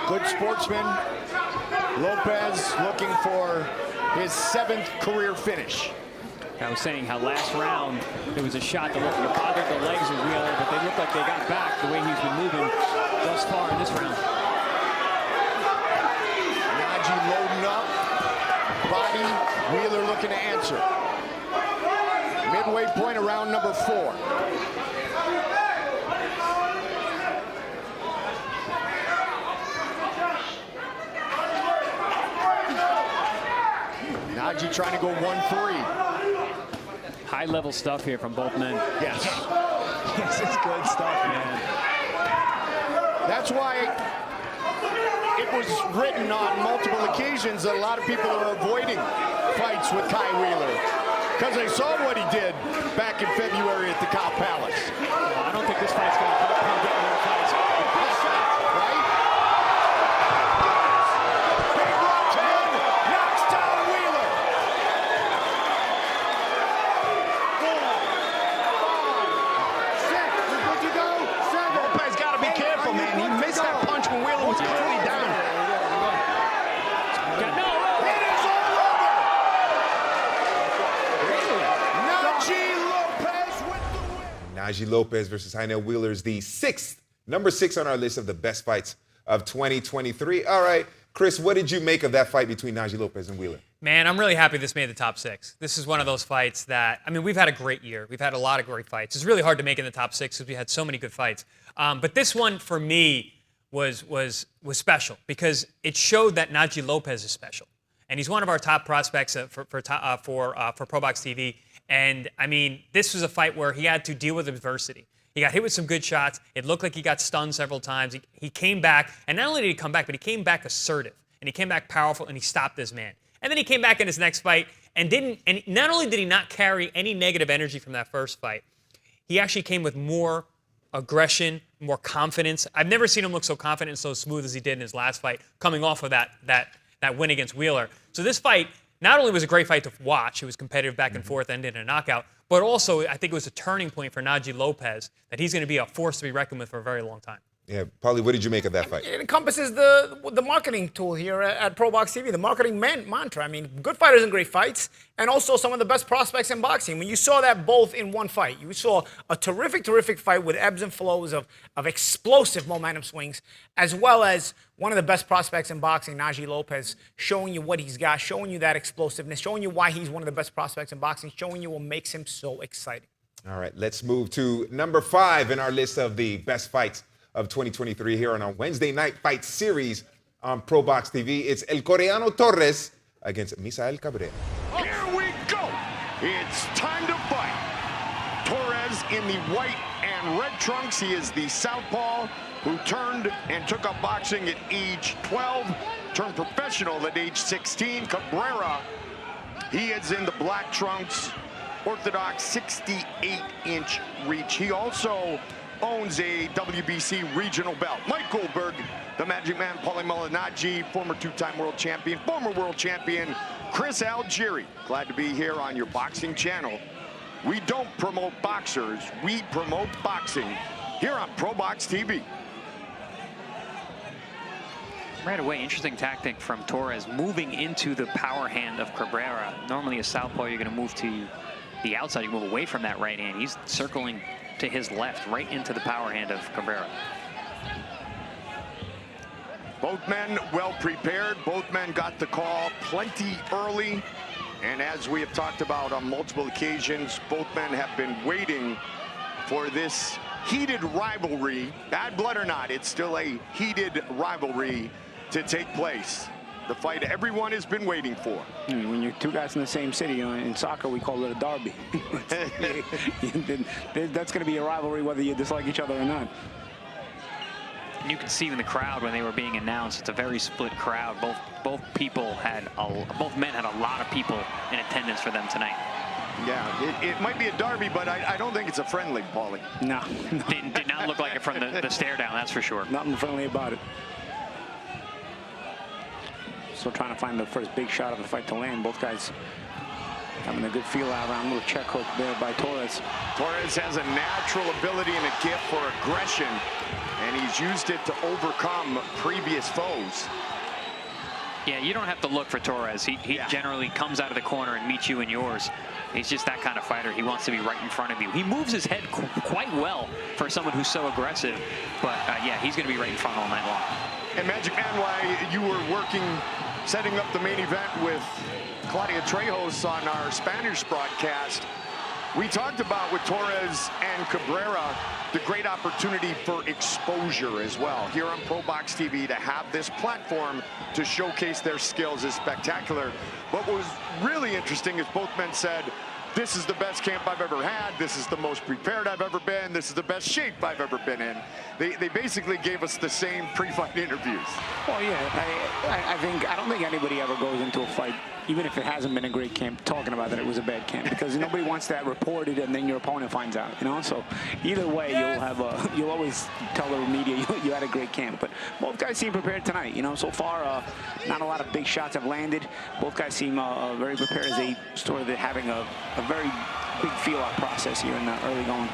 Good sportsman. Lopez looking for his 7th career finish. I was saying how last round there was a shot that bothered the legs of Wheeler, but they look like they got back the way he's been moving thus far in this round. Najee loading up. Body, Wheeler looking to answer. Midway point of round number 4. Najee trying to go 1-3. High-level stuff here from both men. Yes. This is good stuff, man. That's why it was written on multiple occasions that a lot of people are avoiding fights with Kai Wheeler because they saw what he did back in February at the Cow Palace. I don't think this fight's going to get more fights. Right? Big left hand knocks down Wheeler. 4, 5, 6. Good to go. 7. Lopez got to be careful, man. He missed that punch when Wheeler was clearly down. Najee Lopez versus Khainell Wheeler is the number 6 on our list of the best fights of 2023. All right, Chris, what did you make of that fight between Najee Lopez and Wheeler? Man, I'm really happy this made the top 6. This is one of those fights that, I mean, we've had a great year. We've had a lot of great fights. It's really hard to make in the top 6 because we had so many good fights. But this one, for me, was special because it showed that Najee Lopez is special. And he's one of our top prospects for ProBox TV. And, I mean, this was a fight where he had to deal with adversity. He got hit with some good shots. It looked like he got stunned several times. He came back, and not only did he come back, but he came back assertive. And he came back powerful, and he stopped this man. And then he came back in his next fight and not only did he not carry any negative energy from that first fight, he actually came with more aggression, more confidence. I've never seen him look so confident and so smooth as he did in his last fight, coming off of that win against Wheeler. So this fight not only was a great fight to watch, it was competitive back and forth, ended in a knockout, but also I think it was a turning point for Najee Lopez that he's going to be a force to be reckoned with for a very long time. Yeah, Paulie, what did you make of that fight? It encompasses the marketing tool here at ProBox TV, the marketing mantra. I mean, good fighters and great fights, and also some of the best prospects in boxing. When you saw that both in one fight, you saw a terrific fight with ebbs and flows of explosive momentum swings, as well as one of the best prospects in boxing, Najee Lopez, showing you what he's got, showing you that explosiveness, showing you why he's one of the best prospects in boxing, showing you what makes him so exciting. All right, let's move to number 5 in our list of the best fights of 2023 here on our Wednesday night fight series on ProBox TV. It's El Coreano Torres against Misael Cabrera. Here we go. It's time to fight. Torres in the white and red trunks. He is the southpaw who turned and took up boxing at age 12, turned professional at age 16. Cabrera, he is in the black trunks, orthodox 68-inch reach. He also owns a WBC regional belt. Mike Goldberg, the Magic Man, Paulie Malignaggi, former 2-time world champion, former world champion, Chris Algieri. Glad to be here on your boxing channel. We don't promote boxers, we promote boxing here on ProBox TV. Right away, interesting tactic from Torres, moving into the power hand of Cabrera. Normally a southpaw, you're going to move to the outside, you move away from that right hand. He's circling to his left, right into the power hand of Cabrera. Both men well prepared. Both men got the call plenty early. And as we have talked about on multiple occasions, both men have been waiting for this heated rivalry. Bad blood or not, it's still a heated rivalry to take place. The fight everyone has been waiting for. When you're two guys in the same city, in soccer we call it a derby. That's going to be a rivalry whether you dislike each other or not. You can see in the crowd when they were being announced, it's a very split crowd. Both men had a lot of people in attendance for them tonight. Yeah, it might be a derby, but I don't think it's a friendly, Paulie. No. Did not look like it from the stare down, that's for sure. Nothing friendly about it. Still trying to find the first big shot of the fight to land. Both guys having a good feel out around. A little check hook there by Torres. Torres has a natural ability and a gift for aggression, and he's used it to overcome previous foes. Yeah, you don't have to look for Torres. He generally comes out of the corner and meets you in yours. He's just that kind of fighter. He wants to be right in front of you. He moves his head quite well for someone who's so aggressive. But yeah, he's going to be right in front all night long. And Magic Man, while you were working, setting up the main event with Claudia Trejos on our Spanish broadcast, we talked about with Torres and Cabrera the great opportunity for exposure as well. Here on ProBox TV, to have this platform to showcase their skills is spectacular. What was really interesting is both men said, this is the best camp I've ever had. This is the most prepared I've ever been. This is the best shape I've ever been in. They basically gave us the same pre-fight interviews. Well, yeah, I don't think anybody ever goes into a fight, even if it hasn't been a great camp, talking about that it was a bad camp, because nobody wants that reported and then your opponent finds out, you know. So either way, you'll always tell the media you had a great camp. But both guys seem prepared tonight, you know. So far, not a lot of big shots have landed. Both guys seem very prepared as they started having a very big feel-out process here in the early going.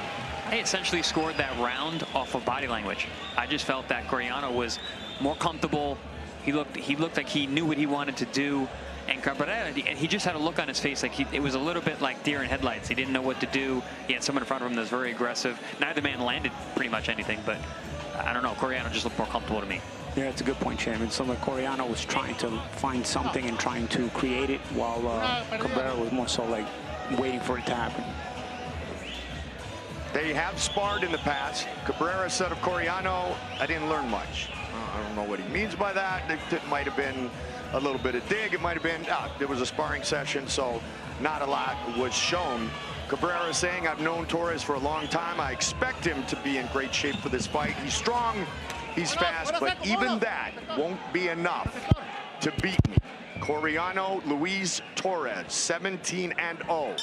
He essentially scored that round off of body language. I just felt that Coreano was more comfortable. He looked like he knew what he wanted to do. And Cabrera, he just had a look on his face like it was a little bit like deer in headlights. He didn't know what to do. He had someone in front of him that was very aggressive. Neither man landed pretty much anything, but I don't know. Coreano just looked more comfortable to me. Yeah, it's a good point, Chairman. So like Coreano was trying to find something and trying to create it, while Cabrera was more so like waiting for it to happen. They have sparred in the past. Cabrera said of Coreano, I didn't learn much. I don't know what he means by that. It might have been a little bit of dig. It might have been, there was a sparring session, so not a lot was shown. Cabrera saying, I've known Torres for a long time. I expect him to be in great shape for this fight. He's strong, he's fast, but even that won't be enough to beat me. Coreano Luis Torres, 17-0.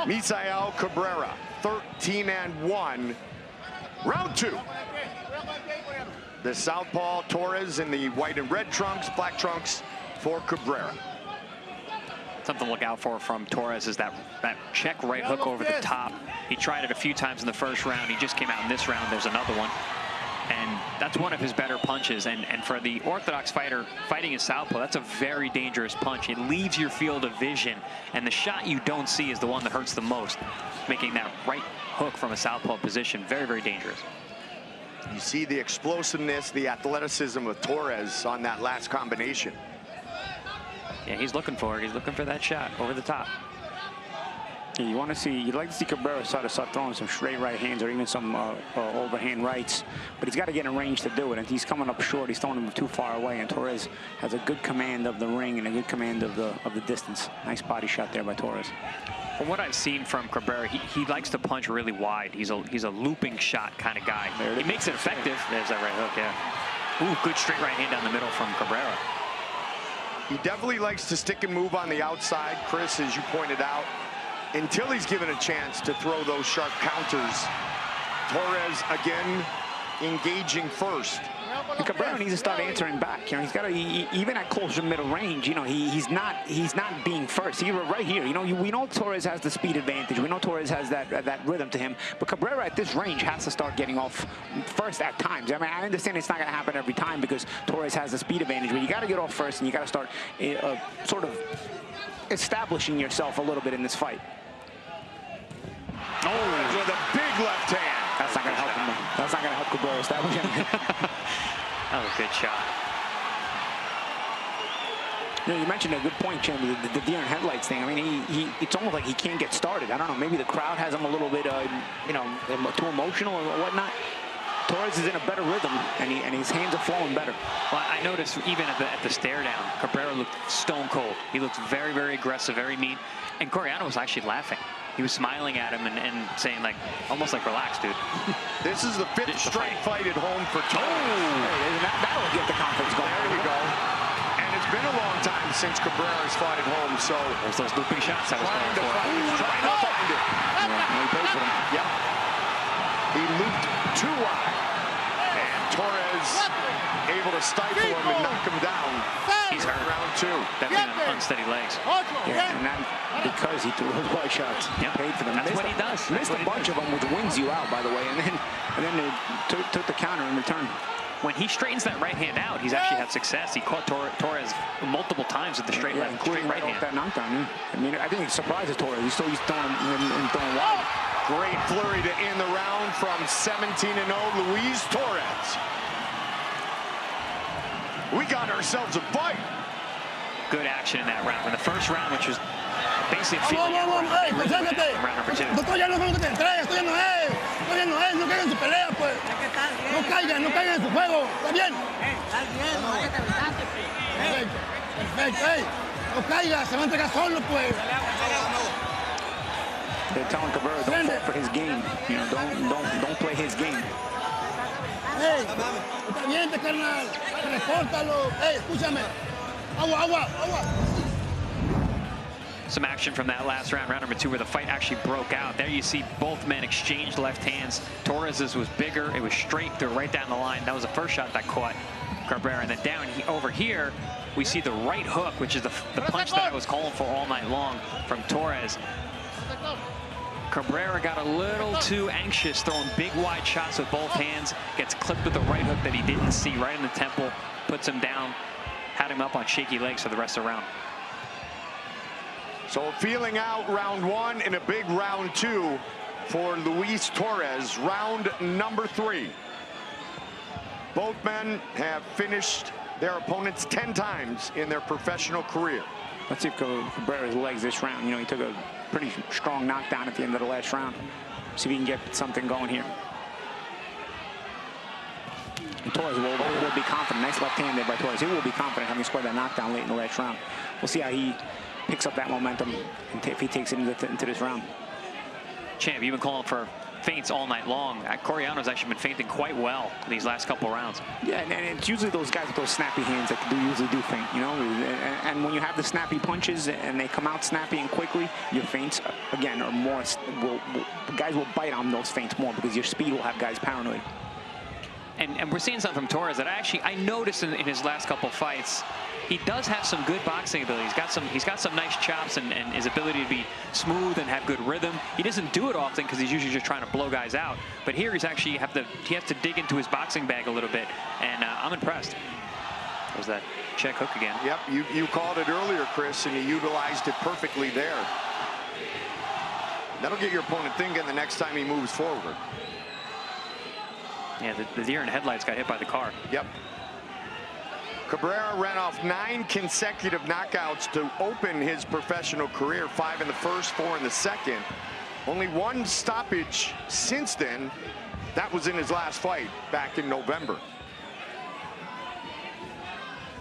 Misael Cabrera, 13-1. Round 2. The southpaw Torres in the white and red trunks, black trunks for Cabrera. Something to look out for from Torres is that check right hook over the top. He tried it a few times in the first round. He just came out in this round. There's another one. And that's one of his better punches. And for the orthodox fighter fighting a southpaw, that's a very dangerous punch. It leaves your field of vision. And the shot you don't see is the one that hurts the most, making that right hook from a southpaw position very, very dangerous. You see the explosiveness, the athleticism of Torres on that last combination. Yeah, he's looking for it. He's looking for that shot over the top. Yeah, you'd like to see Cabrera start throwing some straight right hands or even some overhand rights, but he's got to get in range to do it. And he's coming up short. He's throwing them too far away. And Torres has a good command of the ring and a good command of the distance. Nice body shot there by Torres. From what I've seen from Cabrera, he likes to punch really wide. He's a looping shot kind of guy. He makes it effective. There's that right hook, yeah. Ooh, good straight right hand down the middle from Cabrera. He definitely likes to stick and move on the outside, Chris, as you pointed out, until he's given a chance to throw those sharp counters. Torres, again, engaging first. And Cabrera needs to start answering back. You know, he's got to, even at closer middle range, you know, he's not being first. He right here, you know, we know Torres has the speed advantage. We know Torres has that rhythm to him. But Cabrera at this range has to start getting off first at times. I mean, I understand it's not going to happen every time because Torres has the speed advantage, but you got to get off first and you got to start sort of establishing yourself a little bit in this fight. Oh, with a big left hand. That's not going to help him. That's not going to help Cabrera establish him. That was a good shot. You know, you mentioned a good point, Champ, the deer in headlights thing. I mean, it's almost like he can't get started. I don't know, maybe the crowd has him a little bit, you know, too emotional or whatnot. Torres is in a better rhythm, and his hands are flowing better. Well, I noticed even at the stare down, Cabrera looked stone cold. He looked very, very aggressive, very mean. And Coriano was actually laughing. He was smiling at him and saying, like, almost like, relax, dude. This is the fifth straight fight at home for Torres. Oh, that'll get the confidence going. There you go. And it's been a long time since Cabrera's fought at home, so there's those looping shots I was going for. Trying to find it. Yeah, he paid for them. Yep. He looped too wide. And Torres able to stifle him and knock him down. He's hurt. Round two. Definitely on unsteady legs. Yeah, and that because he threw those wide shots. Yep. Paid for them. That's what he does. Missed a bunch of them, which wins you out, by the way. And then they took the counter in return. When he straightens that right hand out, he's actually had success. He caught Torres multiple times with the straight left, including straight right hand. That knockdown. Yeah. I mean, I think it surprises Torres. He's throwing wide. Great flurry to end the round from 17-0, Luis Torres. We got ourselves a fight. Good action in that round. In the first round, which was basically a feeling round number two. Todavía no son los que te entregas, todavía no es, no caigan en su pelea, pues. No caigan en su juego, ¿está bien? Perfecto, no caiga, se va a entregar solo, pues. They're telling Cabrera, don't fall for his game. You know, don't play his game. Hey, está bien, carnal, repórtalo. Hey, escúchame. Agua. Some action from that last round, round number two, where the fight actually broke out. There you see both men exchange left hands. Torres's was bigger. It was straight through right down the line. That was the first shot that caught Cabrera. And then down over here, we see the right hook, which is the punch that I was calling for all night long from Torres. Cabrera got a little too anxious, throwing big wide shots with both hands. Gets clipped with the right hook that he didn't see right in the temple. Puts him down. Had him up on shaky legs for the rest of the round. So feeling out round one and a big round two for Luis Torres, round number three. Both men have finished their opponents 10 times in their professional career. Let's see if Cabrera's legs this round. You know, he took a pretty strong knockdown at the end of the last round. See if he can get something going here. And Torres will be confident. Nice left hand there by Torres. He will be confident having scored that knockdown late in the last round. We'll see how he picks up that momentum and if he takes it into this round. Champ, you've been calling for feints all night long. Coriano's actually been feinting quite well these last couple rounds. Yeah, and it's usually those guys with those snappy hands that usually do feint, you know? And when you have the snappy punches and they come out snappy and quickly, your feints, again, are more, guys will bite on those feints more because your speed will have guys paranoid. And we're seeing something from Torres that I noticed in his last couple fights. He does have some good boxing ability. He's got some nice chops and his ability to be smooth and have good rhythm. He doesn't do it often because he's usually just trying to blow guys out. But here he has to dig into his boxing bag a little bit, and I'm impressed. There's that check hook again. Yep, you called it earlier, Chris, and you utilized it perfectly there. That'll get your opponent thinking the next time he moves forward. Yeah, the deer in headlights got hit by the car. Yep. Cabrera ran off 9 consecutive knockouts to open his professional career, 5 in the first, 4 in the second. Only 1 stoppage since then. That was in his last fight back in November.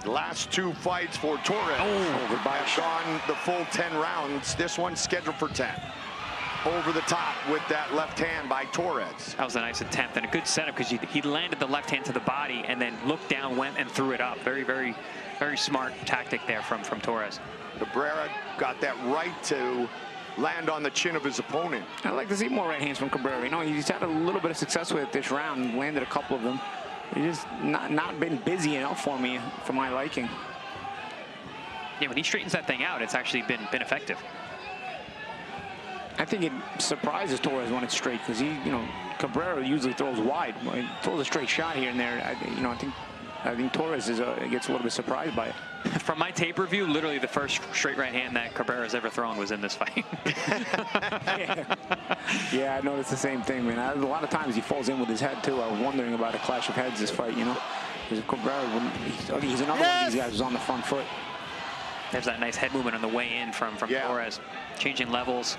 The last 2 fights for Torres have gone the full 10 rounds. This one's scheduled for 10. Over the top with that left hand by Torres. That was a nice attempt and a good setup because he landed the left hand to the body and then looked down, went and threw it up. Very, very, very smart tactic there from Torres. Cabrera got that right to land on the chin of his opponent. I'd like to see more right hands from Cabrera. You know, he's had a little bit of success with it this round, landed a couple of them. He's just not been busy enough for me, for my liking. Yeah, when he straightens that thing out, it's actually been effective. I think it surprises Torres when it's straight because Cabrera usually throws wide. He throws a straight shot here and there. I think Torres gets a little bit surprised by it. From my tape review, literally the first straight right hand that Cabrera's ever thrown was in this fight. Yeah, I noticed the same thing, man. A lot of times he falls in with his head too. I was wondering about a clash of heads this fight, you know. Because Cabrera, he's another one of these guys who's on the front foot. There's that nice head movement on the way in from Torres, changing levels.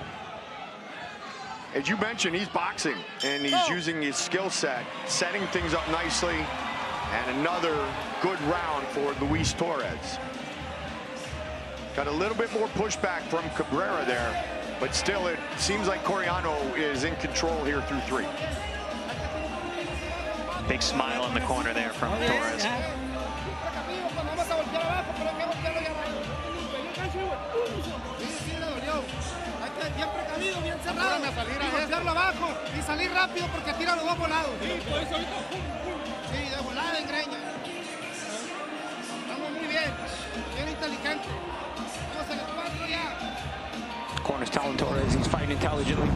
As you mentioned, he's boxing, and he's using his skill set, setting things up nicely, and another good round for Luis Torres. Got a little bit more pushback from Cabrera there, but still it seems like Coriano is in control here through 3. Big smile in the corner there from Torres. Bien precavido, bien cerrado, y golpearlo abajo y salir rápido porque tira los 2 volados. Sí, por eso ahorita. Sí, de volada en greña. Estamos muy bien inteligentes. Vamos en el 4 ya. Corner's telling Torres he's fighting intelligently.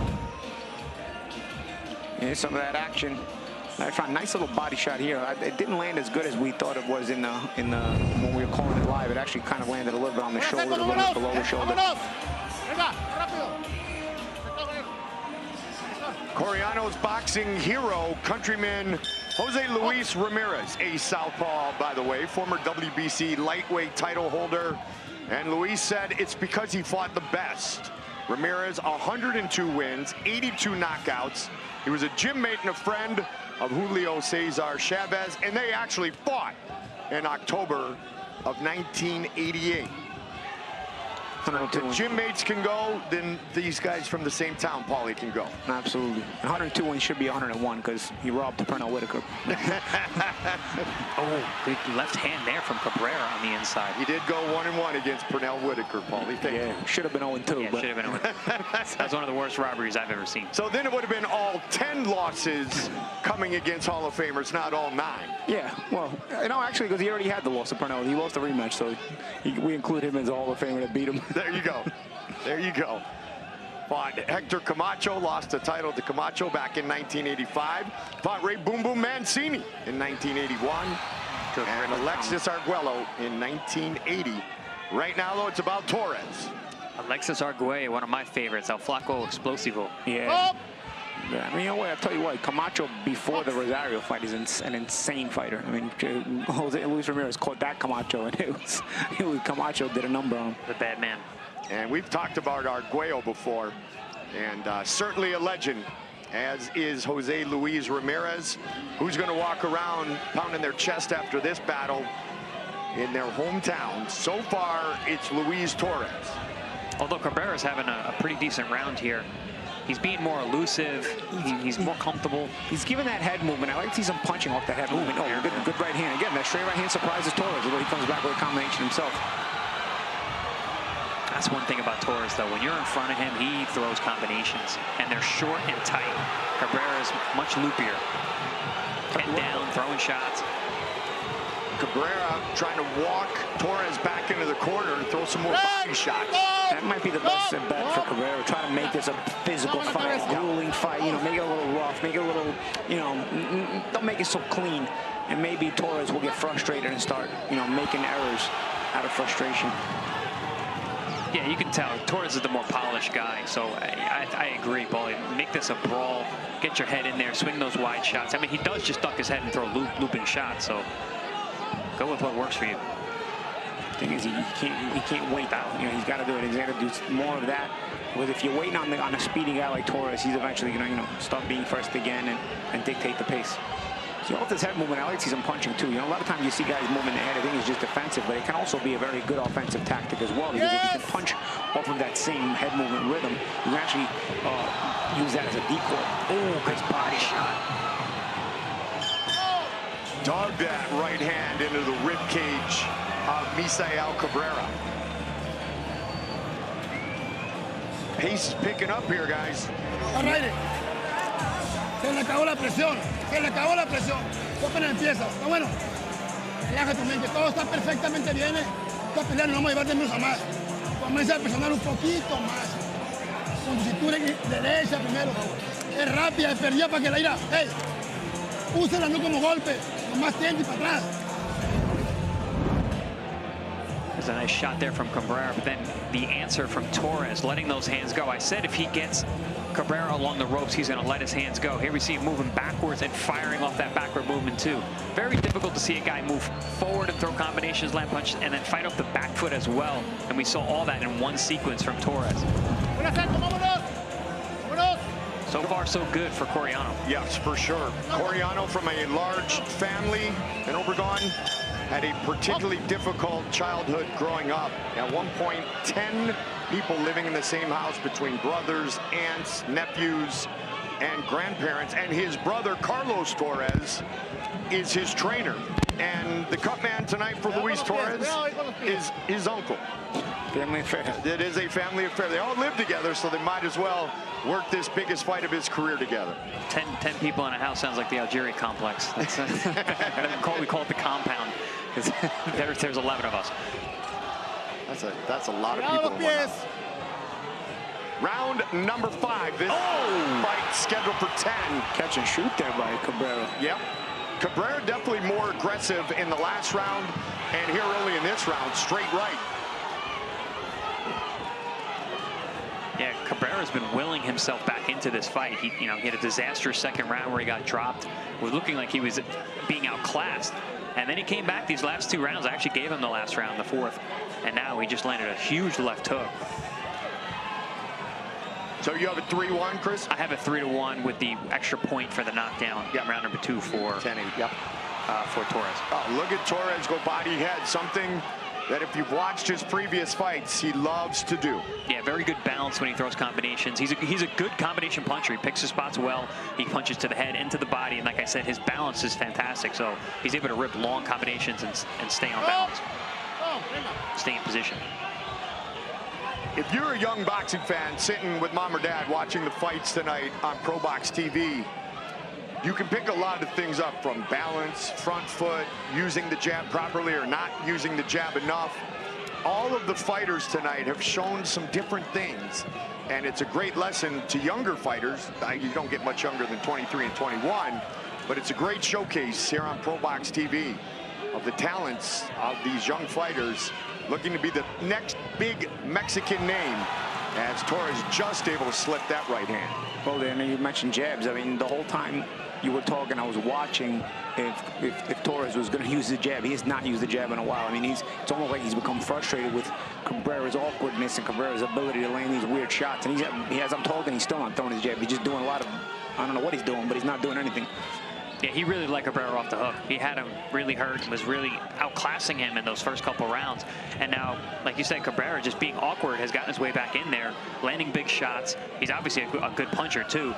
Here's some of that action. I found a nice little body shot here. It didn't land as good as we thought it was in the when we were calling it live. It actually kind of landed a little bit on the shoulder, a little bit below the shoulder. Coriano's boxing hero, countryman Jose Luis Ramirez, a southpaw, by the way, former WBC lightweight title holder. And Luis said it's because he fought the best. Ramirez, 102 wins, 82 knockouts. He was a gym mate and a friend of Julio Cesar Chavez, and they actually fought in October of 1988. If the gym mates can go, then these guys from the same town, Paulie, can go. Absolutely. 102 wins should be 101 because he robbed Pernell Whitaker. Oh, big left hand there from Cabrera on the inside. He did go 1-1 against Pernell Whitaker, Paulie. Yeah, should have been 0-2. Yeah, should have been 0-2. That's one of the worst robberies I've ever seen. So then it would have been all 10 losses coming against Hall of Famers, not all 9. Yeah, well, actually, because he already had the loss of Pernell. He lost the rematch, so we include him as a Hall of Famer that beat him. There you go. There you go. Fought Hector Camacho, lost the title to Camacho back in 1985. Fought Ray Boom Boom Mancini in 1981. And Alexis Arguello in 1980. Right now, though, it's about Torres. Alexis Arguello, one of my favorites, El Flaco Explosivo. Yeah. I mean, you know what? I'll tell you what. Camacho before the Rosario fight is an insane fighter. I mean, Jose Luis Ramirez caught that Camacho, and it was Camacho did a number on him. The bad man. And we've talked about Arguello before, and certainly a legend, as is Jose Luis Ramirez, who's going to walk around pounding their chest after this battle in their hometown. So far, it's Luis Torres. Although Cabrera's having a pretty decent round here. He's being more elusive. He's more comfortable. He's giving that head movement. I like to see some punching off that head movement. Oh, good right hand. Again, that straight right hand surprises Torres, although he comes back with a combination himself. That's one thing about Torres, though. When you're in front of him, he throws combinations, and they're short and tight. Cabrera's much loopier. Head down, throwing shots. Cabrera trying to walk Torres back into the corner and throw some more body shots. That might be the best bet for Cabrera. Try to make this a physical fight, a grueling fight. You know, make it a little rough, make it a little, you know, don't make it so clean. And maybe Torres will get frustrated and start, you know, making errors out of frustration. Yeah, you can tell Torres is the more polished guy, so I agree, Paulie. Make this a brawl, get your head in there, swing those wide shots. I mean, he does just duck his head and throw looping shots, so go with what works for you. The thing is, he can't wait out. You know, he's got to do it. He's got to do more of that. Because if you're waiting on a speedy guy like Torres, he's eventually going to, you know, start being first again and dictate the pace. So off this head movement, I like to see some punching too. You know, a lot of times you see guys moving the head, I think it's just defensive, but it can also be a very good offensive tactic as well. Because if you can punch off of that same head movement rhythm, you can actually use that as a decoy. Oh, nice body shot. Dug that right hand into the rib cage of Misael Cabrera. Pace is picking up here, guys. All right. Se le acabó la presión, se le acabó la presión. Tú apenas empiezas, está bueno. Relaja tu mente, todo está perfectamente bien. Esta pelea no vamos a llevar de menos a más. Comienza a presionar un poquito más. Con tu cintura derecha primero. Es rápida, es perdida para que la ira. Hey, úsala no como golpe, nomás tiende y para atrás. There's a nice shot there from Cabrera, but then the answer from Torres, letting those hands go. I said if he gets Cabrera along the ropes, he's going to let his hands go. Here we see him moving backwards and firing off that backward movement too. Very difficult to see a guy move forward and throw combinations, land punches, and then fight off the back foot as well. And we saw all that in one sequence from Torres. So far, so good for Coriano. Yes, for sure. Coriano from a large family in Obregon. Had a particularly difficult childhood growing up. At one point, 10 people living in the same house between brothers, aunts, nephews, and grandparents. And his brother, Carlos Torres, is his trainer. And the cut man tonight for Luis Torres is his uncle. Family affair. It is a family affair. They all live together, so they might as well work this biggest fight of his career together. 10 people in a house sounds like the Algeria complex. That's, we call it the compound. There's 11 of us. That's a lot of people in one house. Round number 5. This fight scheduled for 10. Catch and shoot there by Cabrera. Yep. Cabrera definitely more aggressive in the last round, and here early in this round, straight right. Yeah, Cabrera's been willing himself back into this fight. He had a disastrous second round where he got dropped. It was looking like he was being outclassed. And then he came back these last 2 rounds. I actually gave him the last round, the 4th. And now he just landed a huge left hook. So you have a 3-1, Chris? I have a 3-1 with the extra point for the knockdown. Got round number 2 for 10-8. Yep. For Torres. Oh, look at Torres go body head. Something that if you've watched his previous fights, he loves to do. Yeah, very good balance when he throws combinations. He's a good combination puncher. He picks his spots well. He punches to the head, into the body, and like I said, his balance is fantastic. So he's able to rip long combinations and stay on balance. Stay in position. If you're a young boxing fan sitting with mom or dad watching the fights tonight on ProBox TV, you can pick a lot of things up from balance, front foot, using the jab properly or not using the jab enough. All of the fighters tonight have shown some different things, and it's a great lesson to younger fighters. You don't get much younger than 23 and 21, but it's a great showcase here on ProBox TV of the talents of these young fighters looking to be the next big Mexican name, as Torres just able to slip that right hand. Well, then you mentioned jabs. I mean, the whole time you were talking, I was watching if Torres was going to use the jab. He has not used the jab in a while. I mean, it's almost like he's become frustrated with Cabrera's awkwardness and Cabrera's ability to land these weird shots. And as I'm talking, he's still not throwing his jab. He's just doing a lot of, I don't know what he's doing, but he's not doing anything. Yeah, he really let Cabrera off the hook. He had him really hurt and was really outclassing him in those first couple rounds. And now, like you said, Cabrera just being awkward has gotten his way back in there, landing big shots. He's obviously a good puncher too.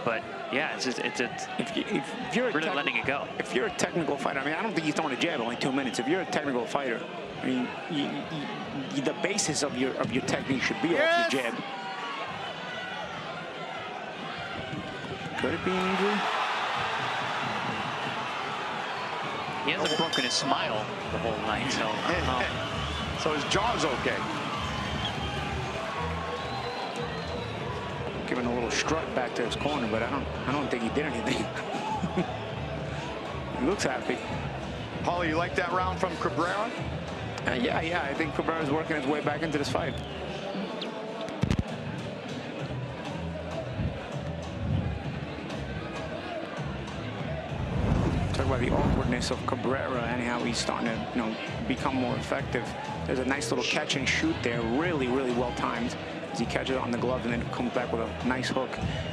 But yeah, if you're really letting it go. If you're a technical fighter, I mean, I don't think he's throwing a jab only 2 minutes. If you're a technical fighter, I mean, the basis of your technique should be off your jab. Could it be an injury? He hasn't broken his smile the whole night, so I don't know. So his jaw's okay. Giving a little strut back to his corner, but I don't think he did anything. He looks happy. Paulie, you like that round from Cabrera? Yeah. I think Cabrera's working his way back into this fight. Talk about the awkwardness of Cabrera and how he's starting to, become more effective. There's a nice little catch and shoot there, really well timed. As he catches it on the glove and then comes back with a nice hook.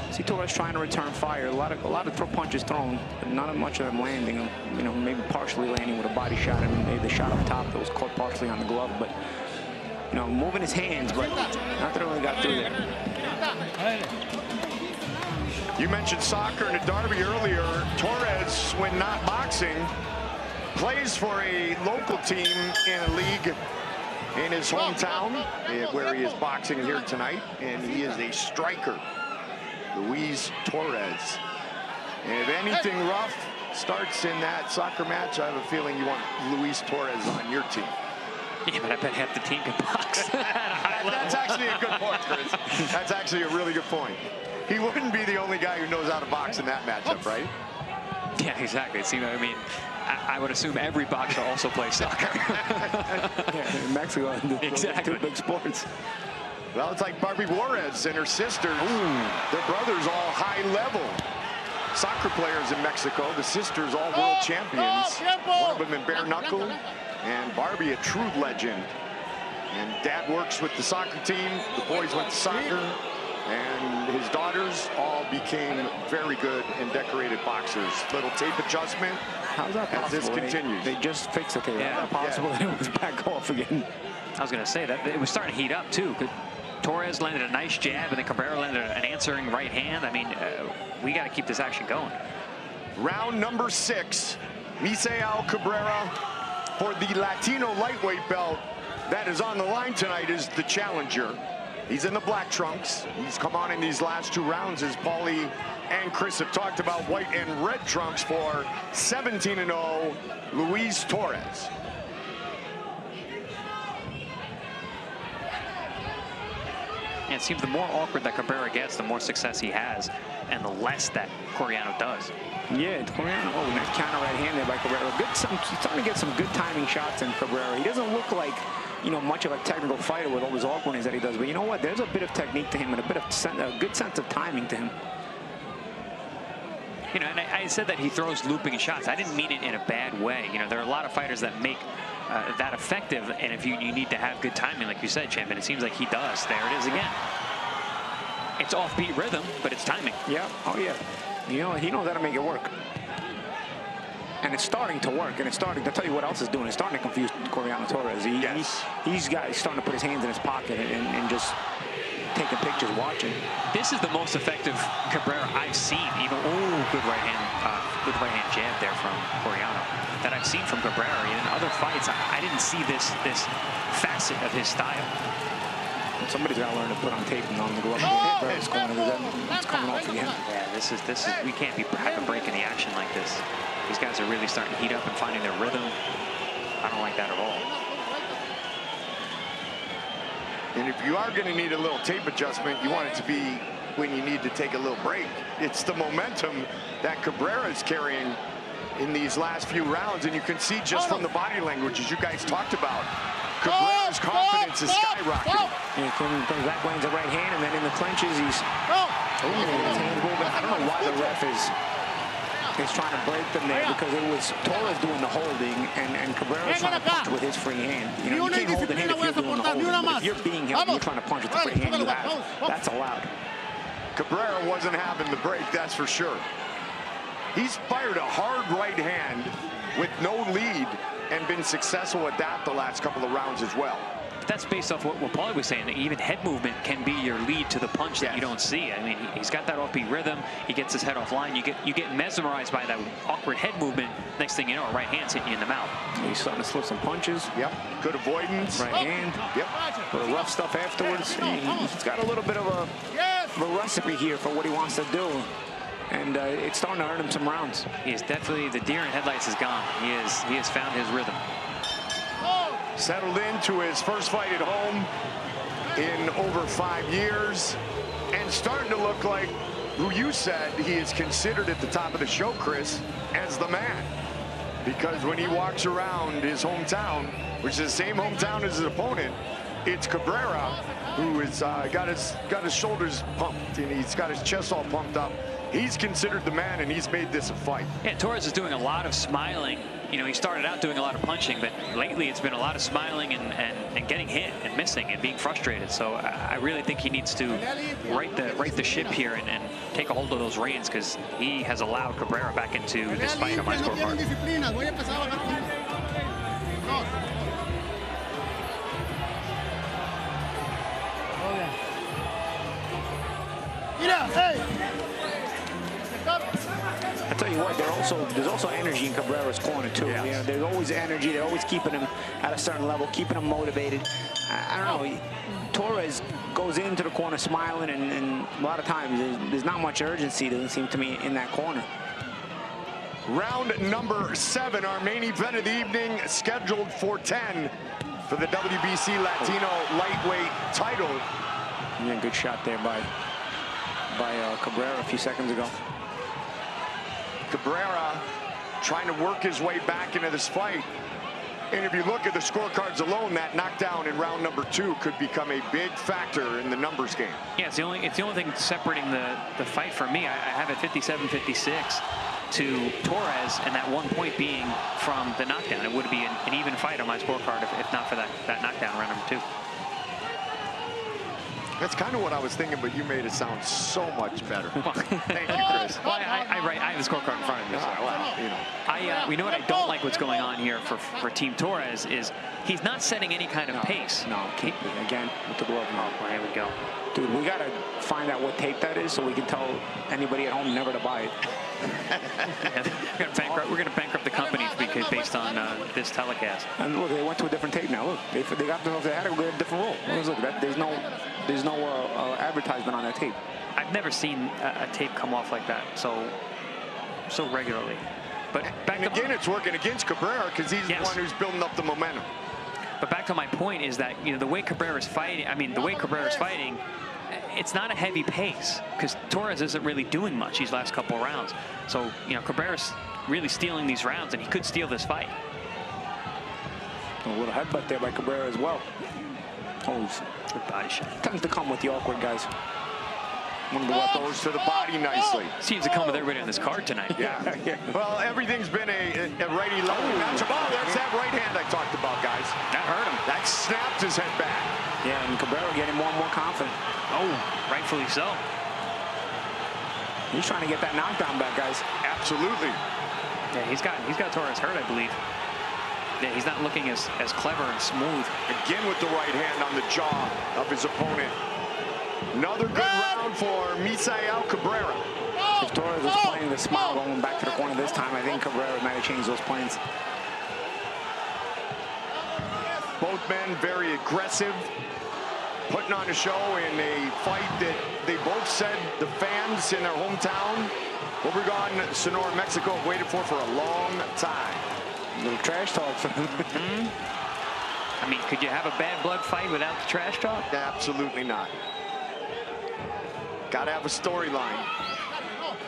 See Torres trying to return fire. A lot of punches thrown, but not much of them landing. Maybe partially landing with a body shot and maybe the shot up top that was caught partially on the glove. But moving his hands, but nothing really got through there. You mentioned soccer in a derby earlier. Torres, when not boxing, plays for a local team in a league in his hometown, where he is boxing here tonight, and he is a striker, Luis Torres. And if anything rough starts in that soccer match, I have a feeling you want Luis Torres on your team. Yeah, but I bet half the team can box. That's actually a good point, Chris. That's actually a really good point. He wouldn't be the only guy who knows how to box in that matchup, right? Yeah, exactly. See, I mean, I would assume every boxer also plays soccer. Yeah, in Mexico, exactly. Big sports. Well, it's like Barbie Juarez and her sisters. Their brothers all high-level soccer players in Mexico. The sisters all world champions. One of them in bare knuckle, and Barbie a true legend. And Dad works with the soccer team. The boys went to soccer. And his daughters all became very good and decorated boxers. Little tape adjustment. How's that possible? As this continues. They just fixed it. Yeah, how's that possible? Yeah. It was back off again. I was going to say that it was starting to heat up too. Torres landed a nice jab, and then Cabrera landed an answering right hand. I mean, we got to keep this action going. Round number 6. Misael Cabrera for the Latino lightweight belt that is on the line tonight is the challenger. He's in the black trunks. He's come on in these last 2 rounds, as Paulie and Chris have talked about, white and red trunks for 17-0, Luis Torres. And it seems the more awkward that Cabrera gets, the more success he has, and the less that Coriano does. Yeah, Coriano, that counter right hand there by Cabrera. He's starting to get some good timing shots in Cabrera. He doesn't look like, much of a technical fighter with all his awkwardness that he does. But you know what? There's a bit of technique to him and a good sense of timing to him. And I said that he throws looping shots. I didn't mean it in a bad way. There are a lot of fighters that make that effective, and if you need to have good timing, like you said, champ, and it seems like he does. There it is again. It's offbeat rhythm, but it's timing. Yeah. Oh yeah. He knows how to make it work. And it's starting to work, and it's starting to tell you what else is doing. It's starting to confuse Coriano Torres. He's starting to put his hands in his pocket and just taking pictures, watching. This is the most effective Cabrera I've seen. Even good right hand jab there from Coriano that I've seen from Cabrera. In other fights, I didn't see this facet of his style. Somebody's got to learn to put on tape and on the glove. It's coming off again. Yeah, this is we can't be having a break in the action like this. These guys are really starting to heat up and finding their rhythm. I don't like that at all. And if you are going to need a little tape adjustment, you want it to be when you need to take a little break. It's the momentum that Cabrera is carrying in these last few rounds, and you can see just from the body language, as you guys talked about, Cabrera's confidence is skyrocketing. And he comes back, lands a right hand, and then in the clinches, he's his hands moving. I don't know why the ref is trying to break them there, because it was Torres doing the holding, and Cabrera's trying to punch with his free hand. You can't hold the hand if you're doing the holding, but if you're being held, you're trying to punch with the free hand you have. That's allowed. Cabrera wasn't having the break, that's for sure. He's fired a hard right hand with no lead and been successful at that the last couple of rounds as well. That's based off what Paulie was saying. Even head movement can be your lead to the punch that you don't see. I mean, he's got that offbeat rhythm. He gets his head offline. You get mesmerized by that awkward head movement. Next thing you know, a right hand's hitting you in the mouth. He's starting to slip some punches. Yep. Good avoidance. Right hand. Yep. Little rough stuff afterwards. He's got a little bit of a recipe here for what he wants to do. and it's starting to earn him some rounds. He is definitely, the deer in headlights is gone. He has found his rhythm. Settled into his first fight at home in over 5 years, and starting to look like who you said he is considered at the top of the show, Chris, as the man. Because when he walks around his hometown, which is the same hometown as his opponent, it's Cabrera who has got his shoulders pumped and he's got his chest all pumped up. He's considered the man, and he's made this a fight. Yeah, Torres is doing a lot of smiling. You know, he started out doing a lot of punching, but lately it's been a lot of smiling and getting hit and missing and being frustrated. So I really think he needs to right the ship here and take a hold of those reins, because he has allowed Cabrera back into this fight on my scorecard. I tell you what, there's also energy in Cabrera's corner too. Yeah. You know, there's always energy. They're always keeping him at a certain level, keeping him motivated. I don't know. Torres goes into the corner smiling, and a lot of times there's not much urgency, doesn't seem to me, in that corner. Round number 7, our main event of the evening, scheduled for 10 for the WBC Latino lightweight title. Yeah, good shot there by Cabrera a few seconds ago. Cabrera trying to work his way back into this fight. And if you look at the scorecards alone, that knockdown in round number 2 could become a big factor in the numbers game. Yeah, it's the only thing separating the fight for me. I have it 57-56 to Torres, and that 1 point being from the knockdown. It would be an even fight on my scorecard if not for that knockdown round number 2. That's kind of what I was thinking, but you made it sound so much better. Thank you, Chris. Well, I have the scorecard in front of me. So, well, you know. We know what I don't like what's going on here for Team Torres is he's not setting any kind of pace. No, again with the glove. Oh, here we go. Dude, we gotta find out what tape that is so we can tell anybody at home never to buy it. Yeah, we're gonna bankrupt the company based on this telecast. And look, they went to a different tape now. Look, they got themselves, they had to go to a different rule. Look, there's no advertisement on that tape. I've never seen a tape come off like that so regularly. But and again, it's working against Cabrera because he's the one who's building up the momentum. But back to my point is that, you know, the way Cabrera's fighting, it's not a heavy pace because Torres isn't really doing much these last couple of rounds. So, you know, Cabrera's really stealing these rounds, and he could steal this fight. A little headbutt there by Cabrera as well. Oh, good body shot. Tends to come with the awkward guys. One of the left throws to the body nicely. Seems to come with everybody on this card tonight. Yeah. Well, everything's been a righty lefty matchup. Oh, there's that right hand I talked about, guys. That hurt him. That snapped his head back. Yeah, and Cabrera getting more and more confident. Oh, rightfully so. He's trying to get that knockdown back, guys. Absolutely. Yeah, he's got Torres hurt, I believe. Yeah, he's not looking as clever and smooth. Again with the right hand on the jaw of his opponent. Another good round for Misael Cabrera. If Torres was playing the smile going back to the corner this time, I think Cabrera might have changed those plans. Both men very aggressive, putting on a show in a fight that they both said the fans in their hometown, Obregon, Sonora, Mexico, have waited for a long time. A little trash talk for them. I mean, could you have a bad blood fight without the trash talk? Absolutely not. Got to have a storyline,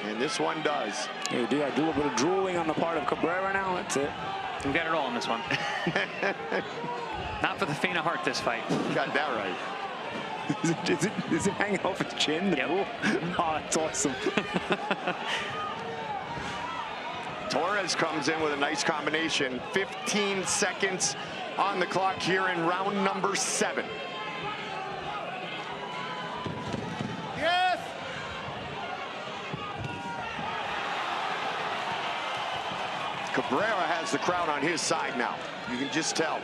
and this one does. Yeah, do a little bit of drooling on the part of Cabrera now. That's it. We got it all in this one. Not for the faint of heart, this fight. Got that right. Is it hanging off his chin? Yep. Oh, that's awesome. Torres comes in with a nice combination. 15 seconds on the clock here in round number 7. Yes. Cabrera has the crowd on his side now. You can just tell.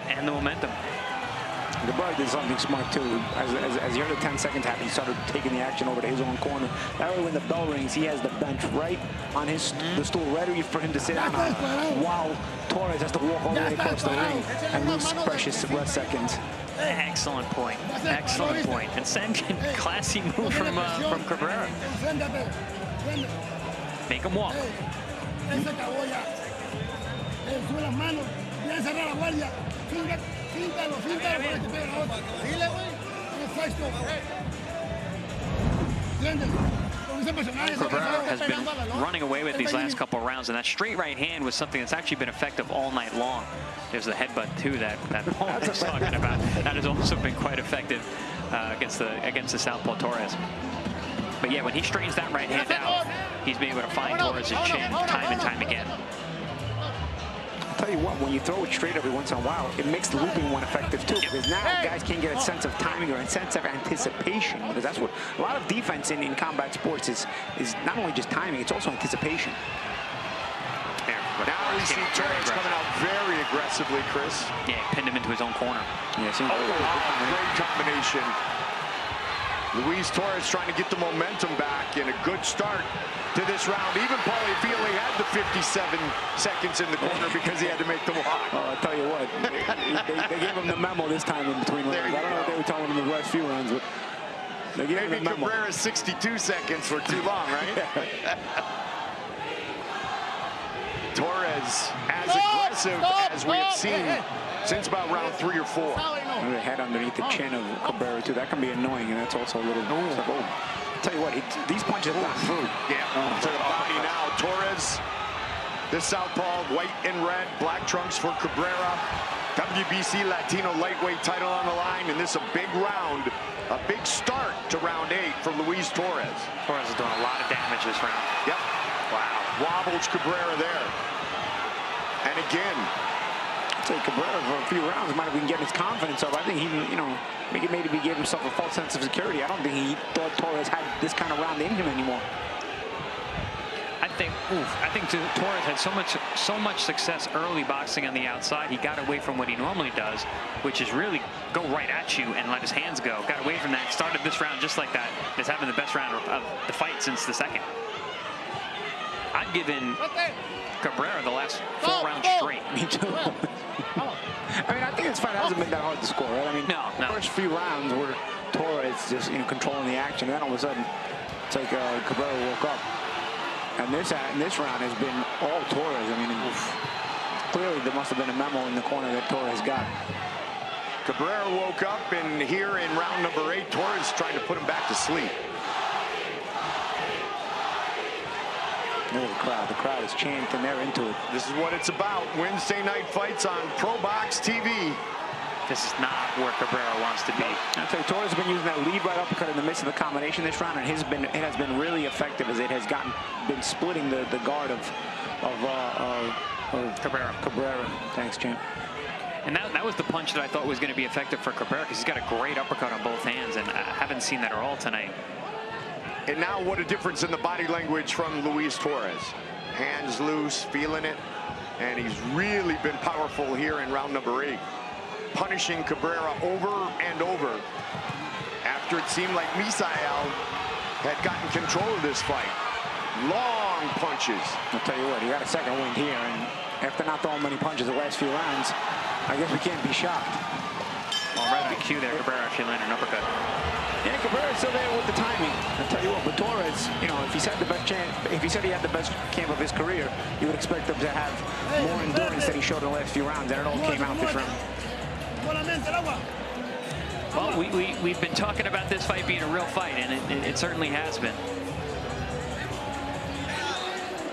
And the momentum. Cabrera did something smart too. As the other 10 seconds happened, he started taking the action over to his own corner. That way when the bell rings, he has the bench right on his the stool ready for him to sit down on, while Torres has to walk all the way across the ring and lose precious rest seconds. Excellent point. Excellent point. And second classy move from Cabrera. Make him walk. Él se acabó ya. Él sube las manos, viene a cerrar la guardia. Fíntalo, para que te pegue la otra. Dile, güey. Exacto. ¿Entiendes? Cabrera has been running away with these last couple of rounds, and that straight right hand was something that's actually been effective all night long. There's the headbutt too that Paul was talking about. That has also been quite effective against the southpaw Torres. But yeah, when he straightens that right hand out, he's been able to find Torres' chin time and time again. I'll tell you what, when you throw it straight every once in a while, it makes the looping one effective too. Because now guys can't get a sense of timing or a sense of anticipation. Because that's what a lot of defense in combat sports is not only just timing, it's also anticipation. Now we see Torres coming out very aggressively, Chris. Yeah, he pinned him into his own corner. Yeah, great combination. Luis Torres trying to get the momentum back, and a good start to this round. Even Paulie Fili had the 57 seconds in the corner because he had to make the walk. I'll tell you what, they gave him the memo this time in between rounds. I don't know if they were telling him the last few rounds, but they gave him the memo. Maybe Cabrera's 62 seconds were too long, right? Torres as aggressive as we have seen since about round 3 or 4. The head underneath the chin of Cabrera too. That can be annoying, and that's also a little. I'll tell you what, these punches have gone through. Yeah, to the body now. Torres, the southpaw, white and red, black trunks for Cabrera. WBC Latino lightweight title on the line, and this a big round, a big start to round 8 for Luis Torres. Torres is doing a lot of damage this round. Yep. Wow. Wobbles Cabrera there. And again, I'd say Cabrera for a few rounds might have been getting his confidence up. I think he, maybe he gave himself a false sense of security. I don't think he thought Torres had this kind of round in him anymore. I think Torres had so much success early boxing on the outside. He got away from what he normally does, which is really go right at you and let his hands go. Got away from that. Started this round just like that. Is having the best round of the fight since the second. I've given Cabrera the last 4 rounds straight. Me too. I mean, I think this fight hasn't been that hard to score, right? I mean, the first few rounds were Torres just controlling the action, and then all of a sudden, it's like Cabrera woke up. And this round has been all Torres. I mean, clearly there must have been a memo in the corner that Torres got. Cabrera woke up, and here in round number 8, Torres trying to put him back to sleep. Look at the crowd is chanting, they're into it. This is what it's about. Wednesday night fights on ProBox TV. This is not where Cabrera wants to be. I'll tell you, Torres has been using that lead right uppercut in the midst of the combination this round, and it has been really effective as it has been splitting the guard of Cabrera. Thanks, champ. And that was the punch that I thought was going to be effective for Cabrera, because he's got a great uppercut on both hands, and I haven't seen that at all tonight. And now what a difference in the body language from Luis Torres. Hands loose, feeling it, and he's really been powerful here in round number 8. Punishing Cabrera over and over after it seemed like Misael had gotten control of this fight. Long punches. I'll tell you what, he got a second wind here, and after not throwing many punches the last few rounds, I guess we can't be shocked. Well, right on the cue there, Cabrera actually landed an uppercut. Yeah, Cabrera's still there with the timing. I'll tell you what, but Torres, if he said he had the best camp of his career, you would expect him to have more endurance than he showed in the last few rounds, and it all came out this round. Well, we've been talking about this fight being a real fight, and it certainly has been.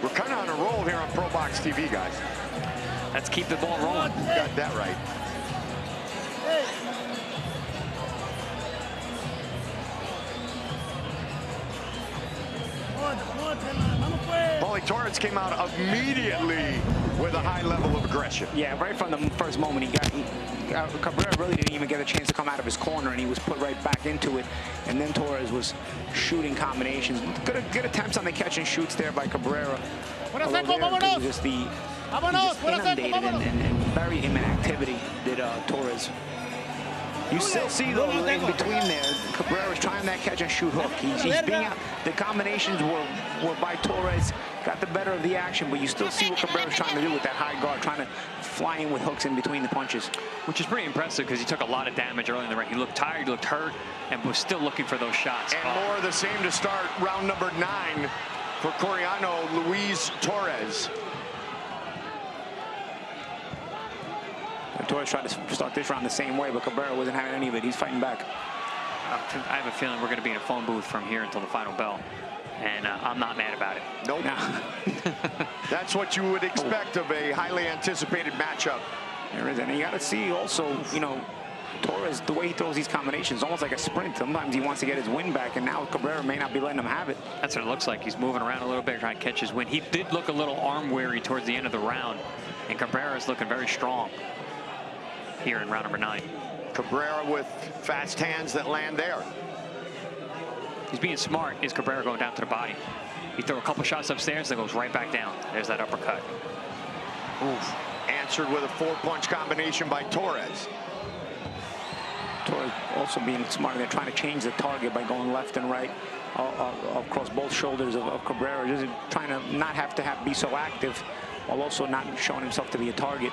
We're kind of on a roll here on ProBox TV, guys. Let's keep the ball rolling. Got that right. Paulie Torres came out immediately with a high level of aggression. Yeah, right from the first moment Cabrera really didn't even get a chance to come out of his corner, and he was put right back into it. And then Torres was shooting combinations. Good attempts on the catch and shoots there by Cabrera. He just inundated and buried him in activity, did Torres. You still see, though, in between there, Cabrera's trying that catch and shoot hook. He's being out. The combinations were by Torres, got the better of the action, but you still see what Cabrera's trying to do with that high guard, trying to fly in with hooks in between the punches. Which is pretty impressive, because he took a lot of damage early in the round. He looked tired, he looked hurt, and was still looking for those shots. And more of the same to start round number 9. for Coreano Luis Torres. Torres tried to start this round the same way, but Cabrera wasn't having any of it. He's fighting back. I have a feeling we're going to be in a phone booth from here until the final bell, and I'm not mad about it. Nope. That's what you would expect of a highly anticipated matchup. There is, and you got to see also, you know, Torres, the way he throws these combinations, almost like a sprint. Sometimes he wants to get his win back, and now Cabrera may not be letting him have it. That's what it looks like. He's moving around a little bit, trying to catch his win. He did look a little arm weary towards the end of the round, and Cabrera is looking very strong here in round number 9. Cabrera with fast hands that land there. He's being smart. Is Cabrera going down to the body? He throw a couple shots upstairs, then goes right back down. There's that uppercut. Oof. Answered with a 4-punch combination by Torres. Torres also being smart. They're trying to change the target by going left and right across both shoulders of Cabrera. Just trying to not have to be so active, while also not showing himself to be a target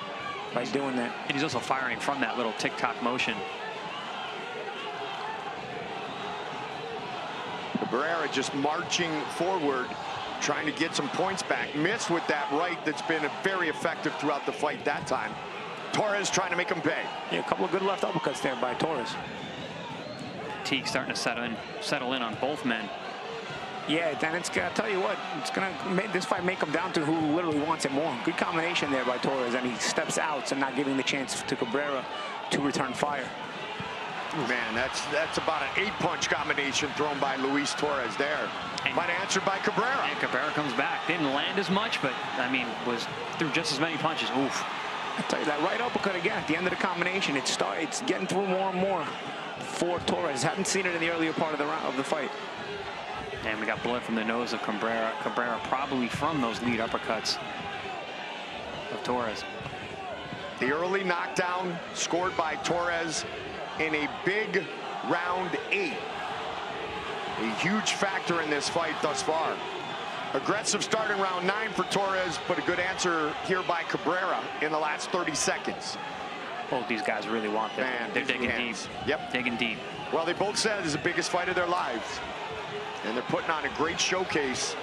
by doing that. And he's also firing from that little tick-tock motion. Cabrera just marching forward, trying to get some points back. Missed with that right that's been very effective throughout the fight that time. Torres trying to make him pay. Yeah, a couple of good left uppercuts there by Torres. Teague starting to settle in on both men. Yeah, then it's gonna tell you what, it's gonna make this fight come down to who literally wants it more. Good combination there by Torres, and he steps out, so not giving the chance to Cabrera to return fire. Man, that's about an 8-punch combination thrown by Luis Torres there. But answered by Cabrera. And Cabrera comes back. Didn't land as much, but I mean, was through just as many punches. Oof. I tell you, that right uppercut again at the end of the combination, it's getting through more and more for Torres. Haven't seen it in the earlier part of the fight. And we got blood from the nose of Cabrera. Cabrera probably from those lead uppercuts of Torres. The early knockdown scored by Torres in a big round 8. A huge factor in this fight thus far. Aggressive start in round 9 for Torres, but a good answer here by Cabrera in the last 30 seconds. Both these guys really want this. Man, they're digging deep. Yep. Digging deep. Well, they both said it's the biggest fight of their lives. And they're putting on a great showcase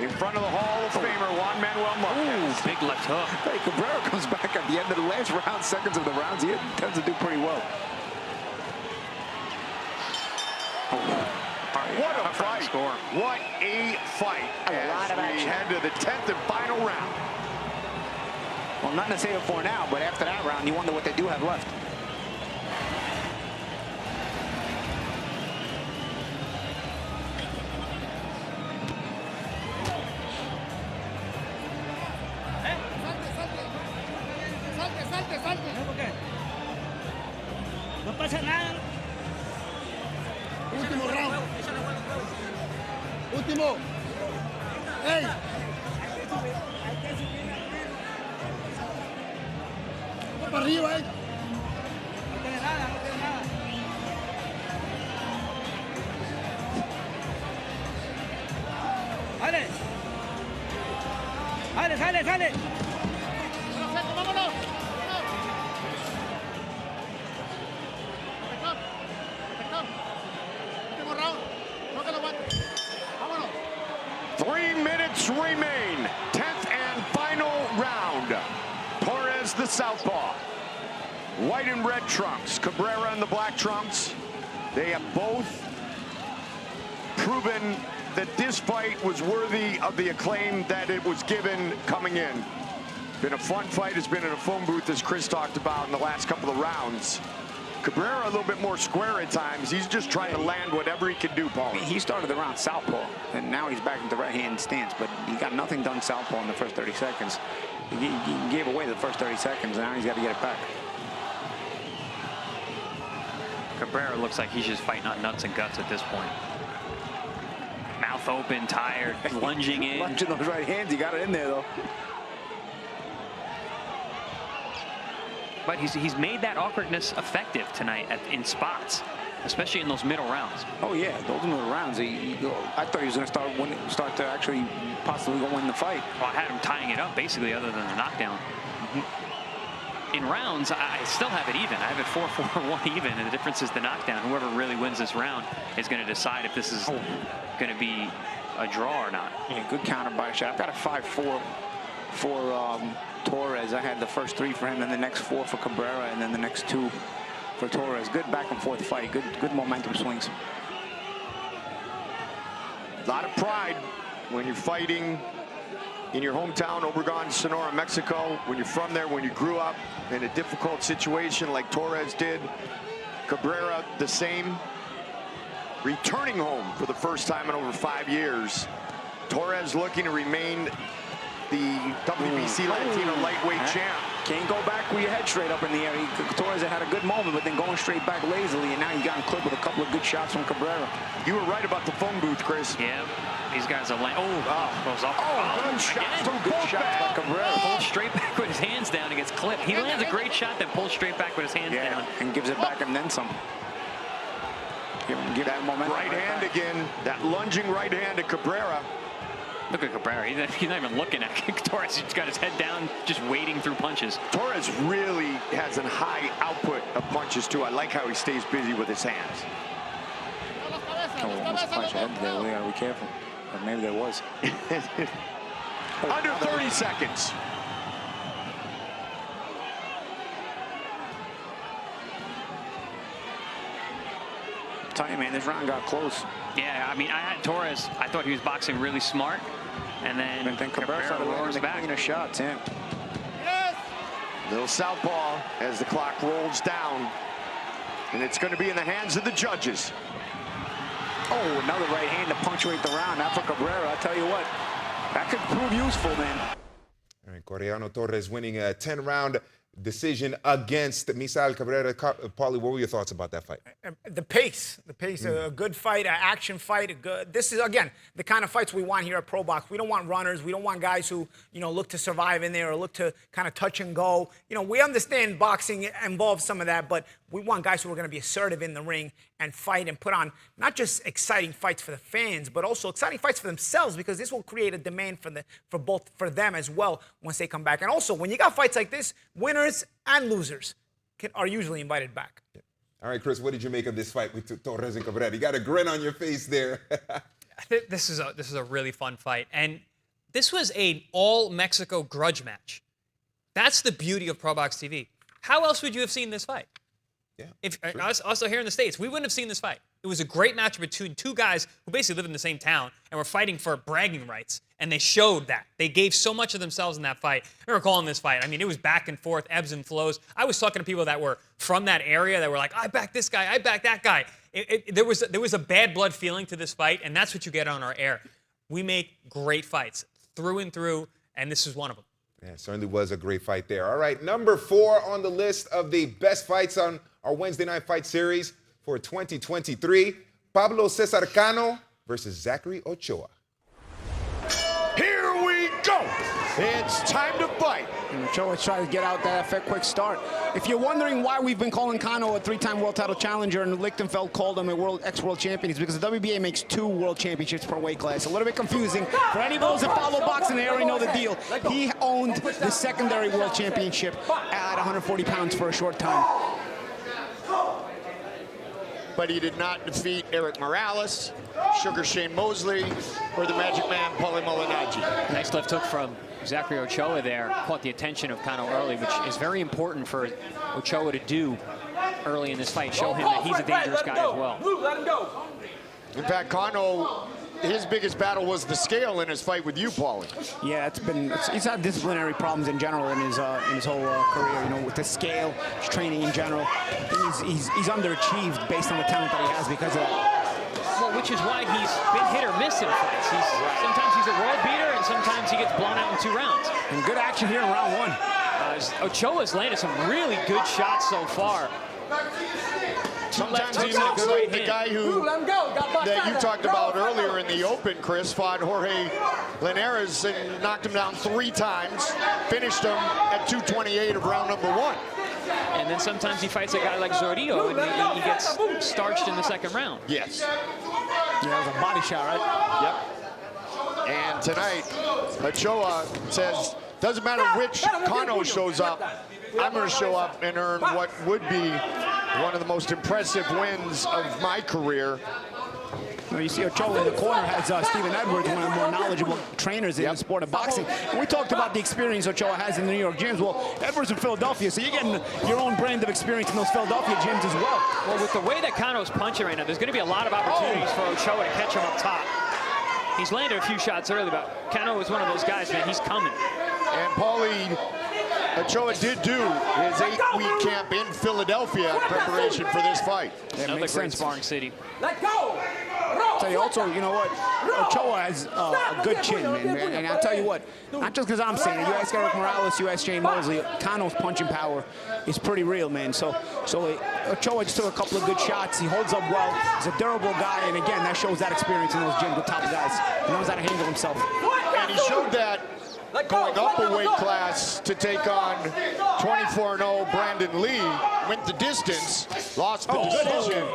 in front of the Hall of Famer, Juan Manuel Marquez. Big left hook. Hey, Cabrera comes back at the end of the last round, seconds of the rounds. He tends to do pretty well. What a fight. Score. What a fight. A lot of action. We head to the 10th and final round. Well, nothing to say it for now, but after that round, you wonder what they do have left. No pasa nada. Último round. Último. ¡Ey! Vamos para arriba, No tiene nada, no tiene nada. ¡Sale! ¡Sale, sale, sale! ¡Vámonos! 3 minutes remain. 10th and final round. Torres the southpaw. White and red trunks. Cabrera in the black trunks. They have both proven that this fight was worthy of the acclaim that it was given coming in. Been a fun fight. It's been in a phone booth, as Chris talked about in the last couple of rounds. Cabrera a little bit more square at times. He's just trying to land whatever he can do, Paul. He started the round southpaw, and now he's back into right-hand stance, but he got nothing done southpaw in the first 30 seconds. He gave away the first 30 seconds, and now he's got to get it back. Cabrera looks like he's just fighting on nuts and guts at this point. Mouth open, tired, lunging in. Lunging those right hands, he got it in there, though. But he's made that awkwardness effective tonight in spots, especially in those middle rounds. Oh yeah, those middle rounds. I thought he was going to start to actually possibly go win the fight. Well, I had him tying it up basically, other than the knockdown. In rounds, I still have it even. I have it 4-4-1 even, and the difference is the knockdown. Whoever really wins this round is going to decide if this is going to be a draw or not. Yeah, good counter body shot. I've got a 5-4 for Torres. I had the first 3 for him, then the next 4 for Cabrera, and then the next 2 for Torres. Good back and forth fight. Good momentum swings. A lot of pride when you're fighting in your hometown, Obregón, Sonora, Mexico. When you're from there, when you grew up in a difficult situation like Torres did. Cabrera, the same. Returning home for the first time in over 5 years. Torres looking to remain the WBC Latino lightweight champ. Can't go back with your head straight up in the air. Torres had a good moment, but then going straight back lazily, and now he got clipped with a couple of good shots from Cabrera. You were right about the phone booth, Chris. Yeah, these guys are like, goes off. Good shots from good shots by Cabrera. Pulls straight back with his hands down and gets clipped. He lands a great shot, then pulls straight back with his hands down. And gives it back and then some. Give that momentum right hand again. That lunging right hand to Cabrera. Look at Cabrera. He's not even looking at Torres. He's got his head down, just wading through punches. Torres really has a high output of punches, too. I like how he stays busy with his hands. Almost a punch ahead there. We gotta be careful. But maybe there was. Under 30 seconds. I'm telling you, man, this round got close. Yeah, I mean, I had Torres. I thought he was boxing really smart, and then Cabrera started roars back. cleaner shots. Yeah. Little southpaw as the clock rolls down, and it's going to be in the hands of the judges. Oh, another right hand to punctuate the round. Not for Cabrera. I tell you what, that could prove useful, man. All right, Coreano Torres winning a 10-round decision against Misael Cabrera. Paulie, what were your thoughts about that fight? The pace, a good fight, an action fight. This is, again, the kind of fights we want here at ProBox. We don't want runners. We don't want guys who, look to survive in there or look to kind of touch and go. We understand boxing involves some of that, but we want guys who are going to be assertive in the ring and fight and put on not just exciting fights for the fans, but also exciting fights for themselves, because this will create a demand for them as well once they come back. And also, when you got fights like this, winners and losers are usually invited back. Yeah. All right, Chris, what did you make of this fight with Torres and Cabrera? You got a grin on your face there. I think this is a really fun fight, and this was an all Mexico grudge match. That's the beauty of ProBox TV. How else would you have seen this fight? Yeah. If also here in the States, we wouldn't have seen this fight. It was a great match between two guys who basically live in the same town and were fighting for bragging rights, and they showed that. They gave so much of themselves in that fight. I remember calling this fight. I mean, it was back and forth, ebbs and flows. I was talking to people that were from that area that were like, I back this guy, I back that guy. There was a bad blood feeling to this fight, and that's what you get on our air. We make great fights through and through, and this is one of them. Yeah, it certainly was a great fight there. All right, number 4 on the list of the best fights on our Wednesday Night Fight Series for 2023. Pablo Cesar Cano versus Zachary Ochoa. Here we go. It's time to fight. And Ochoa trying to get out that quick start. If you're wondering why we've been calling Cano a 3-time world title challenger and Lichtenfeld called him a ex-world champion, it's because the WBA makes 2 world championships per weight class. A little bit confusing. For any of those that follow boxing, they already know the deal. He owned the secondary world championship at 140 pounds for a short time. But he did not defeat Eric Morales, Sugar Shane Mosley, or the Magic Man, Paulie Malignaggi. Nice left hook from Zachary Ochoa there. Caught the attention of Kano early, which is very important for Ochoa to do early in this fight. Show him that he's a dangerous guy as well. Let him go. In fact, Kano, his biggest battle was the scale in his fight with you, Paulie. Yeah, he's had disciplinary problems in general in his whole career. With the scale, his training in general. I think he's underachieved based on the talent that he has because of that. Well, which is why he's been hit or miss in fights. Sometimes he's a world beater, and sometimes he gets blown out in 2 rounds. And good action here in round 1. Ochoa's landed some really good shots so far. Sometimes he looks like the guy that you talked about earlier in the open, Chris, fought Jorge Linares and knocked him down 3 times, finished him at 228 of round number 1. And then sometimes he fights a guy like Rosario and he gets starched in the 2nd round. Yes. Yeah, that was a body shot, right? Yep. And tonight, Ochoa says, doesn't matter which Cano shows up, I'm going to show up and earn what would be one of the most impressive wins of my career. You know, you see Ochoa in the corner has Stephen Edwards, one of the more knowledgeable trainers in the sport of boxing. And we talked about the experience Ochoa has in the New York gyms. Well, Edwards in Philadelphia, so you're getting your own brand of experience in those Philadelphia gyms as well. Well, with the way that Cano's punching right now, there's going to be a lot of opportunities for Ochoa to catch him up top. He's landed a few shots early, but Cano is one of those guys, man. He's coming. And Paulie, Ochoa did do his 8-week camp in Philadelphia in preparation for this fight. Another great sparring city. Let go! I'll tell you also, you know what? Ochoa has a good chin, man. And I'll tell you what, not just because I'm saying it, you ask Eric Morales, you ask Shane Mosley, Cano's punching power is pretty real, man. So Ochoa just took a couple of good shots. He holds up well. He's a durable guy, and again, that shows that experience in those gyms with top guys. He knows how to handle himself. And he showed that going up a weight class to take on 24-0 Brandon Lee. Went the distance, lost the decision,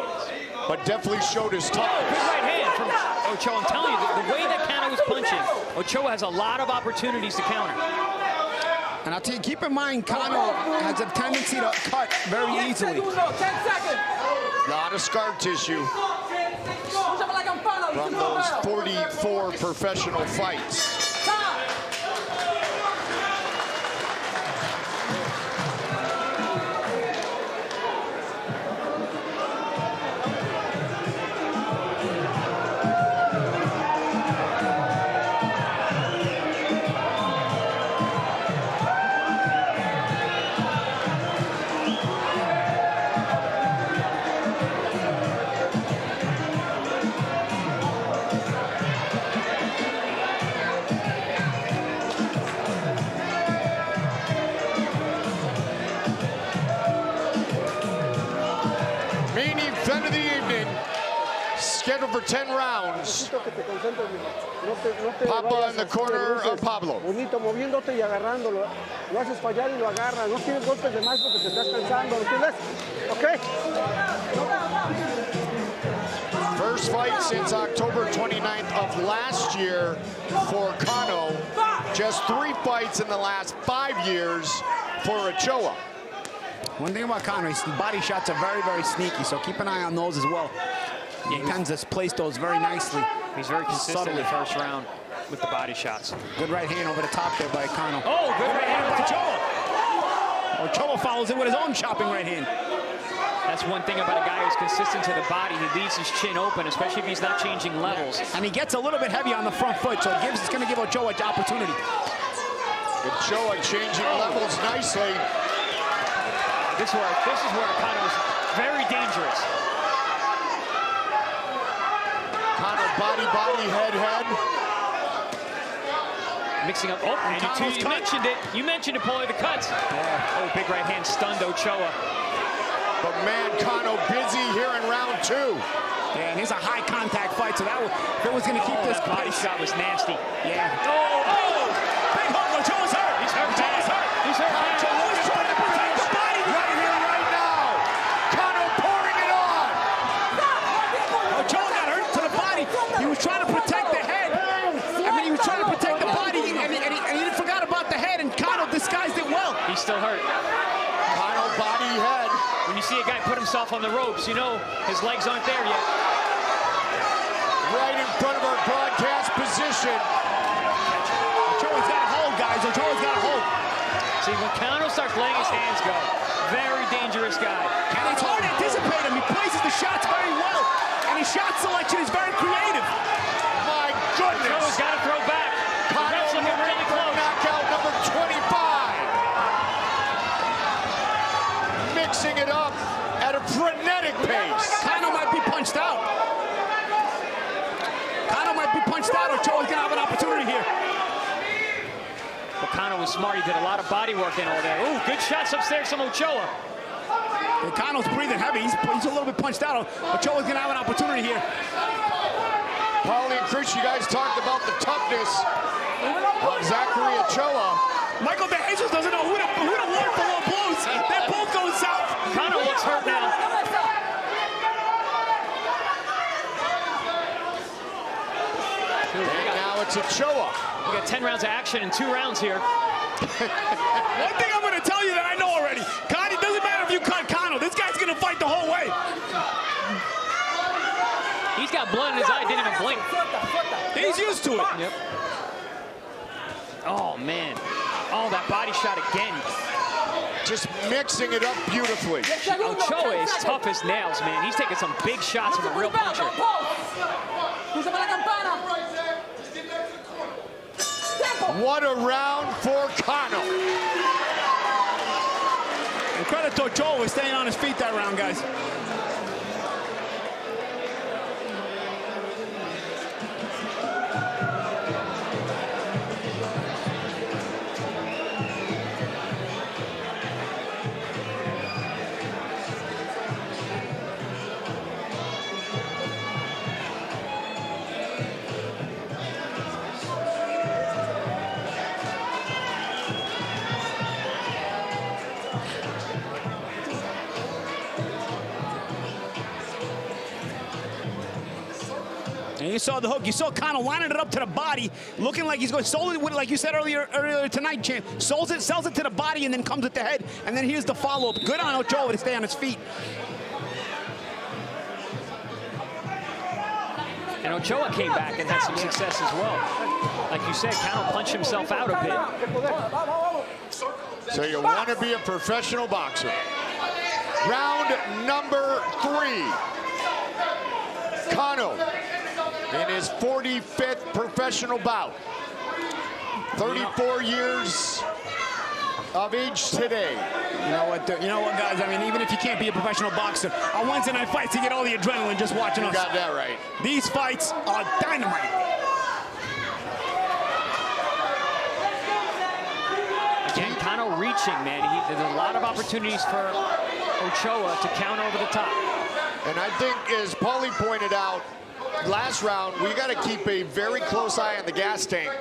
but definitely showed his toughness. Good right hand from Ochoa. I'm telling you, the way that Cano is punching, Ochoa has a lot of opportunities to counter. And I'll tell you, keep in mind, Cano has a tendency to cut very easily. 10 seconds. A lot of scar tissue from those 44 professional fights. Scheduled for 10 rounds. Papa in the corner of Pablo. Bonito, moviéndote y agarrándolo. Lo haces fallar y lo agarras. No tienes golpes de más porque te estás cansando. ¿Entiendes? Okay. First fight since October 29th of last year for Cano. Just 3 fights in the last 5 years for Ochoa. One thing about Cano, his body shots are very, very sneaky, so keep an eye on those as well. He tends to place those very nicely. He's very consistent in the first round with the body shots. Good right hand over the top there by Cano. Oh, good right hand by Ochoa. Ochoa follows it with his own chopping right hand. That's one thing about a guy who's consistent to the body. He leaves his chin open, especially if he's not changing levels. And he gets a little bit heavy on the front foot, so it's going to give Ochoa an opportunity. Ochoa changing levels nicely. This is where Cano is very dangerous. Cano body, head. Mixing up. Oh, and you mentioned it. You mentioned it, Paulie, the cuts. Yeah. Oh, big right hand stunned Ochoa. But man, Cano busy here in round 2. Yeah, and it's a high contact fight, so that was going to keep this body shot was nasty. Yeah. Oh! Big hook, Ochoa's hurt. He's hurt. He's hurt. Ochoa's trying to protect the body. Right here, right now. Cano pouring it on. Ochoa got hurt to the body. He was trying to protect the head. I mean, he was trying to protect the body, and he forgot about the head, and Cano disguised it well. He's still hurt. Cano body, head. When you see a guy put himself on the ropes, you know his legs aren't there yet. Right in front of our broadcast position. Ochoa's got a hold, guys. Ochoa's got a hold. See, when Cano starts letting his hands go, very dangerous guy. And it's hard to anticipate him. He places the shots very well, and his shot selection is very creative. My goodness. Ochoa's got to throw back. Cano looking really close. Knockout number 25. Mixing it up at a frenetic pace. Cano might be punched out. Cano might be punched out. Ochoa's going to have an opportunity here. But Cano was smart. He did a lot of body work in all day. Ooh, good shots upstairs from Ochoa. And Cano's breathing heavy. He's a little bit punched out. Ochoa's going to have an opportunity here. Paulie and Chris, you guys talked about the toughness of Zachary Ochoa. Michael De Jesus doesn't know who to warn for low blows. They're both going south. Cano looks hurt now. And now it's Ochoa. We got 10 rounds of action in 2 rounds here. One thing I'm going to tell you that I know already. It doesn't matter if you cut Cano. This guy's going to fight the whole way. He's got blood in his eye, didn't even blink. He's used to it. Yep. Oh, man. Oh, that body shot again. Just mixing it up beautifully. Ochoa is tough as nails, man. He's taking some big shots from a real puncher. What a round for Cano. And credit to Ochoa for staying on his feet that round, guys. And you saw the hook. You saw Cano lining it up to the body, looking like he's going solely with, like you said earlier tonight, champ. Sells it to the body, and then comes at the head. And then here's the follow-up. Good on Ochoa to stay on his feet. And Ochoa came back and had some success as well. Like you said, Cano punched himself out a bit. So you want to be a professional boxer. Round number 3. Cano in his 45th professional bout. 34 years of age today. You know what, guys? I mean, even if you can't be a professional boxer, on Wednesday night fights, you get all the adrenaline just watching us. You got that right. These fights are dynamite. Again, Cano reaching, man. There's a lot of opportunities for Ochoa to count over the top. And I think, as Paulie pointed out, last round, we got to keep a very close eye on the gas tank.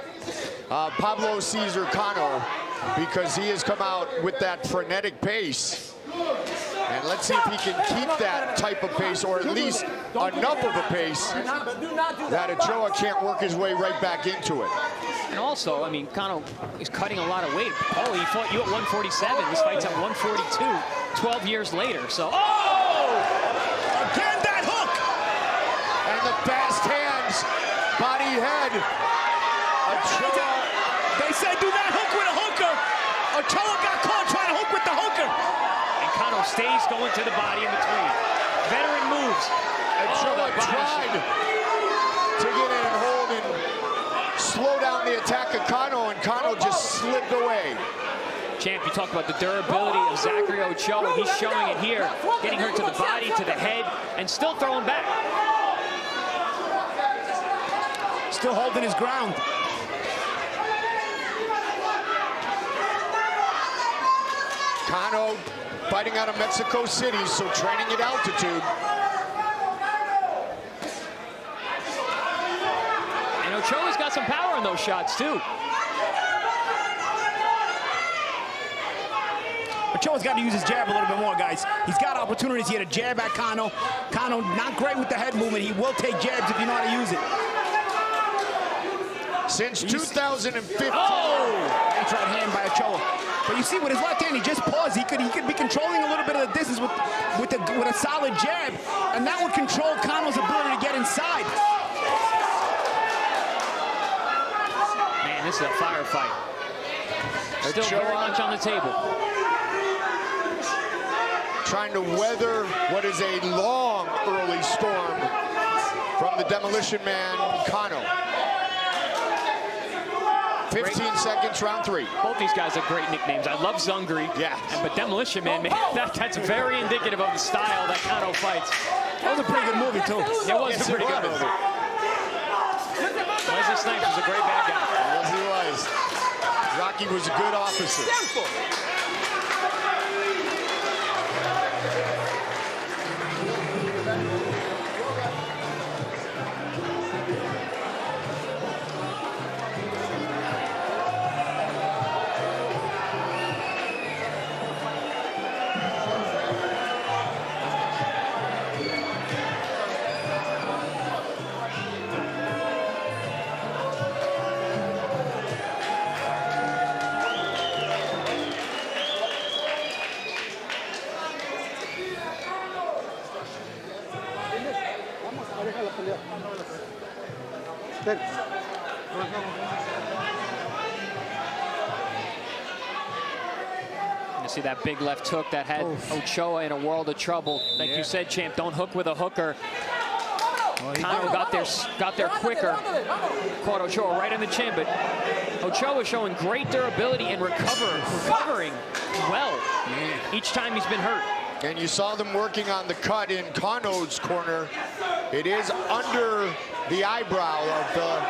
Pablo Cesar Cano, because he has come out with that frenetic pace. And let's see if he can keep that type of pace, or at least enough of a pace that Ochoa can't work his way right back into it. And also, I mean, Cano is cutting a lot of weight. Oh, he fought you at 147. This fight's at 142, 12 years later. So, Again, that hook! And the fast hands, body, head. Ochoa. They said do not hook with a hooker. Ochoa got caught trying to hook with the hooker. And Cano stays going to the body in between. Veteran moves. Ochoa tried to get in and hold and slow down the attack of Cano, and Cano just slipped away. Champ, you talked about the durability of Zachary Ochoa. He's showing it here, getting her to the body, to the head, and still throwing back. Still holding his ground. Cano fighting out of Mexico City, so training at altitude. And Ochoa's got some power in those shots, too. Ochoa's got to use his jab a little bit more, guys. He's got opportunities here to jab at Cano. Cano not great with the head movement. He will take jabs if you know how to use it. Since 2015. Oh! Nice right hand by Ochoa. But you see, with his left hand, he just paused. He could be controlling a little bit of the distance with a solid jab, and that would control Cano's ability to get inside. Man, this is a firefight. Still very much on the table. Trying to weather what is a long early storm from the Demolition Man, Cano. 15 seconds, round 3. Both these guys have great nicknames. I love Zungri. Yeah. But Demolition Man, that's very indicative of the style that Cano fights. That was a pretty good movie, too. It was a pretty good movie. Wesley Snipes was a great bad guy. Yes, he was. Rocky was a good officer. You see that big left hook that had Ochoa in a world of trouble. Like you said, champ, don't hook with a hooker. Cano got there quicker. Caught Ochoa right in the chin, but Ochoa showing great durability and recovering well each time he's been hurt. And you saw them working on the cut in Cano's corner. It is under the eyebrow of the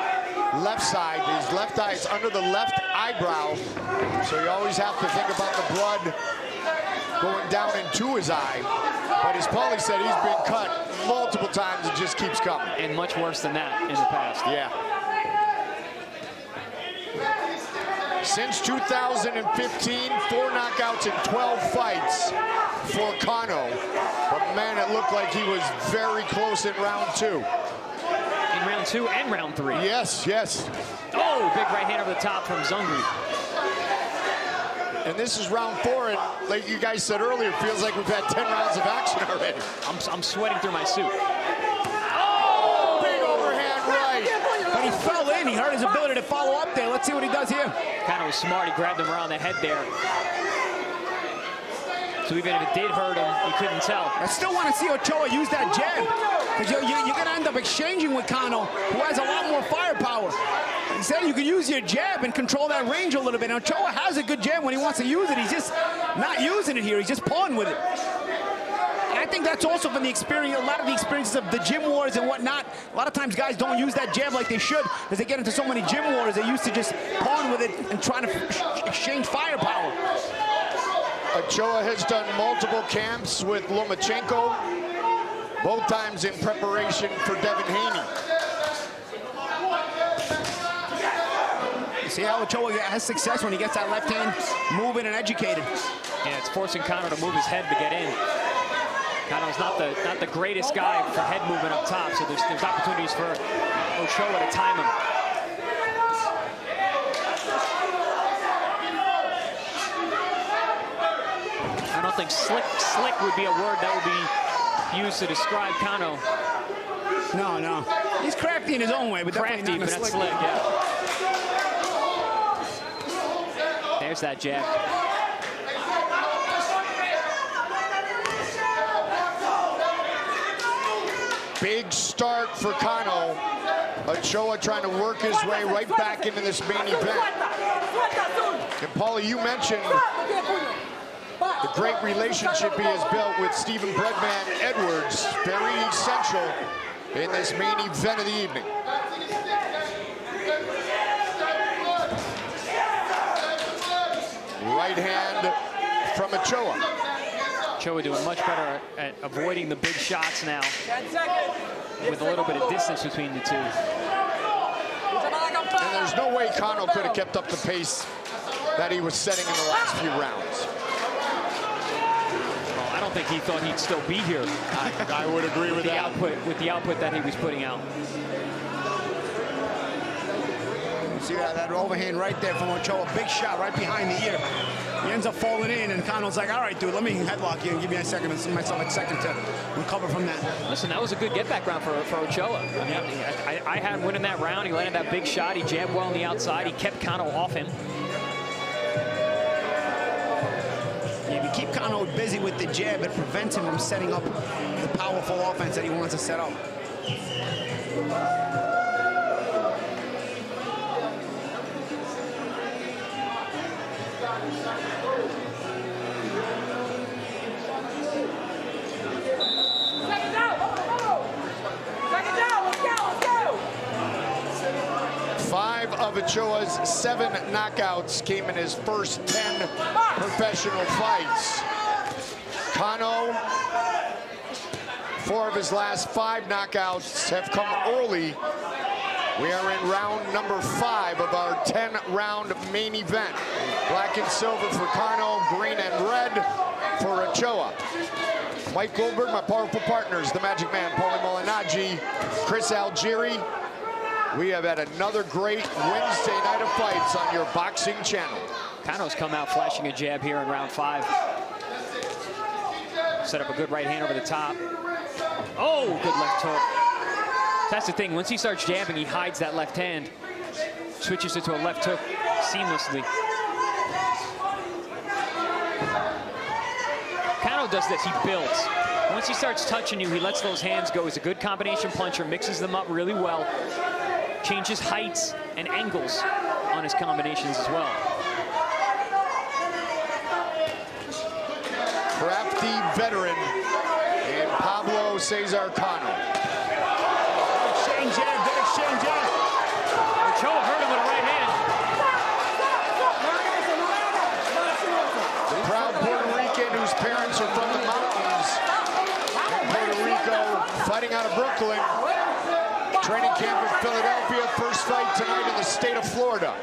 left side. His left eye is under the left eyebrow. So you always have to think about the blood going down into his eye. But as Paulie said, he's been cut multiple times. It just keeps coming. And much worse than that in the past. Yeah. Since 2015, 4 knockouts in 12 fights for Cano. But man, it looked like he was very close in round 2. In round 2 and round 3. Yes, yes. Oh, big right hand over the top from Zungri. And this is round 4, and like you guys said earlier, it feels like we've had 10 rounds of action already. I'm sweating through my suit. Oh, big overhand right. But he fell in. He hurt his ability to follow up there. Let's see what he does here. Kind of was smart. He grabbed him around the head there. So even if it did hurt him, you couldn't tell. I still want to see Ochoa use that jab. Because you're going to end up exchanging with Cano, who has a lot more firepower. Instead, you can use your jab and control that range a little bit. Now, Ochoa has a good jab when he wants to use it. He's just not using it here. He's just pawing with it. And I think that's also from the experience, a lot of the experiences of the gym wars and whatnot. A lot of times guys don't use that jab like they should because they get into so many gym wars. They used to just pawn with it and trying to exchange firepower. Ochoa has done multiple camps with Lomachenko, both times in preparation for Devin Haney. See how Ochoa has success when he gets that left hand moving and educated. Yeah, it's forcing Cano to move his head to get in. Cano's not the greatest guy for head movement up top, so there's opportunities for Ochoa to time him. I don't think slick would be a word that would be used to describe Cano. No. He's crafty in his own way, but crafty, but not slick, yeah. There's that jab. Big start for Cano. Ochoa trying to work his way right back into this main event. And Paulie, you mentioned the great relationship he has built with Stephen Breadman Edwards. Very essential in this main event of the evening. Right hand from Ochoa. Ochoa doing much better at avoiding the big shots now, with a little bit of distance between the two. And there's no way Cano could have kept up the pace that he was setting in the last few rounds. Well, I don't think he thought he'd still be here. I would agree with that. With the output that he was putting out. See that overhand right there from Ochoa, big shot right behind the ear. He ends up falling in, and Cano's like, all right, dude, let me headlock you and give me a second, and myself a second to recover from that. Listen, that was a good get-back round for Ochoa. I mean, I had him winning that round. He landed that big shot. He jabbed well on the outside. He kept Cano off him. If you keep Cano busy with the jab, it prevents him from setting up the powerful offense that he wants to set up. 5 of Ochoa's 7 knockouts came in his first 10 professional fights. Cano, 4 of his last 5 knockouts have come early. We are in round number 5 of our 10-round main event. Black and silver for Cano, green and red for Ochoa. Mike Goldberg, my powerful partners, the Magic Man, Pablo, Najee, Chris Algieri. We have had another great Wednesday night of fights on your boxing channel. Cano's come out flashing a jab here in round 5. Set up a good right hand over the top. Oh, good left hook. That's the thing. Once he starts jabbing, he hides that left hand, switches it to a left hook seamlessly. Cano does this. He builds. Once he starts touching you, he lets those hands go. He's a good combination puncher, mixes them up really well, changes heights and angles on his combinations as well. Crafty veteran and Pablo Cesar Cano. Exchange jab, good exchange jab. Ochoa hurt him with a right hand. The proud Puerto Rican whose parents are from the mountains in Puerto Rico, fighting out of Brooklyn. Training camp in Philadelphia, first fight tonight in the state of Florida.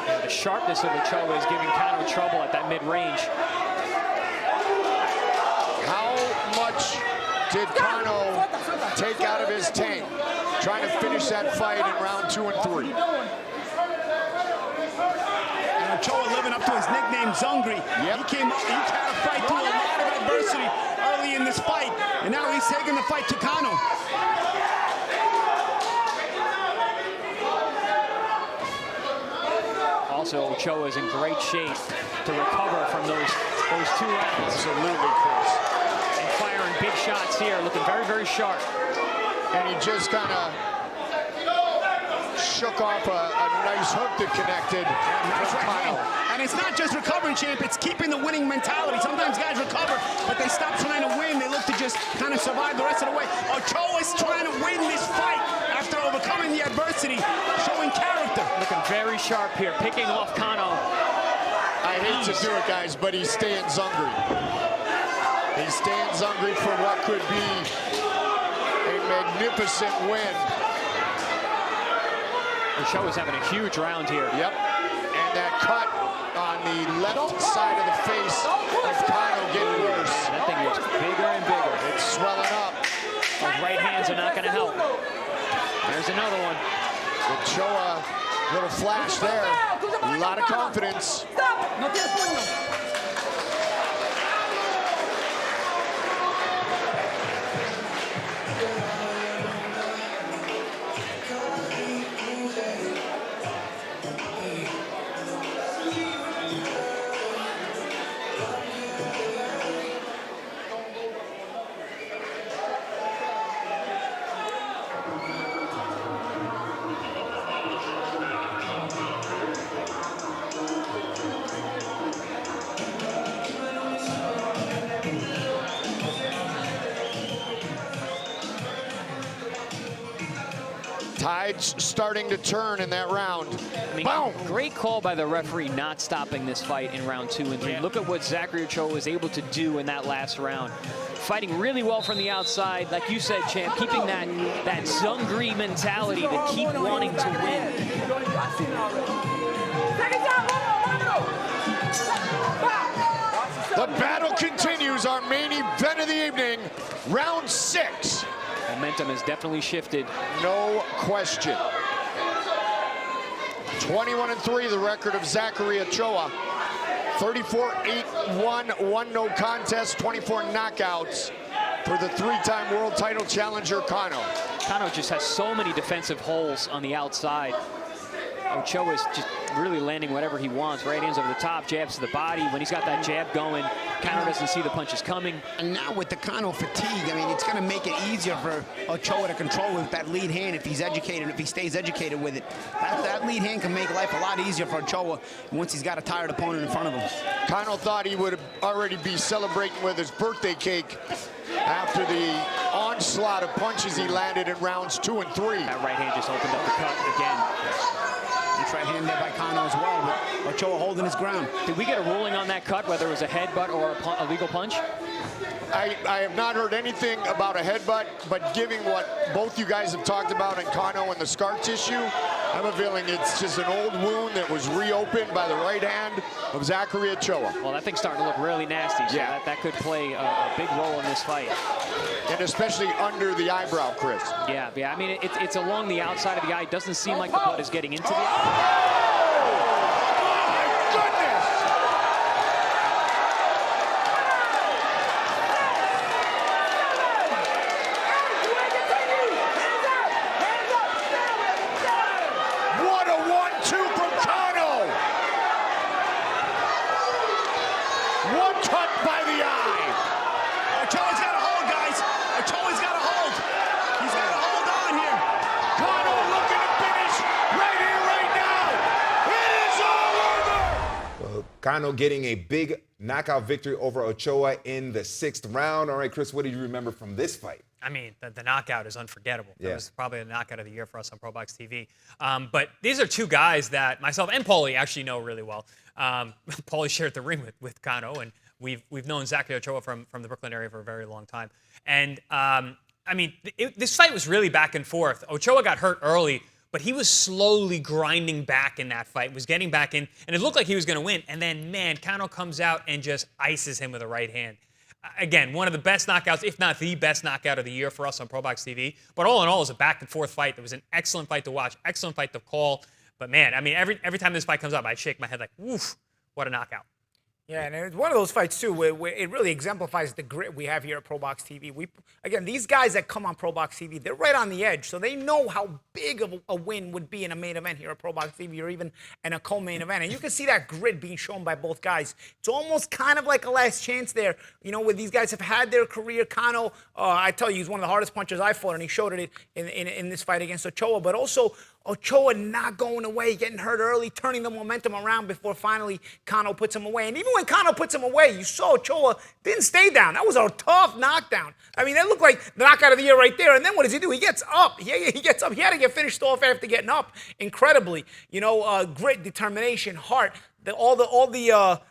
Yeah, the sharpness of Ochoa is giving Cano trouble at that mid-range. How much did Cano take out of his tank trying to finish that fight in round 2 and 3? And Ochoa living up to his nickname, Zungri. Yep. He had to fight through a lot of adversity early in this fight, and now he's taking the fight to Cano. Also, Ochoa is in great shape to recover from those 2 rounds. Absolutely, Chris. And firing big shots here, looking very, very sharp. And he just kind of shook off a nice hook that connected. Nice right hand. And it's not just recovering, champ, it's keeping the winning mentality. Sometimes guys recover, but they stop trying to win. They look to just kind of survive the rest of the way. Ochoa's trying to win this fight after overcoming the adversity, showing character. Looking very sharp here, picking off Cano. I hate to do it, guys, but he's staying Zungri. He's staying Zungri for what could be a magnificent win. Ochoa's having a huge round here. Yep. And that cut on the left side of the face of Cano getting worse. That thing gets bigger and bigger. It's swelling up. Those right hands are not going to help. There's another one. Ochoa, little flash there. A lot of confidence. Tide's starting to turn in that round. I mean, Boom! Great call by the referee not stopping this fight in round 2 and 3. Look at what Zachary Ochoa was able to do in that last round. Fighting really well from the outside, like you said, champ, keeping that Zungri mentality to keep wanting to win. The battle continues, our main event of the evening, round 6. Momentum has definitely shifted. No question. 21-3, the record of Zachary Ochoa. 34-8-1, 1 no contest, 24 knockouts for the 3-time world title challenger, Cano. Cano just has so many defensive holes on the outside. Ochoa is just really landing whatever he wants. Right hands over the top, jabs to the body. When he's got that jab going, Cano doesn't see the punches coming. And now with the Cano fatigue, I mean, it's going to make it easier for Ochoa to control with that lead hand if he's educated, if he stays educated with it. That lead hand can make life a lot easier for Ochoa once he's got a tired opponent in front of him. Cano thought he would already be celebrating with his birthday cake after the onslaught of punches he landed in rounds 2 and 3. That right hand just opened up the cut again. Nice right hand there by Cano as well, but Ochoa holding his ground. Did we get a ruling on that cut, whether it was a headbutt or a legal punch? I have not heard anything about a headbutt, but given what both you guys have talked about in Cano and the scar tissue, I have a feeling it's just an old wound that was reopened by the right hand of Zachary Ochoa. Well, that thing's starting to look really nasty, so yeah, that could play a big role in this fight. And especially under the eyebrow, Chris. Yeah, I mean, it's along the outside of the eye. It doesn't seem like the blood is getting into the eye. Cano getting a big knockout victory over Ochoa in the 6th round. All right, Chris, what do you remember from this fight? I mean, the knockout is unforgettable. That was probably the knockout of the year for us on ProBox TV. But these are two guys that myself and Paulie actually know really well. Paulie shared the ring with Cano, and we've known Zachary Ochoa from the Brooklyn area for a very long time. And I mean, this fight was really back and forth. Ochoa got hurt early, but he was slowly grinding back in that fight, was getting back in, and it looked like he was going to win. And then, man, Cano comes out and just ices him with a right hand. Again, one of the best knockouts, if not the best knockout of the year for us on ProBox TV. But all in all, it was a back-and-forth fight. It was an excellent fight to watch, excellent fight to call. But, man, I mean, every time this fight comes up, I shake my head like, woof, what a knockout. Yeah, and it's one of those fights, too, where it really exemplifies the grit we have here at ProBox TV. Again, these guys that come on ProBox TV, they're right on the edge, so they know how big of a win would be in a main event here at ProBox TV or even in a co-main event. And you can see that grit being shown by both guys. It's almost kind of like a last chance there, you know, where these guys have had their career. Cano, I tell you, he's one of the hardest punchers I fought, and he showed it in this fight against Ochoa, but also Ochoa not going away, getting hurt early, turning the momentum around before finally Cano puts him away. And even when Cano puts him away, you saw Ochoa didn't stay down. That was a tough knockdown. I mean, that looked like the knockout of the year right there. And then what does he do? He gets up. He gets up. He had to get finished off after getting up. Incredibly, you know, grit, determination, heart, all the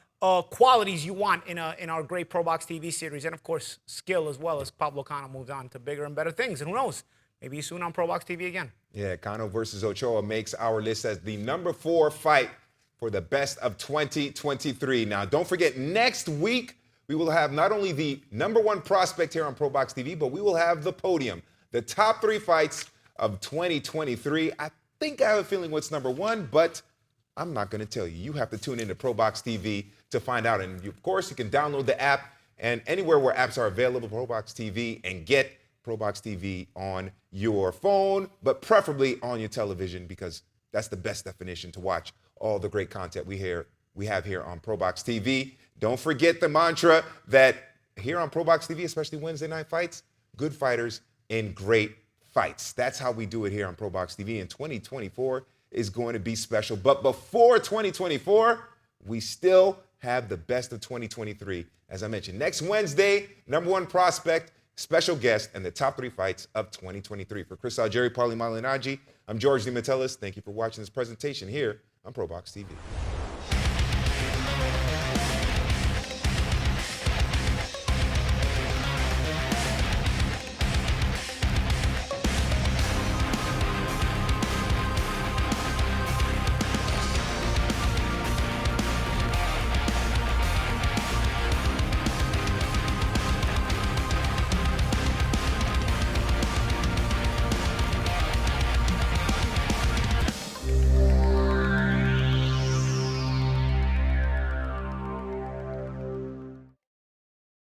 qualities you want in our great ProBox TV series, and of course skill as well as Pablo Cano moves on to bigger and better things. And who knows? Maybe soon on ProBox TV again. Yeah, Cano versus Ochoa makes our list as the number 4 fight for the best of 2023. Now, don't forget, next week, we will have not only the number 1 prospect here on ProBox TV, but we will have the podium, the top 3 fights of 2023. I think I have a feeling what's number 1, but I'm not going to tell you. You have to tune into ProBox TV to find out. And of course, you can download the app and anywhere where apps are available, ProBox TV, and get ProBox TV on your phone, but preferably on your television, because that's the best definition to watch all the great content we have here on ProBox TV. Don't forget the mantra that here on ProBox TV, especially Wednesday night fights, good fighters in great fights. That's how we do it here on ProBox TV, and 2024 is going to be special. But before 2024, we still have the best of 2023. As I mentioned, next Wednesday, number 1 prospect, special guest, and the top 3 fights of 2023. For Chris Algieri, Paulie Malignaggi, I'm George DeMattelis. Thank you for watching this presentation here on ProBox TV.